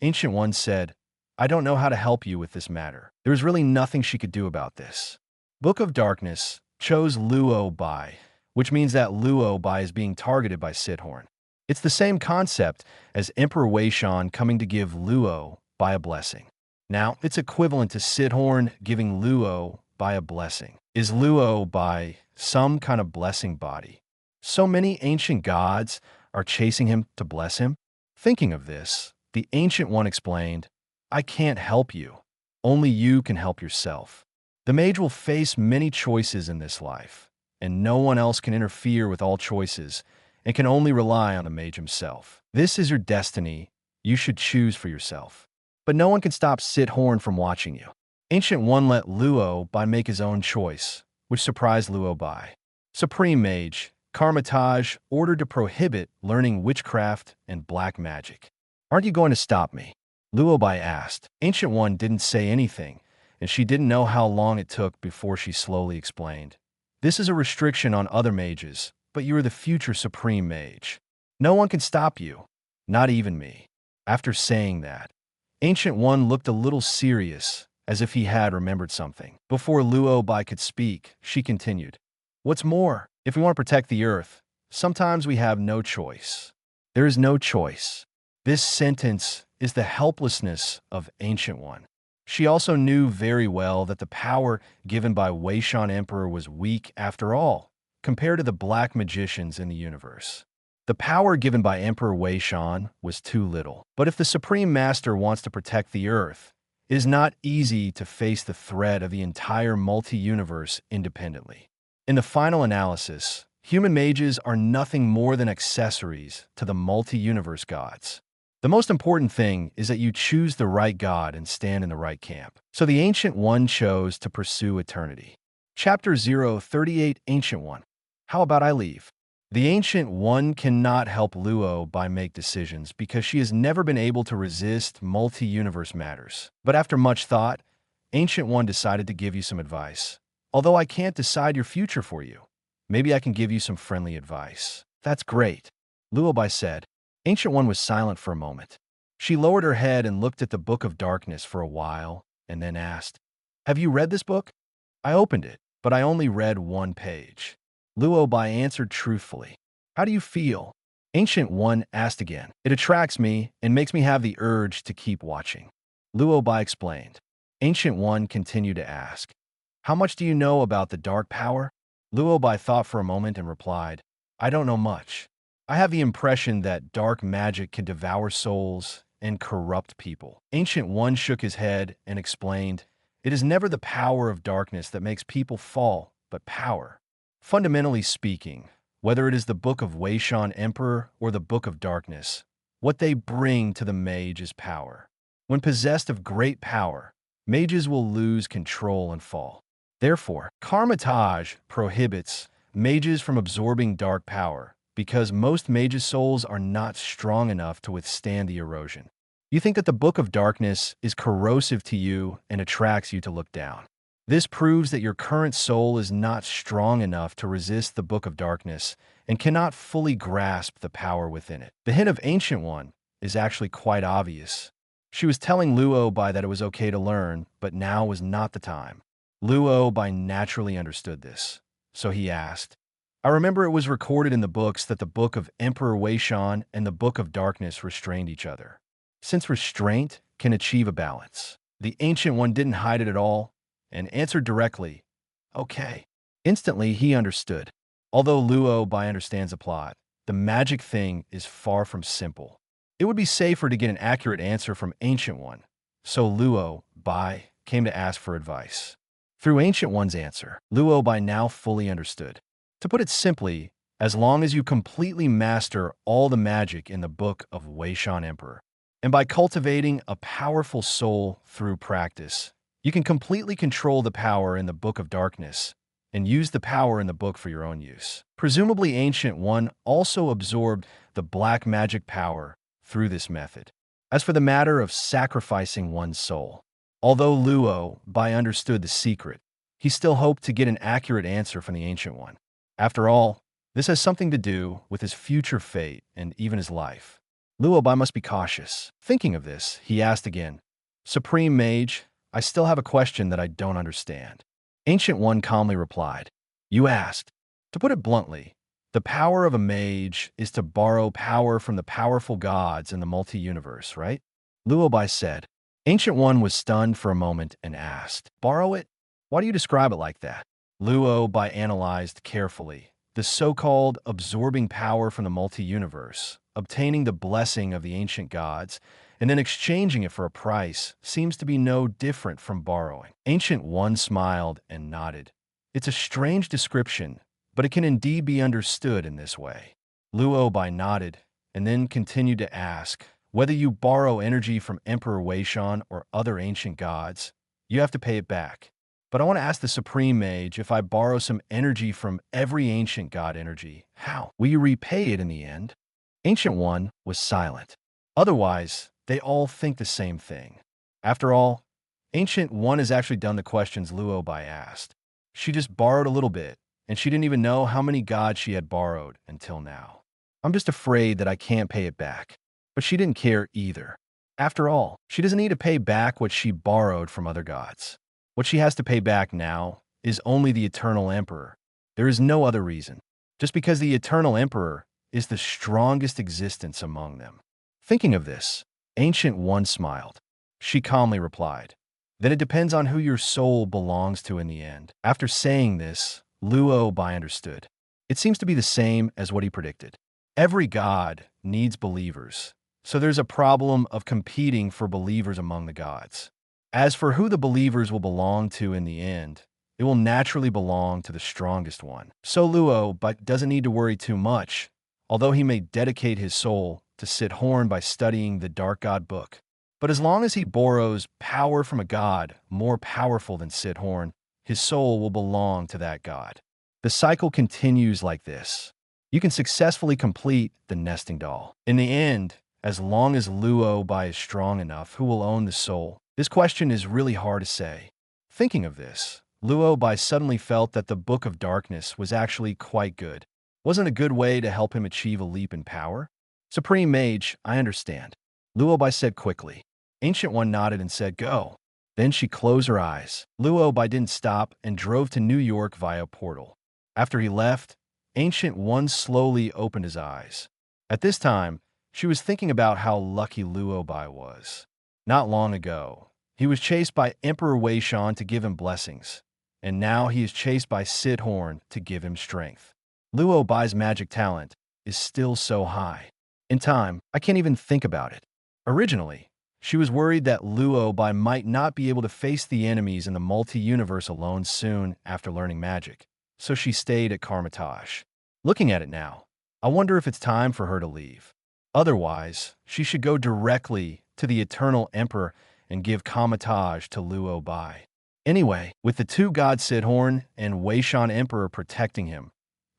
Ancient One said, I don't know how to help you with this matter. There is really nothing she could do about this. Book of Darkness chose Luo Bai, which means that Luo Bai is being targeted by Sid Horn. It's the same concept as Emperor Wei Shan coming to give Luo Bai a blessing. Now, it's equivalent to Sid Horn giving Luo Bai a blessing. Is Luo Bai some kind of blessing body? So many ancient gods are chasing him to bless him? Thinking of this, the Ancient One explained, I can't help you. Only you can help yourself. The mage will face many choices in this life, and no one else can interfere with all choices and can only rely on the mage himself. This is your destiny. You should choose for yourself. But no one can stop Sid Horn from watching you. Ancient One let Luo Bai make his own choice, which surprised Luo Bai. Supreme Mage, Karmatage ordered to prohibit learning witchcraft and black magic. Aren't you going to stop me? Luo Bai asked. Ancient One didn't say anything, and she didn't know how long it took before she slowly explained. This is a restriction on other mages, but you are the future Supreme Mage. No one can stop you, not even me. After saying that, Ancient One looked a little serious, as if he had remembered something. Before Luo Bai could speak, she continued. What's more, if we want to protect the Earth, sometimes we have no choice. There is no choice. This sentence is the helplessness of Ancient One. She also knew very well that the power given by Wei Shan Emperor was weak after all, compared to the black magicians in the universe. The power given by Emperor Wei Shan was too little. But if the Supreme Master wants to protect the Earth, it is not easy to face the threat of the entire multi-universe independently. In the final analysis, human mages are nothing more than accessories to the multi-universe gods. The most important thing is that you choose the right god and stand in the right camp. So the Ancient One chose to pursue eternity. Chapter 038 Ancient One. How about I leave? The Ancient One cannot help Luo Bai make decisions because she has never been able to resist multi-universe matters. But after much thought, Ancient One decided to give you some advice. Although I can't decide your future for you, maybe I can give you some friendly advice. That's great, Luo Bai said. Ancient One was silent for a moment. She lowered her head and looked at the Book of Darkness for a while, and then asked, "Have you read this book?" "I opened it, but I only read one page." Luo Bai answered truthfully. "How do you feel?" Ancient One asked again. "It attracts me and makes me have the urge to keep watching," Luo Bai explained. Ancient One continued to ask, "How much do you know about the dark power?" Luo Bai thought for a moment and replied, "I don't know much. I have the impression that dark magic can devour souls and corrupt people." Ancient One shook his head and explained, "It is never the power of darkness that makes people fall, but power. Fundamentally speaking, whether it is the Book of Weishan Emperor or the Book of Darkness, what they bring to the mage is power. When possessed of great power, mages will lose control and fall. Therefore, Karmatage prohibits mages from absorbing dark power because most mages' souls are not strong enough to withstand the erosion. You think that the Book of Darkness is corrosive to you and attracts you to look down. This proves that your current soul is not strong enough to resist the Book of Darkness and cannot fully grasp the power within it." The hint of Ancient One is actually quite obvious. She was telling Luo Bai that it was okay to learn, but now was not the time. Luo Bai naturally understood this, so he asked, "I remember it was recorded in the books that the Book of Emperor Weishan and the Book of Darkness restrained each other. Since restraint can achieve a balance." The Ancient One didn't hide it at all and answered directly, "Okay." Instantly, he understood. Although Luo Bai understands the plot, the magic thing is far from simple. It would be safer to get an accurate answer from Ancient One, so Luo Bai came to ask for advice. Through Ancient One's answer, Luo Bai now fully understood. To put it simply, as long as you completely master all the magic in the Book of Weishan Emperor, and by cultivating a powerful soul through practice, you can completely control the power in the Book of Darkness and use the power in the book for your own use. Presumably, Ancient One also absorbed the black magic power through this method. As for the matter of sacrificing one's soul, although Luo Bai understood the secret, he still hoped to get an accurate answer from the Ancient One. After all, this has something to do with his future fate and even his life. Luo Bai must be cautious. Thinking of this, he asked again, "Supreme Mage, I still have a question that I don't understand." Ancient One calmly replied, "You asked." To put it bluntly, the power of a mage is to borrow power from the powerful gods in the multi-universe, right? Luo Bai said. Ancient One was stunned for a moment and asked, "Borrow it? Why do you describe it like that?" Luo Bai analyzed carefully. The so-called absorbing power from the multi-universe, obtaining the blessing of the ancient gods, and then exchanging it for a price seems to be no different from borrowing. Ancient One smiled and nodded. It's a strange description, but it can indeed be understood in this way. Luo Bai nodded and then continued to ask, "Whether you borrow energy from Emperor Weishan or other ancient gods, you have to pay it back. But I want to ask the Supreme Mage, if I borrow some energy from every ancient god energy, how? Will you repay it in the end?" Ancient One was silent. Otherwise, they all think the same thing. After all, Ancient One has actually done the questions Luo Bai asked. She just borrowed a little bit, and she didn't even know how many gods she had borrowed until now. "I'm just afraid that I can't pay it back." But she didn't care either. After all, she doesn't need to pay back what she borrowed from other gods. What she has to pay back now is only the Eternal Emperor. There is no other reason. Just because the Eternal Emperor is the strongest existence among them. Thinking of this, Ancient One smiled. She calmly replied, "Then it depends on who your soul belongs to in the end." After saying this, Luo Bai understood. It seems to be the same as what he predicted. Every god needs believers, so there's a problem of competing for believers among the gods. As for who the believers will belong to in the end, it will naturally belong to the strongest one. So Luo Bai doesn't need to worry too much, although he may dedicate his soul to Sid Horn by studying the Dark God book. But as long as he borrows power from a god more powerful than Sid Horn, his soul will belong to that god. The cycle continues like this. you can successfully complete the nesting doll. In the end, as long as Luo Bai is strong enough, who will own the soul? This question is really hard to say. Thinking of this, Luo Bai suddenly felt that the Book of Darkness was actually quite good. Wasn't a good way to help him achieve a leap in power? Supreme Mage, I understand. Luo Bai said quickly. Ancient One nodded and said, go. Then she closed her eyes. Luo Bai didn't stop and drove to New York via portal. After he left, Ancient One slowly opened his eyes. At this time, she was thinking about how lucky Luo Bai was. Not long ago, he was chased by Emperor Wei Shan to give him blessings, and now he is chased by Sid Horn to give him strength. Luo Bai's magic talent is still so high. In time, I can't even think about it. Originally, she was worried that Luo Bai might not be able to face the enemies in the multi-universe alone soon after learning magic, so she stayed at Karmatage. Looking at it now, I wonder if it's time for her to leave. Otherwise, she should go directly to the Eternal Emperor and give Karmatage to Luo Bai. Anyway, with the two gods Sid Horn and Wei Shan Emperor protecting him,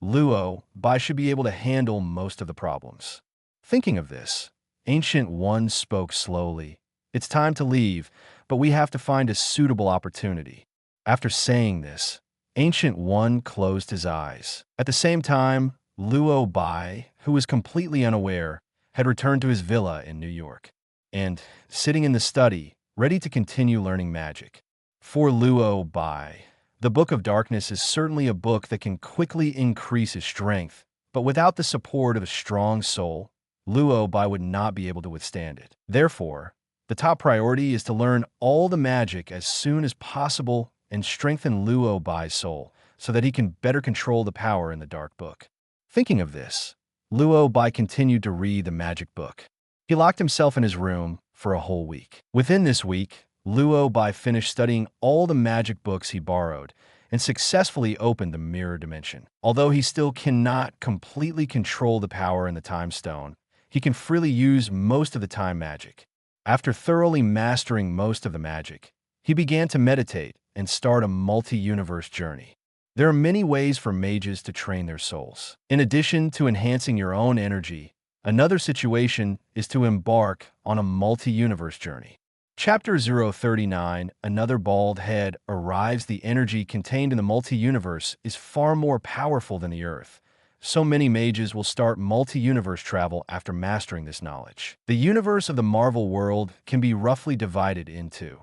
Luo Bai should be able to handle most of the problems. Thinking of this, Ancient One spoke slowly. It's time to leave, but we have to find a suitable opportunity. After saying this, Ancient One closed his eyes. At the same time, Luo Bai, who was completely unaware, had returned to his villa in New York, and, sitting in the study, ready to continue learning magic. For Luo Bai, the Book of Darkness is certainly a book that can quickly increase his strength, but without the support of a strong soul, Luo Bai would not be able to withstand it. Therefore, the top priority is to learn all the magic as soon as possible and strengthen Luo Bai's soul so that he can better control the power in the Dark Book. Thinking of this, Luo Bai continued to read the magic book. He locked himself in his room for a whole week. Within this week, Luo Bai finished studying all the magic books he borrowed and successfully opened the mirror dimension. Although he still cannot completely control the power in the time stone, he can freely use most of the time magic. After thoroughly mastering most of the magic, he began to meditate and start a multi-universe journey. There are many ways for mages to train their souls. In addition to enhancing your own energy, another situation is to embark on a multi-universe journey. Chapter 039, Another Bald Head, arrives. The energy contained in the multi-universe is far more powerful than the Earth. So many mages will start multi-universe travel after mastering this knowledge. The universe of the Marvel world can be roughly divided into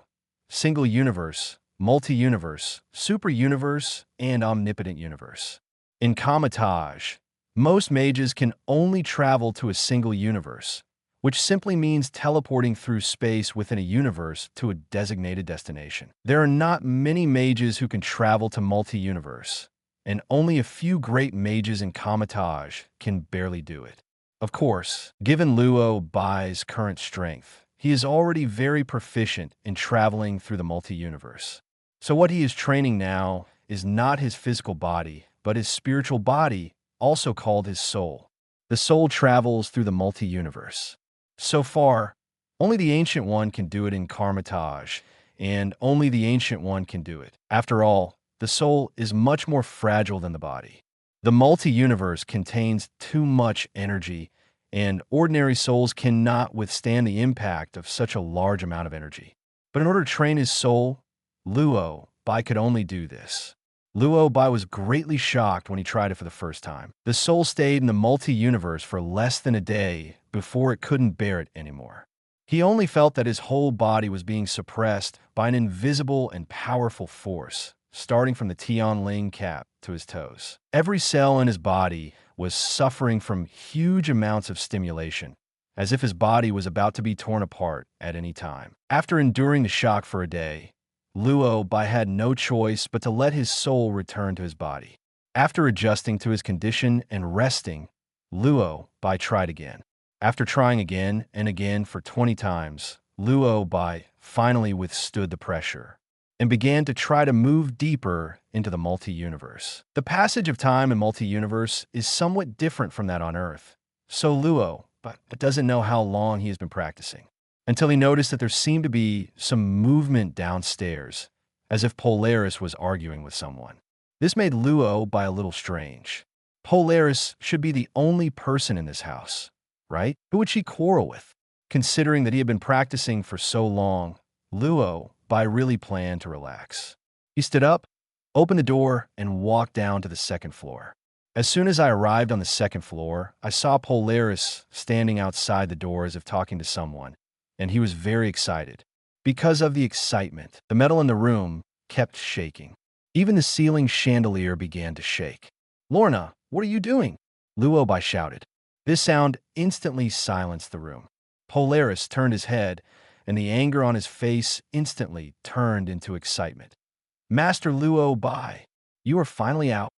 single universe, multi-universe, super universe, and omnipotent universe. In Karmatage, most mages can only travel to a single universe, which simply means teleporting through space within a universe to a designated destination. There are not many mages who can travel to multi-universe, and only a few great mages in Karmatage can barely do it. Of course, given Luo Bai's current strength, he is already very proficient in traveling through the multi-universe. So what he is training now is not his physical body, but his spiritual body, also called his soul. The soul travels through the multi-universe. So far, only the Ancient One can do it in Karmatage, and only the Ancient One can do it. After all, the soul is much more fragile than the body. The multi-universe contains too much energy, and ordinary souls cannot withstand the impact of such a large amount of energy. But in order to train his soul, Luo Bai could only do this. Luo Bai was greatly shocked when he tried it for the first time. The soul stayed in the multi-universe for less than a day before it couldn't bear it anymore. He only felt that his whole body was being suppressed by an invisible and powerful force, starting from the Tianling cap to his toes. Every cell in his body was suffering from huge amounts of stimulation, as if his body was about to be torn apart at any time. After enduring the shock for a day, Luo Bai had no choice but to let his soul return to his body. After adjusting to his condition and resting, Luo Bai tried again. After trying again and again for 20 times, Luo Bai finally withstood the pressure and began to try to move deeper into the multi-universe. The passage of time in multi-universe is somewhat different from that on Earth, so Luo Bai doesn't know how long he has been practicing, until he noticed that there seemed to be some movement downstairs, as if Polaris was arguing with someone. This made Luo Bai a little strange. Polaris should be the only person in this house, right? Who would she quarrel with? Considering that he had been practicing for so long, Luo Bai really planned to relax. He stood up, opened the door, and walked down to the second floor. As soon as I arrived on the second floor, I saw Polaris standing outside the door as if talking to someone, and he was very excited. Because of the excitement, the metal in the room kept shaking. Even the ceiling chandelier began to shake. "Lorna, what are you doing?" Luo Bai shouted. This sound instantly silenced the room. Polaris turned his head, and the anger on his face instantly turned into excitement. "Master Luo Bai, you are finally out."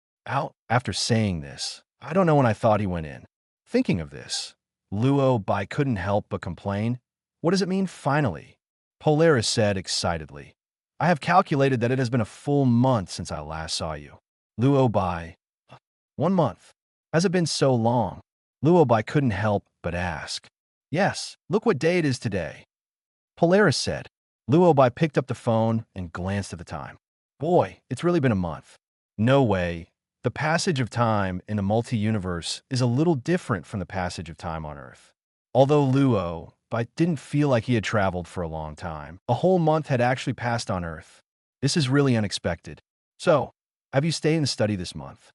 After saying this, I don't know when I thought he went in. Thinking of this, Luo Bai couldn't help but complain. "What does it mean, finally?" Polaris said excitedly. "I have calculated that it has been a full month since I last saw you." Luo Bai, 1 month. Has it been so long? Luo Bai couldn't help but ask. "Yes, look what day it is today," Polaris said. Luo Bai picked up the phone and glanced at the time. "Boy, it's really been a month." "No way. The passage of time in a multi-universe is a little different from the passage of time on Earth." Although Luo Bai didn't feel like he had traveled for a long time, a whole month had actually passed on Earth. This is really unexpected. "So, have you stayed and studied this month?"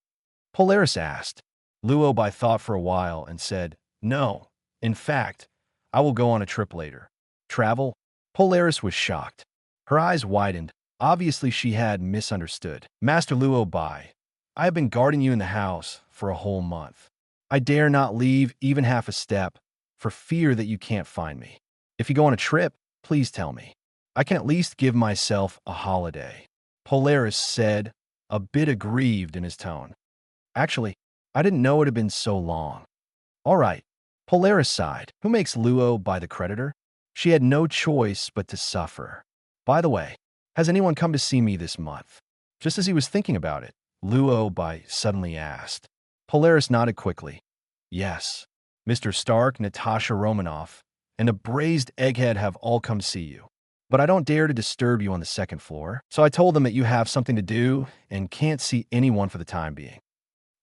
Polaris asked. Luo Bai thought for a while and said, "No. In fact, I will go on a trip later." "Travel?" Polaris was shocked. Her eyes widened. Obviously, she had misunderstood. "Master Luo Bai, I have been guarding you in the house for a whole month. I dare not leave even half a step for fear that you can't find me. If you go on a trip, please tell me. I can at least give myself a holiday," Polaris said, a bit aggrieved in his tone. "Actually, I didn't know it had been so long." "All right," Polaris sighed. Who makes Luo Bai the creditor? She had no choice but to suffer. "By the way, has anyone come to see me this month?" Just as he was thinking about it, Luo Bai suddenly asked. Polaris nodded quickly. "Yes. Mr. Stark, Natasha Romanoff, and a braised egghead have all come see you. But I don't dare to disturb you on the second floor, so I told them that you have something to do and can't see anyone for the time being."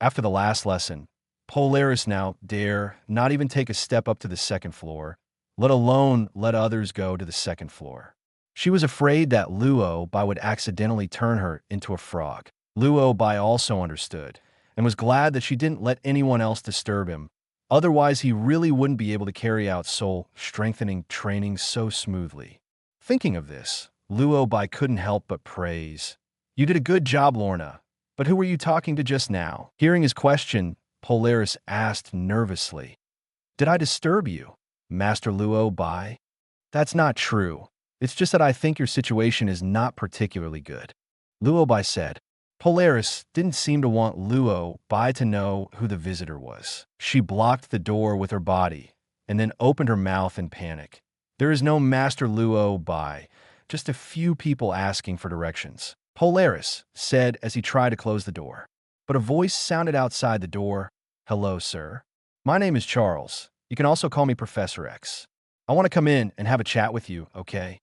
After the last lesson, Polaris now dare not even take a step up to the second floor, let alone let others go to the second floor. She was afraid that Luo Bai would accidentally turn her into a frog. Luo Bai also understood, and was glad that she didn't let anyone else disturb him. Otherwise, he really wouldn't be able to carry out soul-strengthening training so smoothly. Thinking of this, Luo Bai couldn't help but praise. "You did a good job, Lorna. But who were you talking to just now?" Hearing his question, Polaris asked nervously. "Did I disturb you, Master Luo Bai?" "That's not true. It's just that I think your situation is not particularly good," Luo Bai said. Polaris didn't seem to want Luo Bai to know who the visitor was. She blocked the door with her body and then opened her mouth in panic. "There is no Master Luo Bai, just a few people asking for directions," Polaris said as he tried to close the door. But a voice sounded outside the door. "Hello, sir. My name is Charles. You can also call me Professor X. I want to come in and have a chat with you, okay?"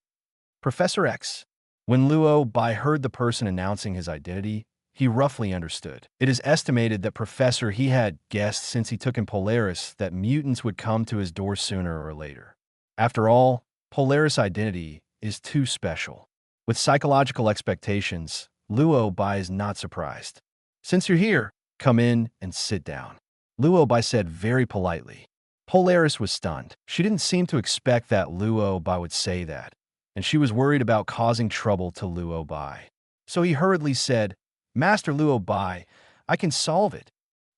Professor X. When Luo Bai heard the person announcing his identity, he roughly understood. It is estimated that Professor he had guessed since he took in Polaris that mutants would come to his door sooner or later. After all, Polaris' identity is too special. With psychological expectations, Luo Bai is not surprised. "Since you're here, come in and sit down," Luo Bai said very politely. Polaris was stunned. She didn't seem to expect that Luo Bai would say that, and she was worried about causing trouble to Luo Bai. So he hurriedly said, "Master Luo Bai, I can solve it."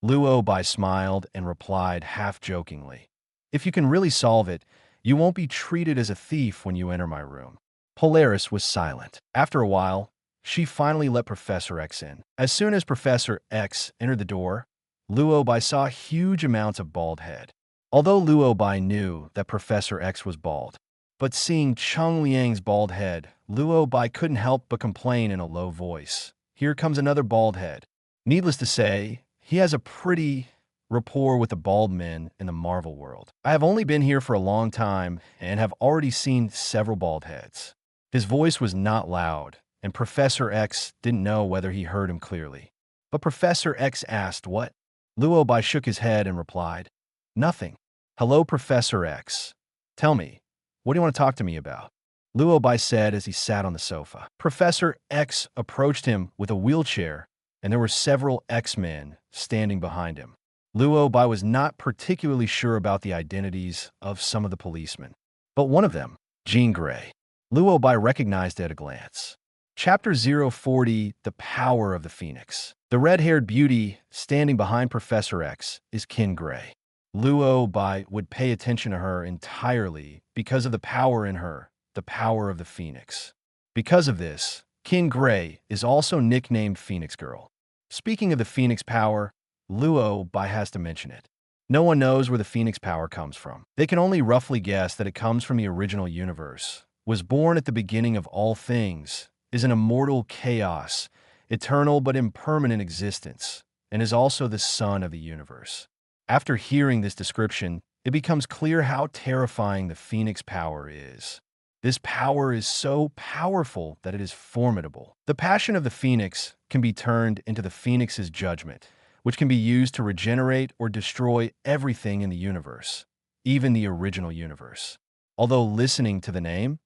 Luo Bai smiled and replied half-jokingly, "If you can really solve it, you won't be treated as a thief when you enter my room." Polaris was silent. After a while, she finally let Professor X in. As soon as Professor X entered the door, Luo Bai saw huge amounts of bald head. Although Luo Bai knew that Professor X was bald, but seeing Cheng Liang's bald head, Luo Bai couldn't help but complain in a low voice. "Here comes another bald head." Needless to say, he has a pretty rapport with the bald men in the Marvel world. "I have only been here for a long time and have already seen several bald heads." His voice was not loud, and Professor X didn't know whether he heard him clearly. But Professor X asked, "What?" Luo Bai shook his head and replied, "Nothing." "Hello, Professor X. Tell me, what do you want to talk to me about?" Luo Bai said as he sat on the sofa. Professor X approached him with a wheelchair, and there were several X-Men standing behind him. Luo Bai was not particularly sure about the identities of some of the policemen, but one of them, Jean Grey, Luo Bai recognized at a glance. Chapter 040, The Power of the Phoenix. The red-haired beauty standing behind Professor X is Jean Grey. Luo Bai would pay attention to her entirely because of the power in her, the power of the Phoenix. Because of this, Jean Grey is also nicknamed Phoenix Girl. Speaking of the Phoenix power, Luo Bai has to mention it. No one knows where the Phoenix power comes from. They can only roughly guess that it comes from the original universe, was born at the beginning of all things, is an immortal chaos, eternal but impermanent existence, and is also the sun of the universe. After hearing this description, it becomes clear how terrifying the Phoenix power is. This power is so powerful that it is formidable. The passion of the Phoenix can be turned into the Phoenix's judgment, which can be used to regenerate or destroy everything in the universe, even the original universe. Although listening to the name,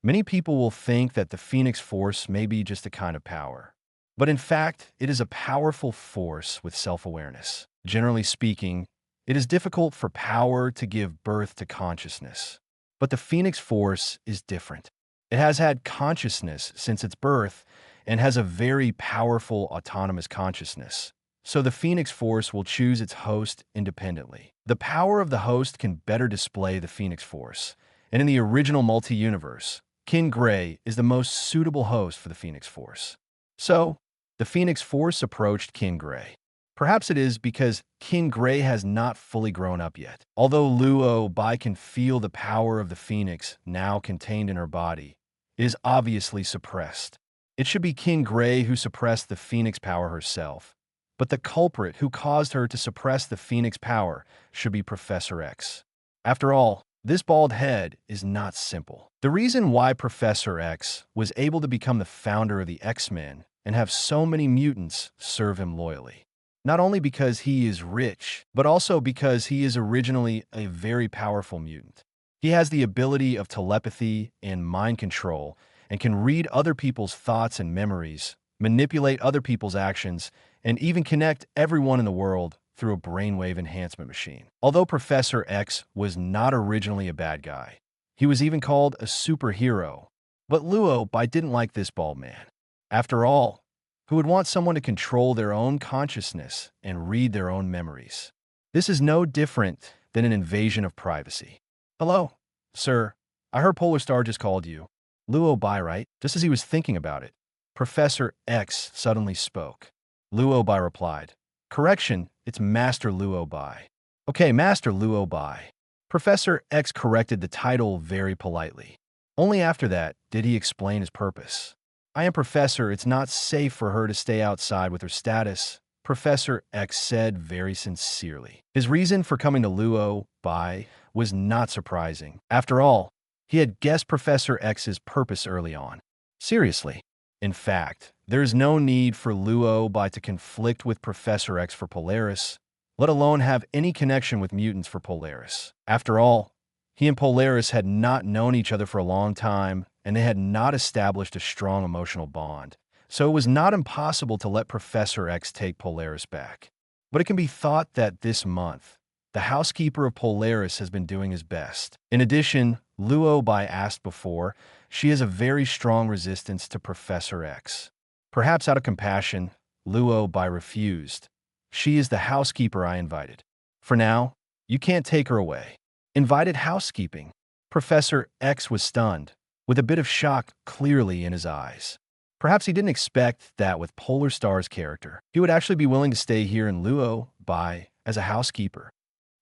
many people will think that the Phoenix Force may be just a kind of power. But in fact, it is a powerful force with self-awareness. Generally speaking, it is difficult for power to give birth to consciousness. But the Phoenix Force is different. It has had consciousness since its birth and has a very powerful autonomous consciousness. So the Phoenix Force will choose its host independently. The power of the host can better display the Phoenix Force. And in the original multi-universe, Jean Grey is the most suitable host for the Phoenix Force. So, the Phoenix Force approached Jean Grey. Perhaps it is because Jean Grey has not fully grown up yet. Although Luo Bai can feel the power of the Phoenix now contained in her body, it is obviously suppressed. It should be Jean Grey who suppressed the Phoenix power herself, but the culprit who caused her to suppress the Phoenix power should be Professor X. After all, this bald head is not simple. The reason why Professor X was able to become the founder of the X-Men and have so many mutants serve him loyally. Not only because he is rich, but also because he is originally a very powerful mutant. He has the ability of telepathy and mind control and can read other people's thoughts and memories, manipulate other people's actions, and even connect everyone in the world through a brainwave enhancement machine. Although Professor X was not originally a bad guy, he was even called a superhero. But Luo Bai didn't like this bald man. After all, who would want someone to control their own consciousness and read their own memories? This is no different than an invasion of privacy. "Hello, sir. I heard Polar Star just called you." Luo Bai, right? Just as he was thinking about it, Professor X suddenly spoke. Luo Bai replied, "Correction, it's Master Luo Bai." "Okay, Master Luo Bai." Professor X corrected the title very politely. Only after that did he explain his purpose. "I am Professor. It's not safe for her to stay outside with her status," Professor X said very sincerely. His reason for coming to Luo Bai was not surprising. After all, he had guessed Professor X's purpose early on. Seriously. In fact, there is no need for Luo Bai to conflict with Professor X for Polaris, let alone have any connection with mutants for Polaris. After all, he and Polaris had not known each other for a long time, and they had not established a strong emotional bond. So it was not impossible to let Professor X take Polaris back. But it can be thought that this month, the housekeeper of Polaris has been doing his best. In addition, Luo Bai asked before, she has a very strong resistance to Professor X. Perhaps out of compassion, Luo Bai refused. "She is the housekeeper I invited. For now, you can't take her away." Invited housekeeping. Professor X was stunned, with a bit of shock clearly in his eyes. Perhaps he didn't expect that with Polar Star's character, he would actually be willing to stay here in Luo Bai as a housekeeper.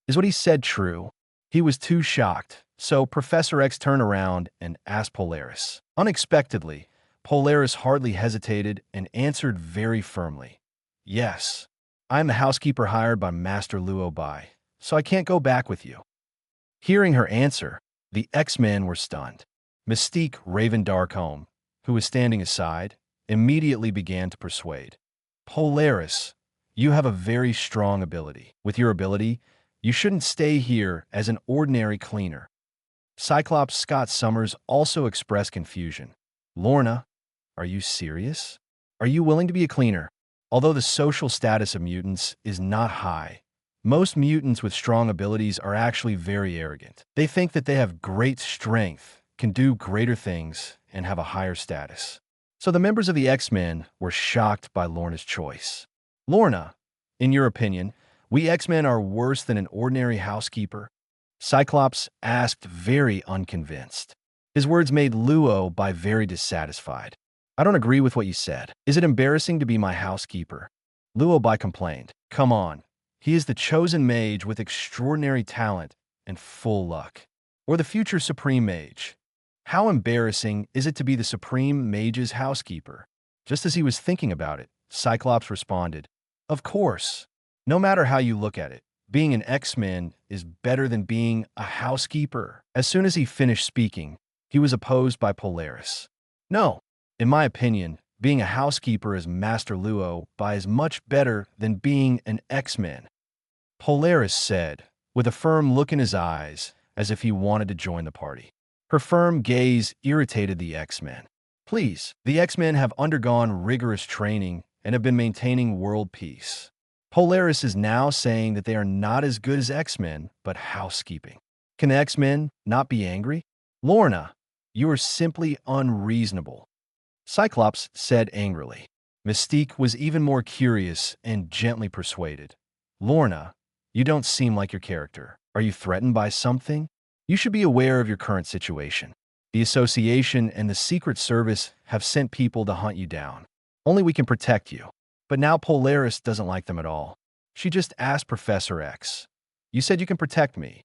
Is what he said true? He was too shocked, so Professor X turned around and asked Polaris. Unexpectedly, Polaris hardly hesitated and answered very firmly, "Yes, I am the housekeeper hired by Master Luo Bai, so I can't go back with you." Hearing her answer, the X-Men were stunned. Mystique Raven Darkholme, who was standing aside, immediately began to persuade. "Polaris, you have a very strong ability. With your ability, you shouldn't stay here as an ordinary cleaner. Cyclops Scott Summers also expressed confusion. Lorna, are you serious? Are you willing to be a cleaner? Although the social status of mutants is not high, most mutants with strong abilities are actually very arrogant. They think that they have great strength, can do greater things, and have a higher status. So the members of the X-Men were shocked by Lorna's choice. Lorna, in your opinion, we X-Men are worse than an ordinary housekeeper? Cyclops asked, very unconvinced. His words made Luo Bai very dissatisfied. I don't agree with what you said. Is it embarrassing to be my housekeeper? Luo Bai complained. Come on. He is the chosen mage with extraordinary talent and full luck. Or the future Supreme Mage. How embarrassing is it to be the Supreme Mage's housekeeper? Just as he was thinking about it, Cyclops responded, Of course. No matter how you look at it, being an X-Men is better than being a housekeeper. As soon as he finished speaking, he was opposed by Polaris. No, in my opinion, being a housekeeper as Master Luo Bai is much better than being an X-Men. Polaris said, with a firm look in his eyes, as if he wanted to join the party. Her firm gaze irritated the X-Men. Please, the X-Men have undergone rigorous training and have been maintaining world peace. Polaris is now saying that they are not as good as X-Men, but housekeeping. Can the X-Men not be angry? Lorna, you are simply unreasonable. Cyclops said angrily. Mystique was even more curious and gently persuaded. Lorna, you don't seem like your character. Are you threatened by something? You should be aware of your current situation. The Association and the Secret Service have sent people to hunt you down. Only we can protect you. But now Polaris doesn't like them at all. She just asked Professor X. You said you can protect me.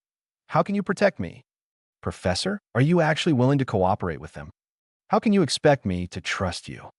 How can you protect me? Professor, are you actually willing to cooperate with them? How can you expect me to trust you?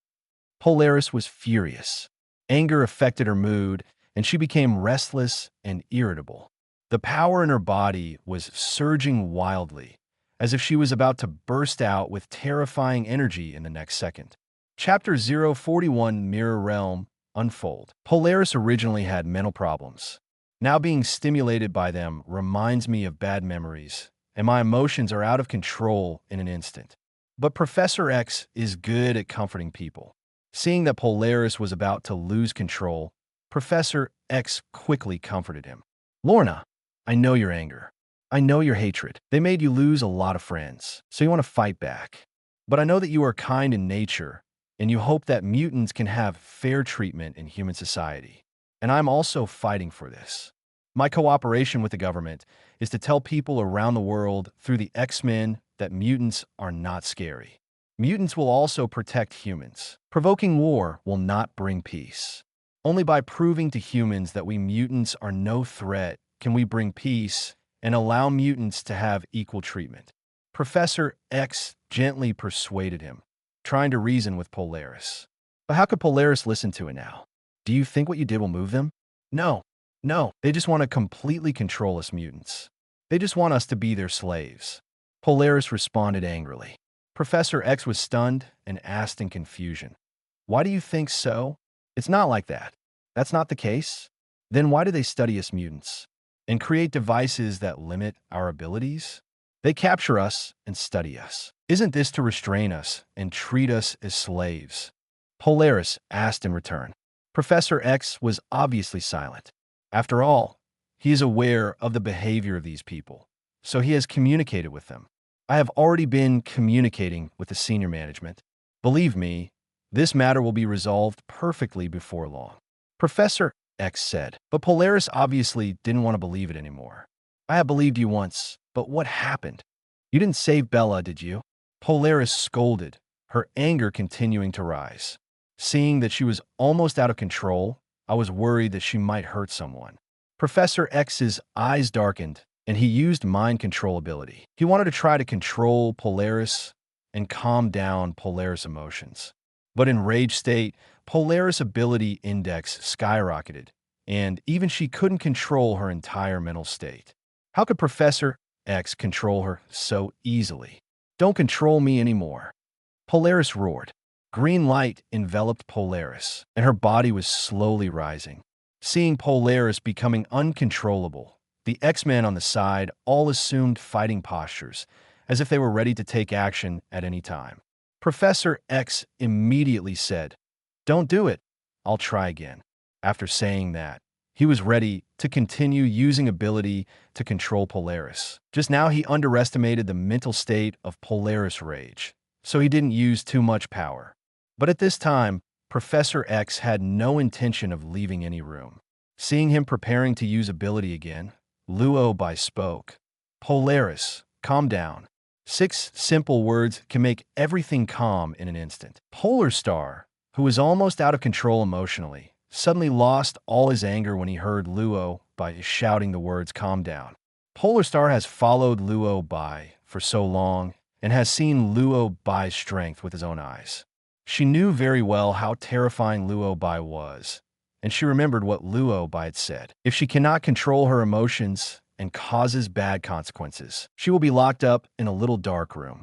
Polaris was furious. Anger affected her mood, and she became restless and irritable. The power in her body was surging wildly, as if she was about to burst out with terrifying energy in the next second. Chapter 041 Mirror Realm Unfold. Polaris originally had mental problems. Now being stimulated by them reminds me of bad memories, and my emotions are out of control in an instant. But Professor X is good at comforting people. Seeing that Polaris was about to lose control, Professor X quickly comforted him. Lorna, I know your anger. I know your hatred. They made you lose a lot of friends, so you want to fight back. But I know that you are kind in nature, and you hope that mutants can have fair treatment in human society. And I'm also fighting for this. My cooperation with the government is to tell people around the world through the X-Men that mutants are not scary. Mutants will also protect humans. Provoking war will not bring peace. Only by proving to humans that we mutants are no threat can we bring peace and allow mutants to have equal treatment. Professor X gently persuaded him, trying to reason with Polaris. But how could Polaris listen to it now? Do you think what you did will move them? No. They just want to completely control us mutants. They just want us to be their slaves. Polaris responded angrily. Professor X was stunned and asked in confusion. Why do you think so? It's not like that. That's not the case. Then why do they study us mutants and create devices that limit our abilities? They capture us and study us. Isn't this to restrain us and treat us as slaves? Polaris asked in return. Professor X was obviously silent. After all, he is aware of the behavior of these people, so he has communicated with them. I have already been communicating with the senior management. Believe me, this matter will be resolved perfectly before long. Professor X said, but Polaris obviously didn't want to believe it anymore. I have believed you once, but what happened? You didn't save Bella, did you? Polaris scolded, her anger continuing to rise. Seeing that she was almost out of control, I was worried that she might hurt someone. Professor X's eyes darkened, and he used mind control ability. He wanted to try to control Polaris and calm down Polaris' emotions. But in rage state, Polaris' ability index skyrocketed, and even she couldn't control her entire mental state. How could Professor X control her so easily? Don't control me anymore. Polaris roared. Green light enveloped Polaris, and her body was slowly rising. Seeing Polaris becoming uncontrollable, the X-Men on the side all assumed fighting postures, as if they were ready to take action at any time. Professor X immediately said, "Don't do it. I'll try again." After saying that, he was ready to continue using ability to control Polaris. Just now he underestimated the mental state of Polaris rage, so he didn't use too much power. But at this time, Professor X had no intention of leaving any room. Seeing him preparing to use ability again, Luo Bai spoke. "Polaris, calm down." 6 simple words can make everything calm in an instant. Polar Star, who was almost out of control emotionally, suddenly lost all his anger when he heard Luo Bai shouting the words "calm down." Polar Star has followed Luo Bai for so long and has seen Luo Bai's strength with his own eyes. She knew very well how terrifying Luo Bai was, and she remembered what Luo Bai had said. If she cannot control her emotions and causes bad consequences, she will be locked up in a little dark room.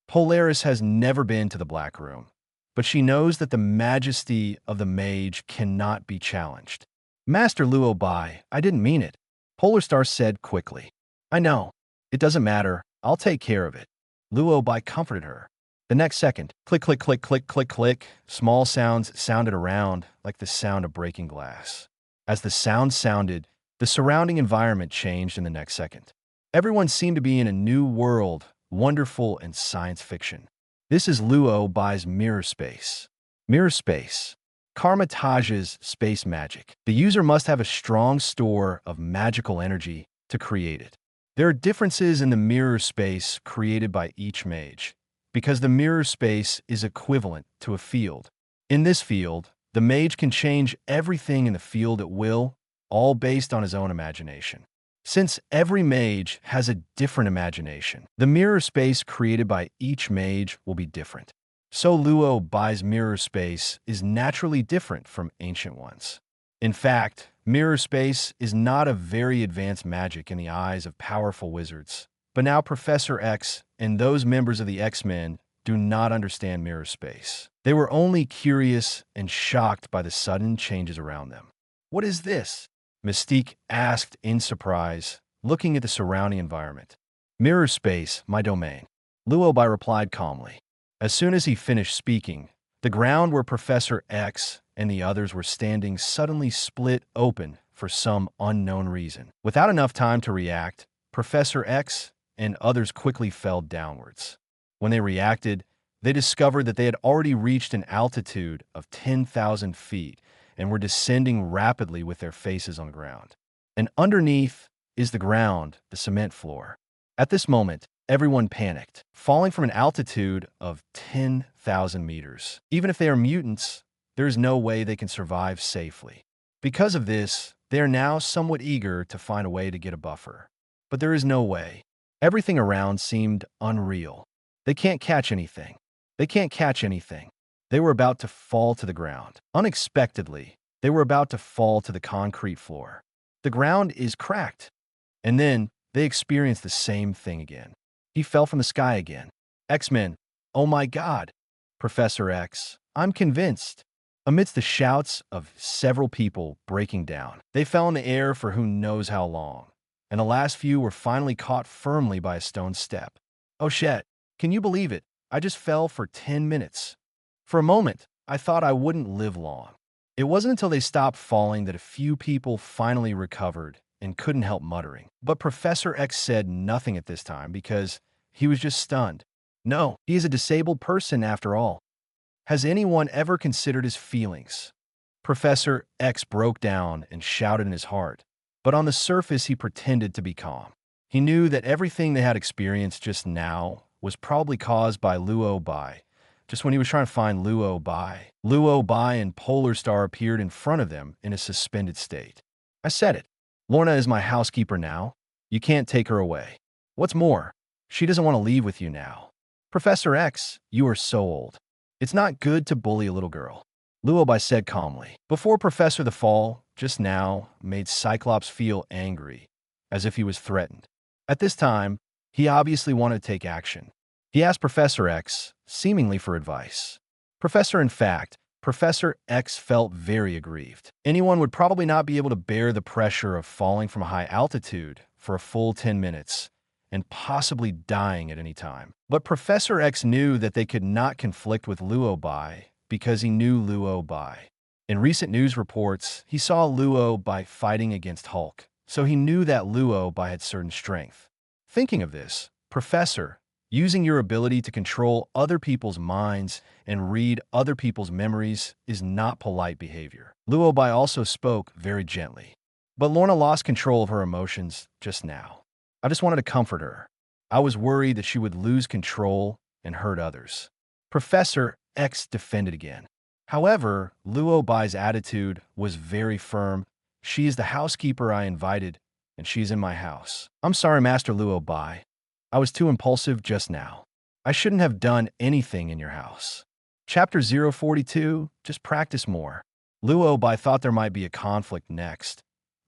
Polaris has never been to the Black Room, but she knows that the majesty of the mage cannot be challenged. "Master Luo Bai, I didn't mean it," Polar Star said quickly. "I know. It doesn't matter. I'll take care of it." Luo Bai comforted her. The next second, click, click, click, click, click, click, small sounds sounded around like the sound of breaking glass. As the sound sounded, the surrounding environment changed in the next second. Everyone seemed to be in a new world, wonderful and science fiction. This is Luo Bai's mirror space. Mirror space. Karmatage's space magic. The user must have a strong store of magical energy to create it. There are differences in the mirror space created by each mage, because the mirror space is equivalent to a field. In this field, the mage can change everything in the field at will, all based on his own imagination. Since every mage has a different imagination, the mirror space created by each mage will be different. So Luo Bai's mirror space is naturally different from ancient ones. In fact, mirror space is not a very advanced magic in the eyes of powerful wizards. But now Professor X and those members of the X-Men do not understand mirror space. They were only curious and shocked by the sudden changes around them. "What is this?" Mystique asked in surprise, looking at the surrounding environment. "Mirror space, my domain," Luo Bai replied calmly. As soon as he finished speaking, the ground where Professor X and the others were standing suddenly split open for some unknown reason. Without enough time to react, Professor X and others quickly fell downwards. When they reacted, they discovered that they had already reached an altitude of 10,000 feet and were descending rapidly with their faces on the ground. And underneath is the ground, the cement floor. At this moment, everyone panicked, falling from an altitude of 10,000 meters. Even if they are mutants, there is no way they can survive safely. Because of this, they are now somewhat eager to find a way to get a buffer. But there is no way. Everything around seemed unreal. They can't catch anything. They can't catch anything. They were about to fall to the ground. Unexpectedly, they were about to fall to the concrete floor. The ground is cracked. And then they experienced the same thing again. He fell from the sky again. X-Men, oh my God. Professor X, I'm convinced. Amidst the shouts of several people breaking down, they fell in the air for who knows how long, and the last few were finally caught firmly by a stone step. Oh shit, can you believe it? I just fell for 10 minutes. For a moment, I thought I wouldn't live long. It wasn't until they stopped falling that a few people finally recovered and couldn't help muttering. But Professor X said nothing at this time because he was just stunned. No, he is a disabled person after all. Has anyone ever considered his feelings? Professor X broke down and shouted in his heart, but on the surface he pretended to be calm. He knew that everything they had experienced just now was probably caused by Luo Bai. Just when he was trying to find Luo Bai and Polar Star appeared in front of them in a suspended state. I said it. Lorna is my housekeeper now. You can't take her away. What's more, she doesn't want to leave with you now. Professor X, you are so old. It's not good to bully a little girl, Luo Bai said calmly. Before Professor the Fall, just now, made Cyclops feel angry, as if he was threatened. At this time, he obviously wanted to take action. He asked Professor X, seemingly for advice. Professor, in fact, Professor X felt very aggrieved. Anyone would probably not be able to bear the pressure of falling from a high altitude for a full 10 minutes and possibly dying at any time. But Professor X knew that they could not conflict with Luo Bai because he knew Luo Bai. In recent news reports, he saw Luo Bai fighting against Hulk, so he knew that Luo Bai had certain strength. Thinking of this, Professor, using your ability to control other people's minds and read other people's memories is not polite behavior. Luo Bai also spoke very gently. But Lorna lost control of her emotions just now. I just wanted to comfort her. I was worried that she would lose control and hurt others. Professor X defended again. However, Luo Bai's attitude was very firm. She is the housekeeper I invited, and she's in my house. I'm sorry, Master Luo Bai. I was too impulsive just now. I shouldn't have done anything in your house. Chapter 042, just practice more. Luo Bai thought there might be a conflict next,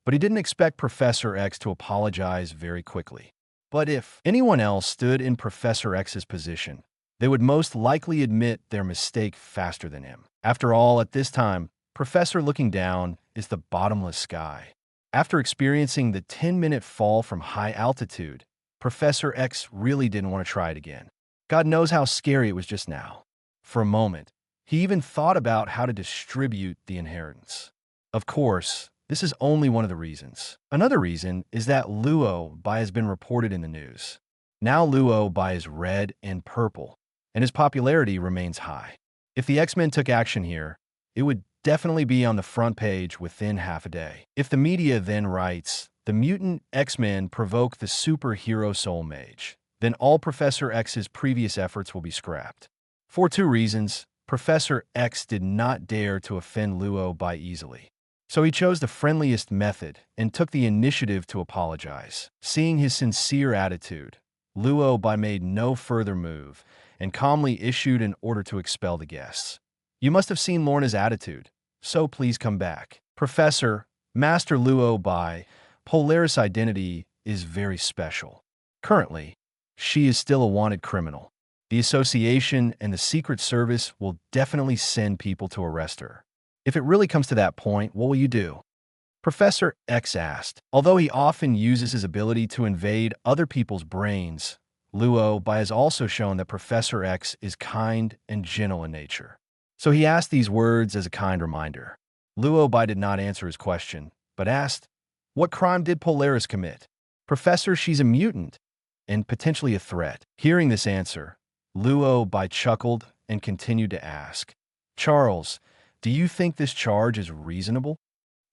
but he didn't expect Professor X to apologize very quickly. But if anyone else stood in Professor X's position, they would most likely admit their mistake faster than him. After all, at this time, Professor looking down is the bottomless sky. After experiencing the 10-minute fall from high altitude, Professor X really didn't want to try it again. God knows how scary it was just now. For a moment, he even thought about how to distribute the inheritance. Of course, this is only one of the reasons. Another reason is that Luo Bai has been reported in the news. Now Luo Bai is red and purple, and his popularity remains high. If the X-Men took action here, it would definitely be on the front page within half a day. If the media then writes, "The mutant X-Men provoke the superhero soul mage," then all Professor X's previous efforts will be scrapped. For two reasons, Professor X did not dare to offend Luo Bai easily. So he chose the friendliest method and took the initiative to apologize. Seeing his sincere attitude, Luo Bai made no further move and calmly issued an order to expel the guests. You must have seen Lorna's attitude, so please come back. Professor, Master Luo Bai, Polaris' identity is very special. Currently, she is still a wanted criminal. The Association and the Secret Service will definitely send people to arrest her. If it really comes to that point, what will you do? Professor X asked. Although he often uses his ability to invade other people's brains, Luo Bai has also shown that Professor X is kind and gentle in nature. So he asked these words as a kind reminder. Luo Bai did not answer his question, but asked, "What crime did Polaris commit?" Professor, she's a mutant and potentially a threat. Hearing this answer, Luo Bai chuckled and continued to ask, "Charles, do you think this charge is reasonable?"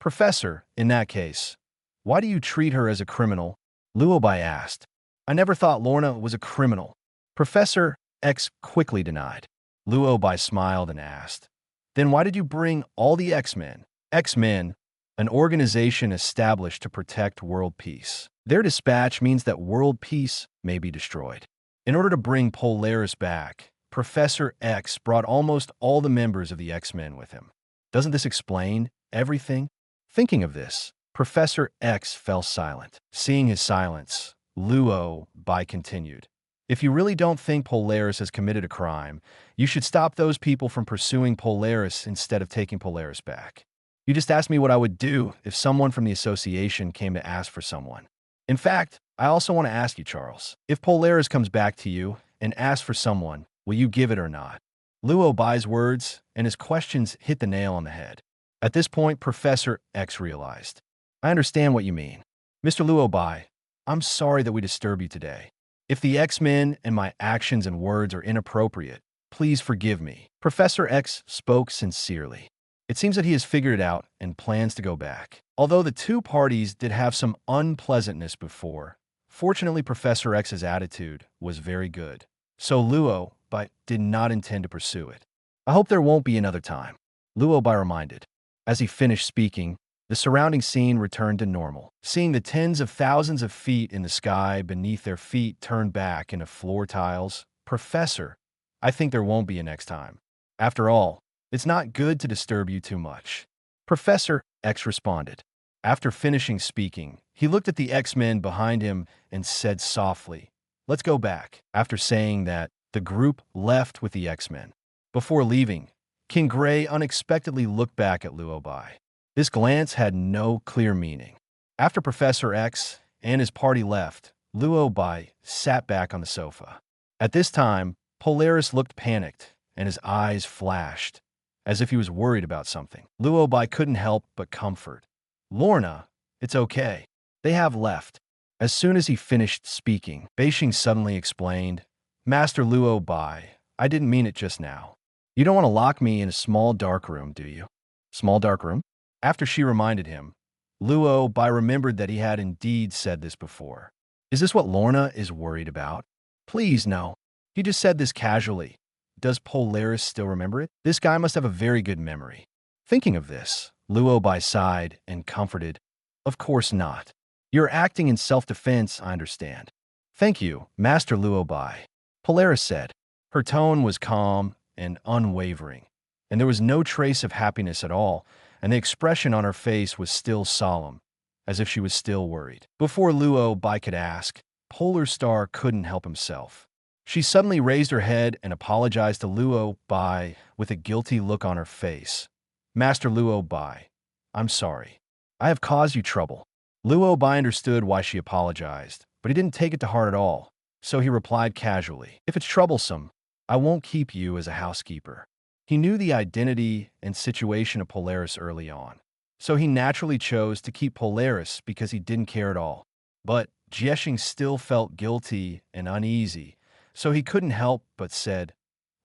Professor, in that case, why do you treat her as a criminal? Luo Bai asked. I never thought Lorna was a criminal. Professor X quickly denied. Luo Bai smiled and asked, "Then why did you bring all the X-Men?" X-Men, an organization established to protect world peace. Their dispatch means that world peace may be destroyed. In order to bring Polaris back, Professor X brought almost all the members of the X-Men with him. Doesn't this explain everything? Thinking of this, Professor X fell silent. Seeing his silence, Luo Bai continued. If you really don't think Polaris has committed a crime, you should stop those people from pursuing Polaris instead of taking Polaris back. You just asked me what I would do if someone from the association came to ask for someone. In fact, I also want to ask you, Charles, if Polaris comes back to you and asks for someone, will you give it or not? Luo Bai's words and his questions hit the nail on the head. At this point, Professor X realized. I understand what you mean. Mr. Luo Bai, I'm sorry that we disturb you today. If the X-Men and my actions and words are inappropriate, please forgive me. Professor X spoke sincerely. It seems that he has figured it out and plans to go back. Although the two parties did have some unpleasantness before, fortunately Professor X's attitude was very good. So Luo Bai did not intend to pursue it. I hope there won't be another time, Luo Bai reminded. As he finished speaking, the surrounding scene returned to normal. Seeing the tens of thousands of feet in the sky beneath their feet turned back into floor tiles, Professor, I think there won't be a next time. After all, it's not good to disturb you too much. Professor X responded. After finishing speaking, he looked at the X-Men behind him and said softly, "Let's go back." After saying that, the group left with the X-Men. Before leaving, King Gray unexpectedly looked back at Luo Bai. This glance had no clear meaning. After Professor X and his party left, Luo Bai sat back on the sofa. At this time, Polaris looked panicked, and his eyes flashed, as if he was worried about something. Luo Bai couldn't help but comfort. Lorna, it's okay. They have left. As soon as he finished speaking, Beixing suddenly explained, Master Luo Bai, I didn't mean it just now. You don't want to lock me in a small dark room, do you? Small dark room? After she reminded him, Luo Bai remembered that he had indeed said this before. Is this what Lorna is worried about? Please, no. He just said this casually. Does Polaris still remember it? This guy must have a very good memory. Thinking of this, Luo Bai sighed and comforted, Of course not. You're acting in self-defense, I understand. Thank you, Master Luo Bai, Polaris said. Her tone was calm and unwavering, and there was no trace of happiness at all, and the expression on her face was still solemn, as if she was still worried. Before Luo Bai could ask, Polar Star couldn't help himself. She suddenly raised her head and apologized to Luo Bai with a guilty look on her face. Master Luo Bai, I'm sorry. I have caused you trouble. Luo Bai understood why she apologized, but he didn't take it to heart at all, so he replied casually, If it's troublesome, I won't keep you as a housekeeper. He knew the identity and situation of Polaris early on, so he naturally chose to keep Polaris because he didn't care at all. But Jiexing still felt guilty and uneasy, so he couldn't help but said,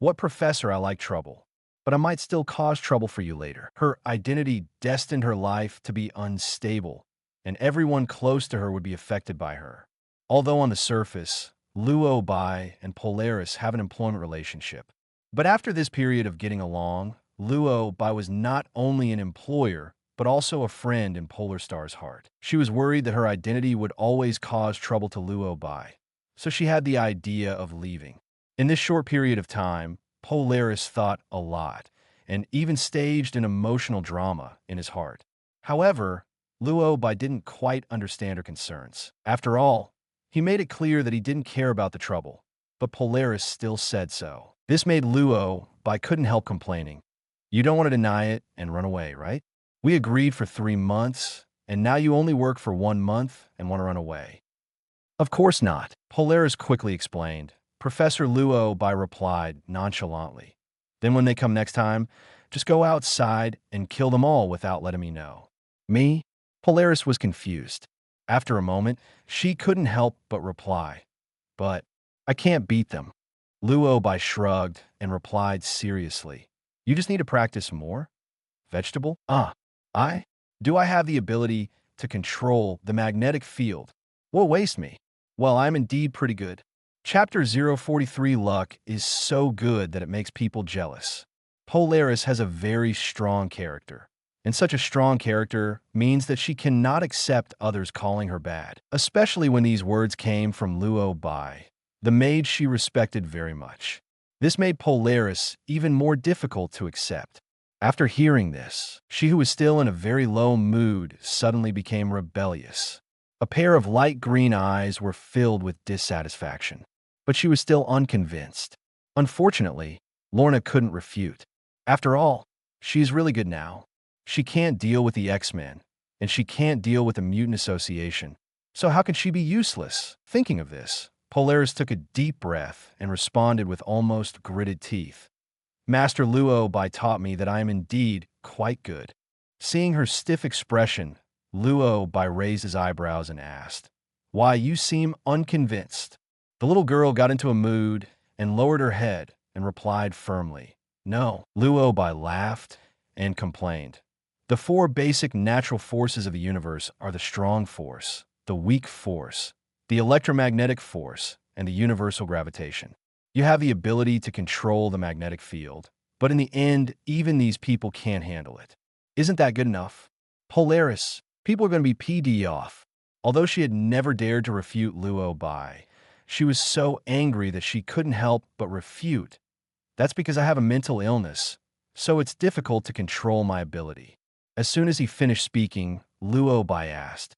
What professor, I like trouble, but I might still cause trouble for you later. Her identity destined her life to be unstable, and everyone close to her would be affected by her. Although on the surface, Luo Bai and Polaris have an employment relationship. But after this period of getting along, Luo Bai was not only an employer, but also a friend in Polar Star's heart. She was worried that her identity would always cause trouble to Luo Bai, so she had the idea of leaving. In this short period of time, Polaris thought a lot, and even staged an emotional drama in his heart. However, Luo Bai didn't quite understand her concerns. After all, he made it clear that he didn't care about the trouble, but Polaris still said so. This made Luo Bai couldn't help complaining. You don't want to deny it and run away, right? We agreed for 3 months, and now you only work for 1 month and want to run away. Of course not, Polaris quickly explained. Professor Luo Bai replied nonchalantly. Then when they come next time, just go outside and kill them all without letting me know. Me? Polaris was confused. After a moment, she couldn't help but reply. But I can't beat them. Luo Bai shrugged and replied seriously. You just need to practice more? Vegetable? Do I have the ability to control the magnetic field? What waste me? Well, I'm indeed pretty good. Chapter 043 Luck is so good that it makes people jealous. Polaris has a very strong character, and such a strong character means that she cannot accept others calling her bad, especially when these words came from Luo Bai, the maid she respected very much. This made Polaris even more difficult to accept. After hearing this, she who was still in a very low mood suddenly became rebellious. A pair of light green eyes were filled with dissatisfaction, but she was still unconvinced. Unfortunately, Lorna couldn't refute. After all, she's really good now. She can't deal with the X-Men, and she can't deal with the Mutant Association. So how can she be useless? Thinking of this, Polaris took a deep breath and responded with almost gritted teeth. Master Luo Bai taught me that I am indeed quite good. Seeing her stiff expression, Luo Bai raised his eyebrows and asked, Why, you seem unconvinced. The little girl got into a mood and lowered her head and replied firmly, No. Luo Bai laughed and complained. The 4 basic natural forces of the universe are the strong force, the weak force, the electromagnetic force, and the universal gravitation. You have the ability to control the magnetic field, but in the end, even these people can't handle it. Isn't that good enough? Polaris, people are going to be PD off. Although she had never dared to refute Luo Bai, she was so angry that she couldn't help but refute. That's because I have a mental illness, so it's difficult to control my ability. As soon as he finished speaking, Luo Bai asked,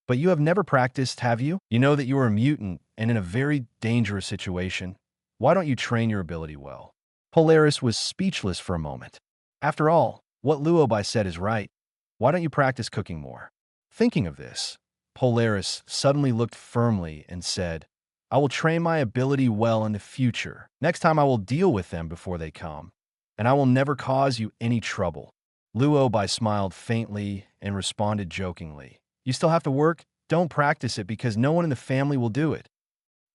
But you have never practiced, have you? You know that you are a mutant and in a very dangerous situation. Why don't you train your ability well? Polaris was speechless for a moment. After all, what Luo Bai said is right. Why don't you practice cooking more? Thinking of this, Polaris suddenly looked firmly and said, I will train my ability well in the future. Next time I will deal with them before they come, and I will never cause you any trouble. Luo Bai smiled faintly and responded jokingly, You still have to work? Don't practice it because no one in the family will do it.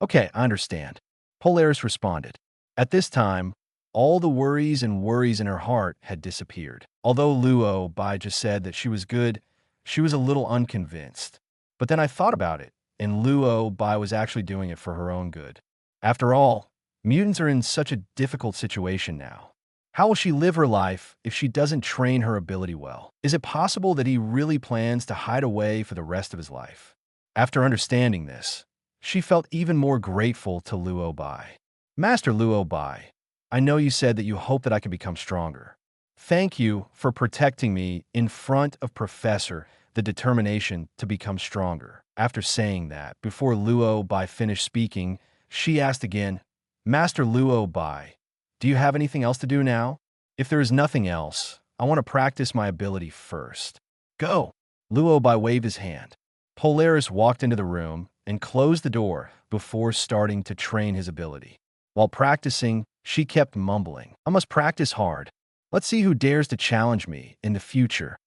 Okay, I understand. Polaris responded. At this time, all the worries in her heart had disappeared. Although Luo Bai just said that she was good, she was a little unconvinced. But then I thought about it, and Luo Bai was actually doing it for her own good. After all, mutants are in such a difficult situation now. How will she live her life if she doesn't train her ability well? Is it possible that he really plans to hide away for the rest of his life? After understanding this, she felt even more grateful to Luo Bai. Master Luo Bai, I know you said that you hope that I can become stronger. Thank you for protecting me in front of Professor, the determination to become stronger. After saying that, before Luo Bai finished speaking, she asked again, Master Luo Bai, do you have anything else to do now? If there is nothing else, I want to practice my ability first. Go! Luo Bai waved his hand. Polaris walked into the room and closed the door before starting to train his ability. While practicing, she kept mumbling, I must practice hard. Let's see who dares to challenge me in the future.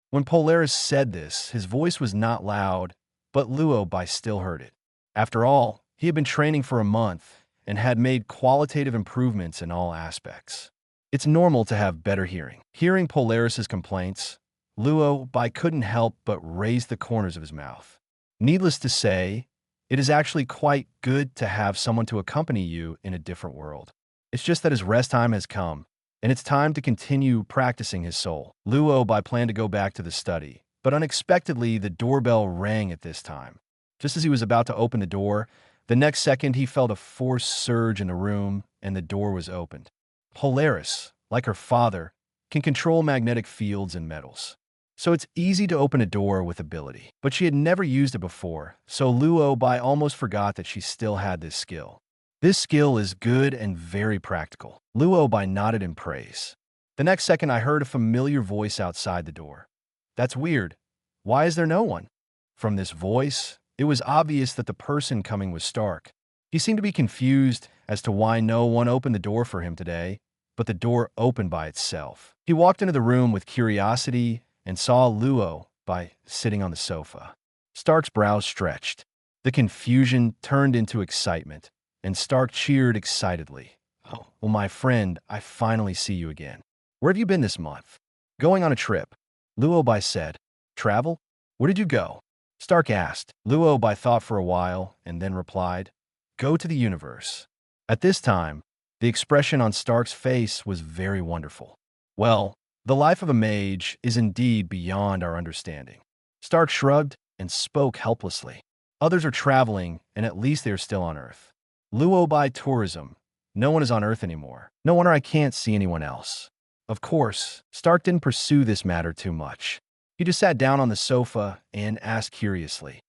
When Polaris said this, his voice was not loud, but Luo Bai still heard it. After all, he had been training for a month and had made qualitative improvements in all aspects. It's normal to have better hearing. Hearing Polaris's complaints, Luo Bai couldn't help but raise the corners of his mouth. Needless to say, it is actually quite good to have someone to accompany you in a different world. It's just that his rest time has come, and it's time to continue practicing his soul. Luo Bai planned to go back to the study, but unexpectedly the doorbell rang at this time. Just as he was about to open the door, the next second he felt a force surge in the room, and the door was opened. Polaris, like her father, can control magnetic fields and metals. So it's easy to open a door with ability. But she had never used it before, so Luo Bai almost forgot that she still had this skill. This skill is good and very practical. Luo Bai nodded in praise. The next second I heard a familiar voice outside the door. That's weird. Why is there no one? From this voice, it was obvious that the person coming was Stark. He seemed to be confused as to why no one opened the door for him today, but the door opened by itself. He walked into the room with curiosity and saw Luo Bai sitting on the sofa. Stark's brows stretched. The confusion turned into excitement, and Stark cheered excitedly. Oh, well, my friend, I finally see you again. Where have you been this month? Going on a trip. Luo Bai said. Travel? Where did you go? Stark asked. Luo Bai thought for a while and then replied, Go to the universe. At this time, the expression on Stark's face was very wonderful. Well, the life of a mage is indeed beyond our understanding. Stark shrugged and spoke helplessly. Others are traveling, and at least they are still on Earth. Luo Bai tourism. No one is on Earth anymore. No wonder I can't see anyone else. Of course, Stark didn't pursue this matter too much. He just sat down on the sofa and asked curiously,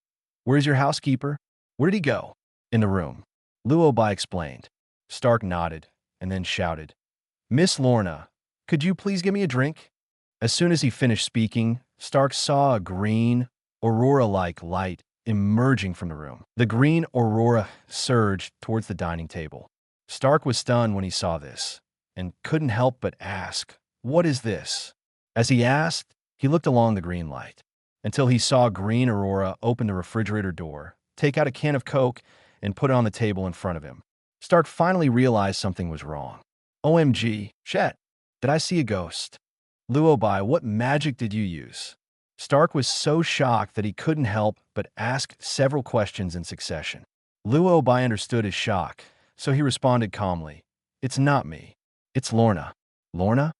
Where's your housekeeper? Where did he go? In the room. Luo Bai explained. Stark nodded and then shouted, Miss Lorna, could you please give me a drink? As soon as he finished speaking, Stark saw a green, aurora-like light emerging from the room. The green aurora surged towards the dining table. Stark was stunned when he saw this and couldn't help but ask, What is this? As he asked, he looked along the green light until he saw green aurora open the refrigerator door, take out a can of Coke, and put it on the table in front of him. Stark finally realized something was wrong. OMG, shit, did I see a ghost? Luo Bai, what magic did you use? Stark was so shocked that he couldn't help but ask several questions in succession. Luo Bai understood his shock, so he responded calmly, It's not me. It's Lorna. Lorna?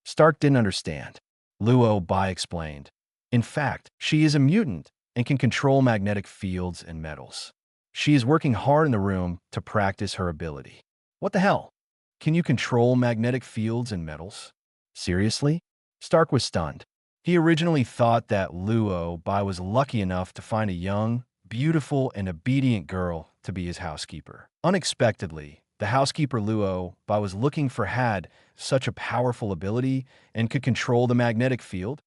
Stark didn't understand. Luo Bai explained. In fact, she is a mutant and can control magnetic fields and metals. She is working hard in the room to practice her ability. What the hell? Can you control magnetic fields and metals? Seriously? Stark was stunned. He originally thought that Luo Bai was lucky enough to find a young, beautiful, and obedient girl to be his housekeeper. Unexpectedly, The housekeeper Luo Bai was looking for had such a powerful ability and could control the magnetic field.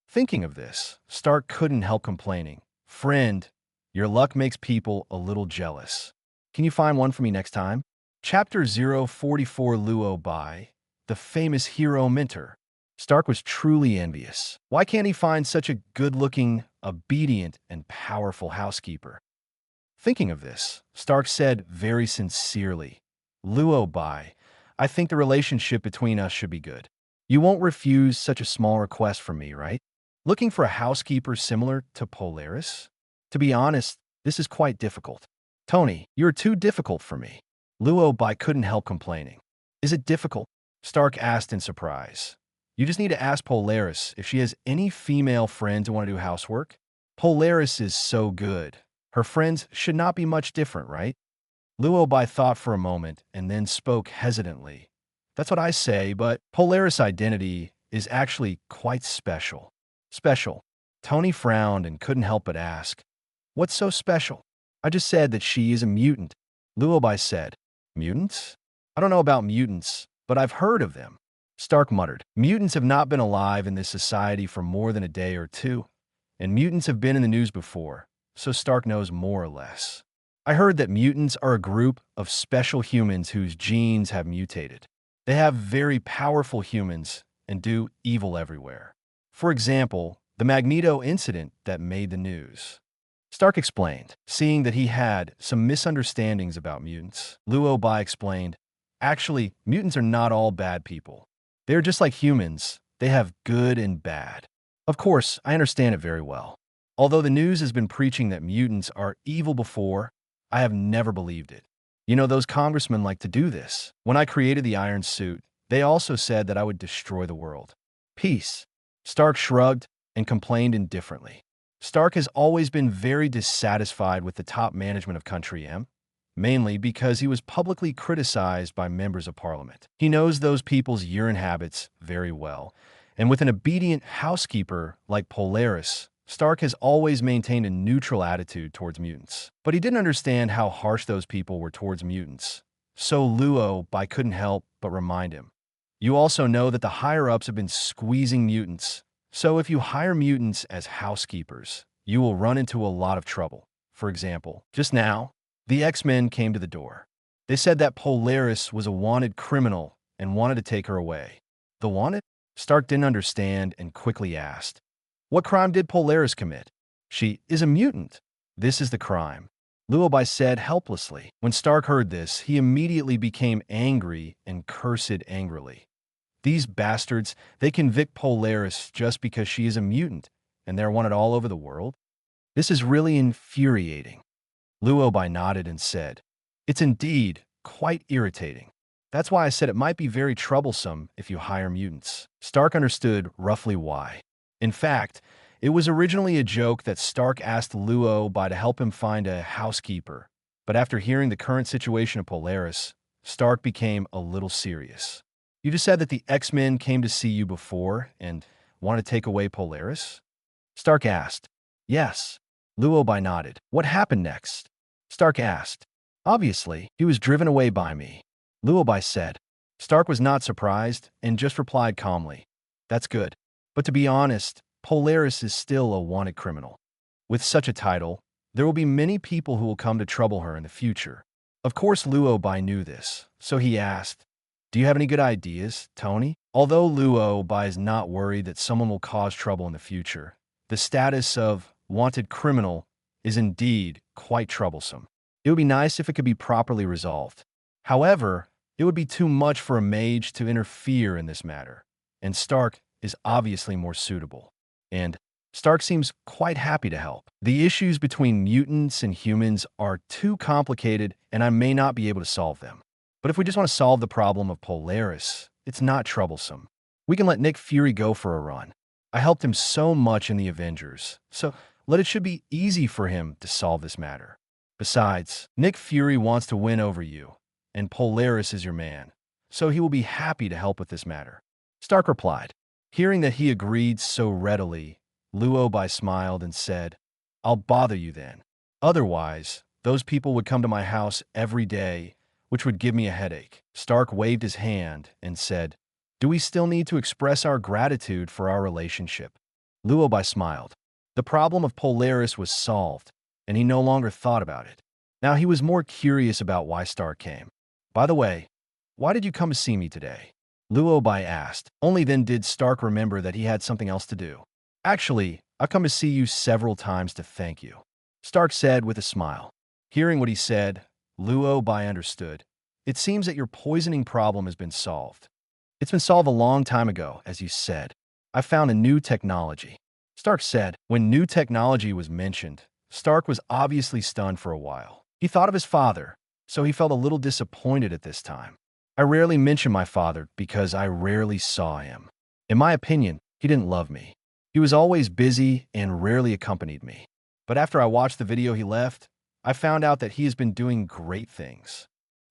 Thinking of this, Stark couldn't help complaining. Friend, your luck makes people a little jealous. Can you find one for me next time? Chapter 044 Luo Bai, the famous hero mentor. Stark was truly envious. Why can't he find such a good-looking, obedient, and powerful housekeeper? Thinking of this, Stark said very sincerely, Luo Bai, I think the relationship between us should be good. You won't refuse such a small request from me, right? Looking for a housekeeper similar to Polaris? To be honest, this is quite difficult. Tony, you're too difficult for me. Luo Bai couldn't help complaining. Is it difficult? Stark asked in surprise. You just need to ask Polaris if she has any female friends who want to do housework. Polaris is so good. Her friends should not be much different, right? Luo Bai thought for a moment and then spoke hesitantly. That's what I say, but Polaris' identity is actually quite special. Special. Tony frowned and couldn't help but ask, what's so special? I just said that she is a mutant. Luo Bai said, mutants? I don't know about mutants, but I've heard of them. Stark muttered, mutants have not been alive in this society for more than a day or two, and mutants have been in the news before, so Stark knows more or less. I heard that mutants are a group of special humans whose genes have mutated. They have very powerful humans and do evil everywhere. For example, the Magneto incident that made the news. Stark explained, seeing that he had some misunderstandings about mutants. Luo Bai explained, actually, mutants are not all bad people. They're just like humans. They have good and bad. Of course, I understand it very well. Although the news has been preaching that mutants are evil before, I have never believed it. You know, those congressmen like to do this. When I created the Iron Suit, they also said that I would destroy the world. Peace. Stark shrugged and complained indifferently. Stark has always been very dissatisfied with the top management of Country M, mainly because he was publicly criticized by members of parliament. He knows those people's urine habits very well, and with an obedient housekeeper like Polaris, Stark has always maintained a neutral attitude towards mutants. But he didn't understand how harsh those people were towards mutants. So Luo Bai couldn't help but remind him. You also know that the higher-ups have been squeezing mutants. So if you hire mutants as housekeepers, you will run into a lot of trouble. For example, just now, the X-Men came to the door. They said that Polaris was a wanted criminal and wanted to take her away. The wanted? Stark didn't understand and quickly asked, what crime did Polaris commit? She is a mutant. This is the crime. Luo Bai said helplessly. When Stark heard this, he immediately became angry and cursed angrily. These bastards, they convict Polaris just because she is a mutant, and they're wanted all over the world? This is really infuriating. Luo Bai nodded and said, it's indeed quite irritating. That's why I said it might be very troublesome if you hire mutants. Stark understood roughly why. In fact, it was originally a joke that Stark asked Luo Bai to help him find a housekeeper, but after hearing the current situation of Polaris, Stark became a little serious. You just said that the X-Men came to see you before and want to take away Polaris? Stark asked. Yes. Luo Bai nodded. What happened next? Stark asked. Obviously, he was driven away by me. Luo Bai said. Stark was not surprised and just replied calmly. That's good. But to be honest, Polaris is still a wanted criminal. With such a title, there will be many people who will come to trouble her in the future. Of course, Luo Bai knew this, so he asked, do you have any good ideas, Tony? Although Luo Bai is not worried that someone will cause trouble in the future, the status of wanted criminal is indeed quite troublesome. It would be nice if it could be properly resolved. However, it would be too much for a mage to interfere in this matter, and Stark is obviously more suitable. And Stark seems quite happy to help. The issues between mutants and humans are too complicated, and I may not be able to solve them. But if we just want to solve the problem of Polaris, it's not troublesome. We can let Nick Fury go for a run. I helped him so much in the Avengers, so it should be easy for him to solve this matter. Besides, Nick Fury wants to win over you, and Polaris is your man, so he will be happy to help with this matter. Stark replied. Hearing that he agreed so readily, Luo Bai smiled and said, I'll bother you then. Otherwise, those people would come to my house every day which would give me a headache. Stark waved his hand and said, "Do we still need to express our gratitude for our relationship?" Luo Bai smiled. The problem of Polaris was solved, and he no longer thought about it. Now he was more curious about why Stark came. "By the way, why did you come to see me today?" Luo Bai asked. Only then did Stark remember that he had something else to do. "Actually, I've come to see you several times to thank you," Stark said with a smile. Hearing what he said, Luo Bai understood. "It seems that your poisoning problem has been solved." "It's been solved a long time ago, as you said. I found a new technology," Stark said. When new technology was mentioned, Stark was obviously stunned for a while. He thought of his father, so he felt a little disappointed at this time. "I rarely mention my father because I rarely saw him. In my opinion, he didn't love me. He was always busy and rarely accompanied me. But after I watched the video he left, I found out that he has been doing great things."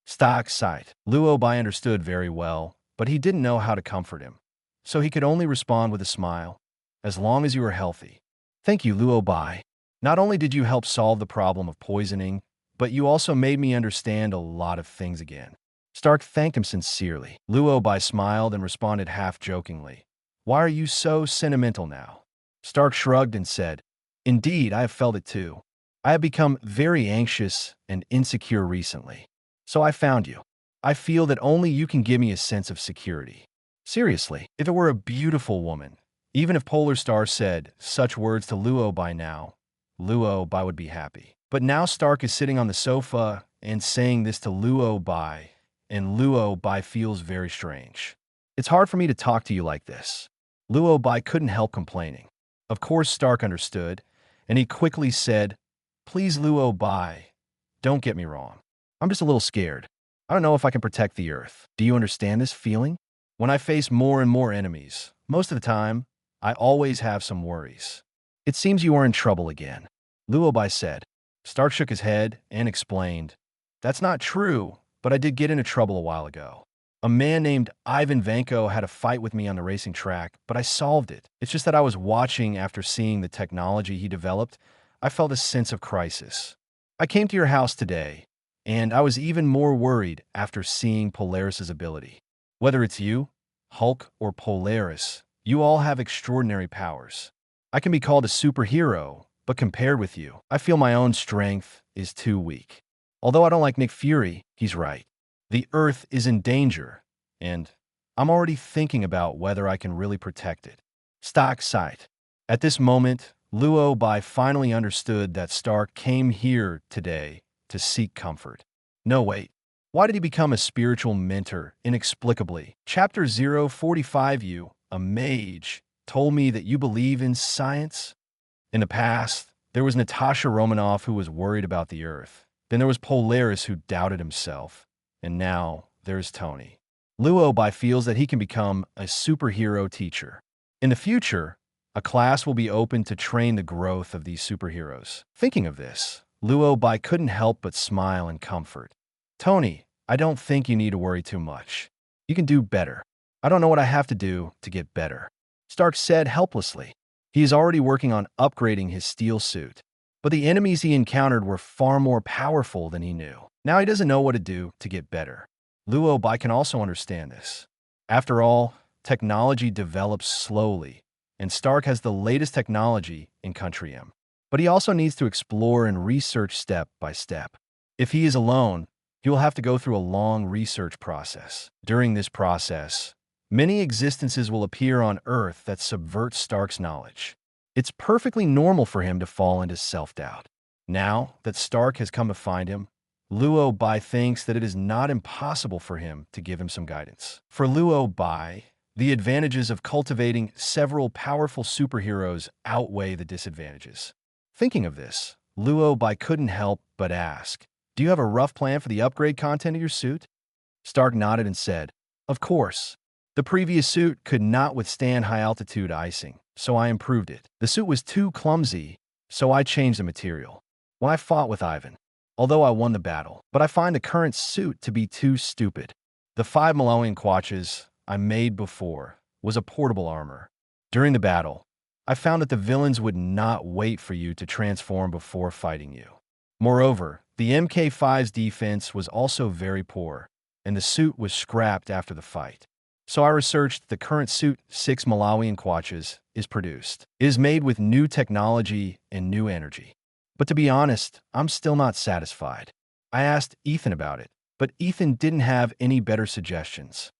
Stock sight. Luo Bai understood very well, but he didn't know how to comfort him. So he could only respond with a smile. "As long as you are healthy." "Thank you, Luo Bai. Not only did you help solve the problem of poisoning, but you also made me understand a lot of things again." Stark thanked him sincerely. Luo Bai smiled and responded half-jokingly, "Why are you so sentimental now?" Stark shrugged and said, "Indeed, I have felt it too. I have become very anxious and insecure recently. So I found you. I feel that only you can give me a sense of security." Seriously, if it were a beautiful woman, even if Polar Star said such words to Luo Bai now, Luo Bai would be happy. But now Stark is sitting on the sofa and saying this to Luo Bai, and Luo Bai feels very strange. "It's hard for me to talk to you like this." Luo Bai couldn't help complaining. Of course Stark understood, and he quickly said, "Please, Luo Bai, don't get me wrong. I'm just a little scared. I don't know if I can protect the Earth. Do you understand this feeling? When I face more and more enemies, most of the time, I always have some worries." "It seems you are in trouble again," Luo Bai said. Stark shook his head and explained, "That's not true, but I did get into trouble a while ago. A man named Ivan Vanko had a fight with me on the racing track, but I solved it. It's just that I was watching after seeing the technology he developed. I felt a sense of crisis. I came to your house today, and I was even more worried after seeing Polaris's ability. Whether it's you, Hulk, or Polaris, you all have extraordinary powers. I can be called a superhero, but compared with you, I feel my own strength is too weak. Although I don't like Nick Fury, he's right. The Earth is in danger, and I'm already thinking about whether I can really protect it." Stock sight. At this moment, Luo Bai finally understood that Stark came here today to seek comfort. No, wait. Why did he become a spiritual mentor inexplicably? Chapter 045. You, a mage, told me that you believe in science? In the past, there was Natasha Romanoff who was worried about the Earth. Then there was Polaris who doubted himself. And now there's Tony. Luo Bai feels that he can become a superhero teacher. In the future, a class will be open to train the growth of these superheroes. Thinking of this, Luo Bai couldn't help but smile in comfort. "Tony, I don't think you need to worry too much. You can do better." "I don't know what I have to do to get better," Stark said helplessly. He is already working on upgrading his steel suit. But the enemies he encountered were far more powerful than he knew. Now he doesn't know what to do to get better. Luo Bai can also understand this. After all, technology develops slowly, and Stark has the latest technology in Country M. But he also needs to explore and research step by step. If he is alone, he will have to go through a long research process. During this process, many existences will appear on Earth that subvert Stark's knowledge. It's perfectly normal for him to fall into self-doubt. Now that Stark has come to find him, Luo Bai thinks that it is not impossible for him to give him some guidance. For Luo Bai, the advantages of cultivating several powerful superheroes outweigh the disadvantages. Thinking of this, Luo Bai couldn't help but ask, "Do you have a rough plan for the upgrade content of your suit?" Stark nodded and said, "Of course. The previous suit could not withstand high-altitude icing, so I improved it. The suit was too clumsy, so I changed the material. When I fought with Ivan, although I won the battle, but I find the current suit to be too stupid. The 5 Malawian Quatches I made before was a portable armor. During the battle, I found that the villains would not wait for you to transform before fighting you. Moreover, the MK5's defense was also very poor, and the suit was scrapped after the fight. So I researched the current suit 6 Malawian kwaches is produced. It is made with new technology and new energy. But to be honest, I'm still not satisfied. I asked Ethan about it, but Ethan didn't have any better suggestions.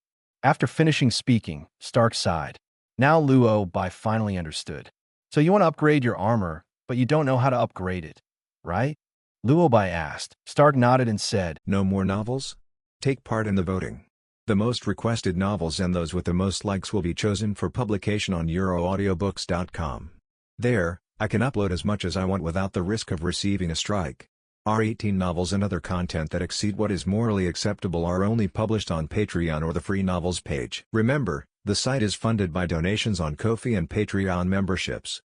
After finishing speaking, Stark sighed. Now Luo Bai finally understood. So you want to upgrade your armor, but you don't know how to upgrade it, right? Luo Bai asked. Stark nodded and said, No more novels? Take part in the voting. The most requested novels and those with the most likes will be chosen for publication on euroaudiobooks.com. There, I can upload as much as I want without the risk of receiving a strike. Our 18 novels and other content that exceed what is morally acceptable are only published on Patreon or the free novels page. Remember, the site is funded by donations on Ko-fi and Patreon memberships.